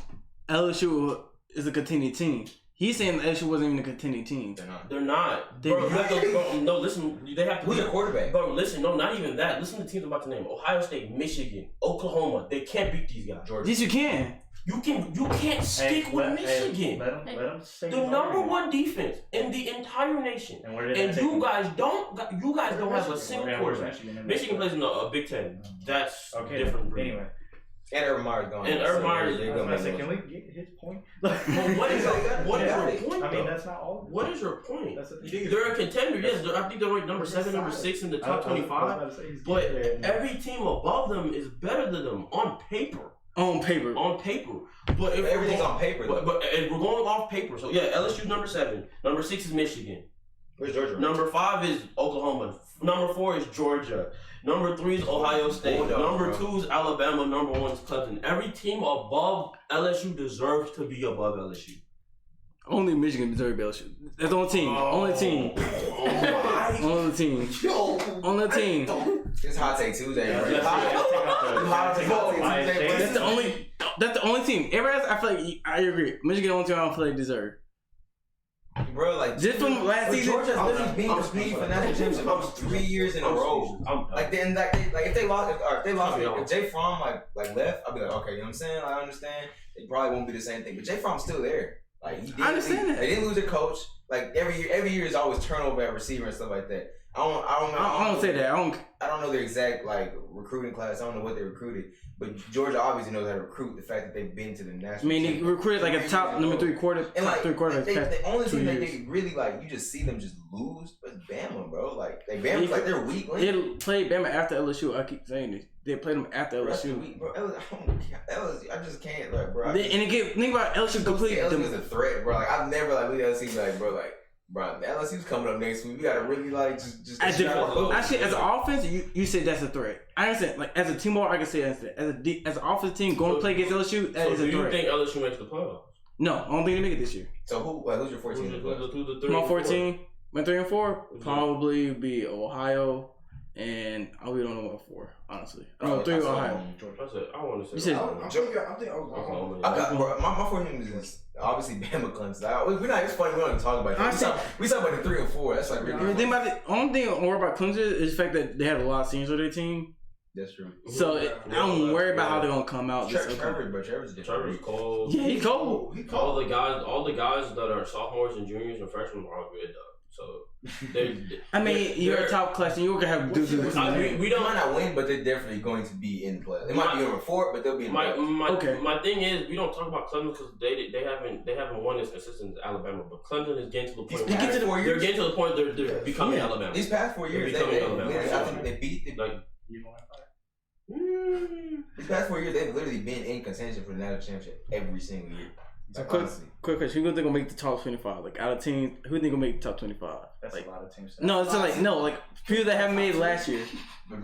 LSU is a contending team. He's saying LSU wasn't even a contending team. They're not. They're not. They Bro, not. you have to, bro, no, listen. They have to. Who's your quarterback? Bro, listen. No, not even that. Listen to the teams I'm about to name: Ohio State, Michigan, Oklahoma. They can't beat these guys. Georgia. Yes, you can. You can't stick with Michigan. Let him say The number one defense in the entire nation. And where did And that take you him? guys don't have a single Yeah, where's quarterback. Michigan plays in a Big Ten. That's Okay, different. breed. anyway. And Urban Meyer's gone. And Urban Meyer's- they're I was gonna about to say, make can moves. we get his point? But what is your point? I mean, though? that's not all. What is your point? That's the thing. They're a contender, yes. I think they're ranked number 7, number 6 in the top 25. But every team above them is better than them on paper. On paper. On paper. But if Everything's we're on paper. But if we're going off paper. So yeah, LSU's number 7. Number 6 is Michigan. Where's Georgia? Number 5 is Oklahoma. Number 4 is Georgia. Number 3 is Ohio State. Number 2 is Alabama. Number 1 is Clemson. Every team above LSU deserves to be above LSU. Only Michigan, Missouri, LSU. That's the only team. Only team. Only team. Only team. It's hot take Tuesday. That's the only team. Everybody else, I feel like I agree. Michigan the only team I don't feel like deserve. Bro, like just from last season, Georgia's literally been competing for national championship almost 3 years in a row. Like then, if they lost, if Jay Fromm like left, I'd be like, okay, you know what I'm saying? I understand. It probably won't be the same thing, but Jay Fromm's still there. Like I understand that they didn't lose their coach. Like every year is always turnover at receiver and stuff like that. I don't say that. I don't know their exact like recruiting class. I don't know what they recruited, but Georgia obviously knows how to recruit. The fact that they've been to the national. I mean, they recruited like a top number 3 quarter, and like 3 quarters. The only thing that they really like, you just see them just lose, is Bama, bro. Like Bama's like they're weak. They played Bama after LSU. I keep saying this. They played them after LSU. Week, bro. LSU, I just can't bro. Think about LSU completely. LSU is a threat, bro. Like I've never looked at LSU like, bro, like. Bro, the LSU's coming up next week. We gotta really just actually, as an offense, you said that's a threat. I understand. Like as a team, I can say that's it. As an offense team going to play against LSU, that is a threat. Do you think LSU makes the playoffs? No, I don't think they make it this year. So who's your 14? My 14, my 3 and 4 probably be Ohio, and we don't know what 4. Honestly, I don't know 3 Ohio. I want to say. I'm thinking Oklahoma. I got bro. My 14 is obviously Bama, Clemson. We're not. It's funny. We don't even talk about that. We talk about the 3 and 4. That's like really. The only thing I worry about Clemson is the fact that they have a lot of seniors on their team. That's true. So I don't worry about how they're gonna come out. Trevor's cold. Yeah, he's cold. All the guys that are sophomores and juniors and freshmen are all good though. So you're a top class and you're gonna have dudes. We don't might not win, but they're definitely going to be in play. They might be over 4, but they'll be in play. My thing is we don't talk about Clemson because they haven't won as consistent as Alabama, but Clemson is getting to the point. They're getting to the point they're becoming Alabama. These past 4 years, I think they beat these past 4 years, they've literally been in contention for the national championship every single year. Quick question. Who do you think will make the top 25? Like out of teams, who do you think will make the top 25? That's a lot of teams. No, it's like people that haven't made it last year. I feel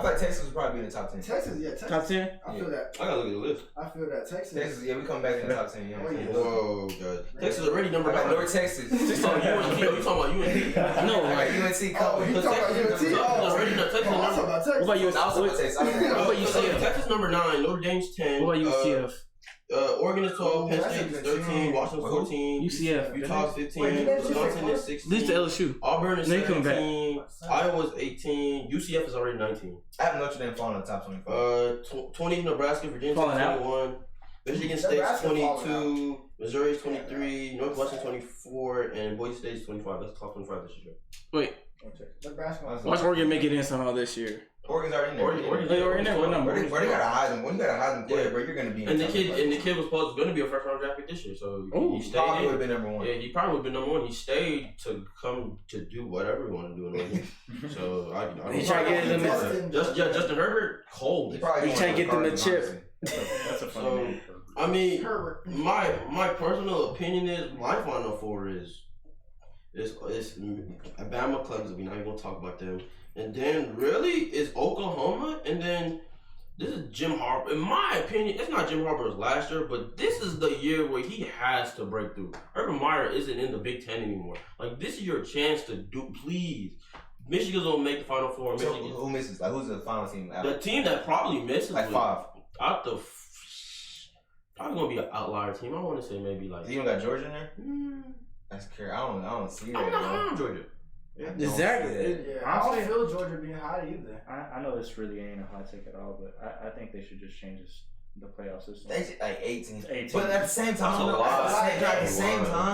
like Texas would probably be in the top 10. Texas. Top 10? I feel that. I gotta look at the list. I feel that Texas. We come back in the top 10. You know what I'm saying? Whoa, God. Texas already number 9. North Texas. You talking about UNC? No, like UNC. Oh, you talking about UNC? What about UCF? What about UCF? Texas number 9. Notre Dame's 10. What about UCF? Oregon is 12, Penn State is 13, Washington 14, UCF, Utah 15, Wisconsin is 16, this is LSU. Auburn is 17, Iowa's 18, UCF is already 19. I have Notre Dame falling in the top 25. 20 Nebraska, Virginia 21, Michigan State's 22, Missouri is 23, Northwestern 24, and Boise State is 25. That's top 25 this year. Wait. Watch Oregon make it in somehow this year. Oregon's already in there. Oregon's already in there. What number? Bro, they got a Heisman. When you got a Heisman player, bro, you're gonna be in. And the kid was going to be a first round draft pick this year, so he stayed. Probably would have been number 1. Yeah, he probably would have been number 1. He stayed to come to do whatever he wanted to do in Oregon. So I don't. He tried to get him. Justin Herbert, cold. He tried to get them a chip. That's a funny name. I mean, my personal opinion is my Final 4 is Alabama, Clemson. We're not even gonna talk about them. And then really is Oklahoma, and then this is Jim Harbaugh. In my opinion, it's not Jim Harbaugh's last year, but this is the year where he has to break through. Urban Meyer isn't in the Big Ten anymore. Like this is your chance to do. Please, Michigan's gonna make the Final 4. So who misses? Like who's the final team? The team that probably misses like 5. Probably gonna be an outlier team. I want to say maybe like. You don't got Georgia in there? That's crazy. I don't see that. I'm not high on Georgia. Exactly. I don't feel Georgia being high either. I know this really ain't a hot take at all, but I think they should just change the playoff system. They should, like 18. 18. But at the same time,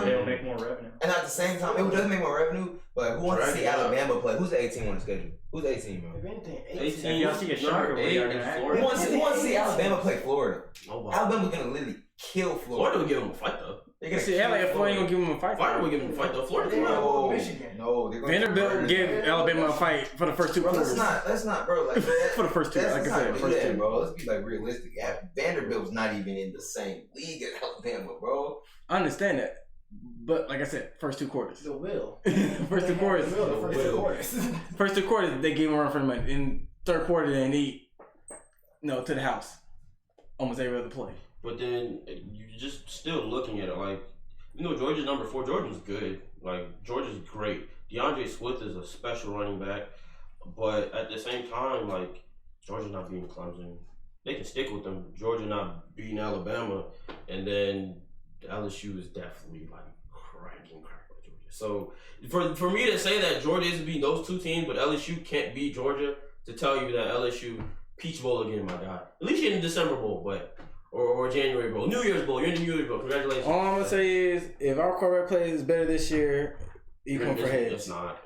they'll make more revenue. And at the same time, it doesn't make more revenue. But who wants to see Alabama play? Who's the 18 on the schedule? Who's the 18, bro? If anything, 18. Y'all see a shocker. Florida. Who wants to see Alabama play Florida? Oh, wow. Alabama's gonna literally kill Florida would give them a fight though. They're gonna see LA. Florida ain't gonna give them a fight. Florida would give them a fight though. Florida no, Michigan. No, Vanderbilt give Alabama a fight for the first 2 quarters. Let's not, bro. Like for the first 2, like I said, first 2, bro. Let's be like realistic. Vanderbilt's not even in the same league as Alabama, bro. I understand that. But like I said, first 2 quarters. The will. First 2 quarters. First 2 quarters. They gave him a run for the money. In third quarter, they need to the house. Almost every other play. But then you're just still looking at it like, Georgia's number 4. Georgia's good. Like, Georgia's great. DeAndre Swift is a special running back. But at the same time, like, Georgia's not beating Clemson. They can stick with them. Georgia not beating Alabama. And then LSU is definitely, like, cracking with Georgia. So, for me to say that Georgia isn't beating those 2 teams, but LSU can't beat Georgia, to tell you that LSU Peach Bowl again, my guy. At least you're in the December Bowl, but or January Bowl. New Year's Bowl. You're in the New Year's Bowl. Congratulations. All I'm going to say is, if our quarterback plays better this year, he come for heads. It's not.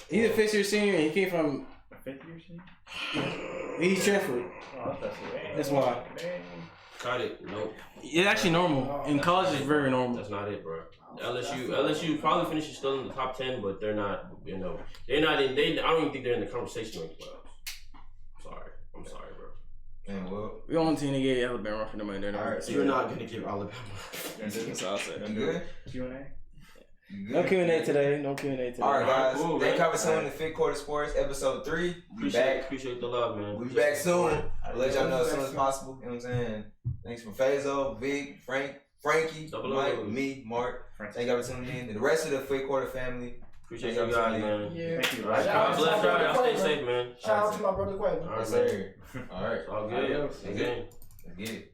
He's a 5th-year senior, and he came from... A 5th-year senior? He's transferred. Oh, that's why. Cut it. Nope. It's actually normal. In college, it's very normal. That's not it, bro. LSU probably finishes still in the top 10, but they're not. They're not in. I don't even think they're in the conversation with the playoffs. I'm sorry, bro. Man, well, we only team to get Alabama for the money. All right, so you're not gonna give Alabama. That's all I'll say. I'm good. Q&A. No Q&A today. All right, guys. Cool, Thank you for tuning in to Fifth Quarter Sports, episode 3. Appreciate the love, man. We'll be back soon. I'll let y'all know as soon as possible. You know what I'm saying? Thanks for Fazo, Vic, Frankie, Mike, me, Mark. Thank y'all for tuning in. And the rest of the Fifth Quarter family. Appreciate you guys, man. Yeah. Thank you. Y'all stay safe, man. Shout out to my brother Quay. All right, sir. All right. All good. Let's get it.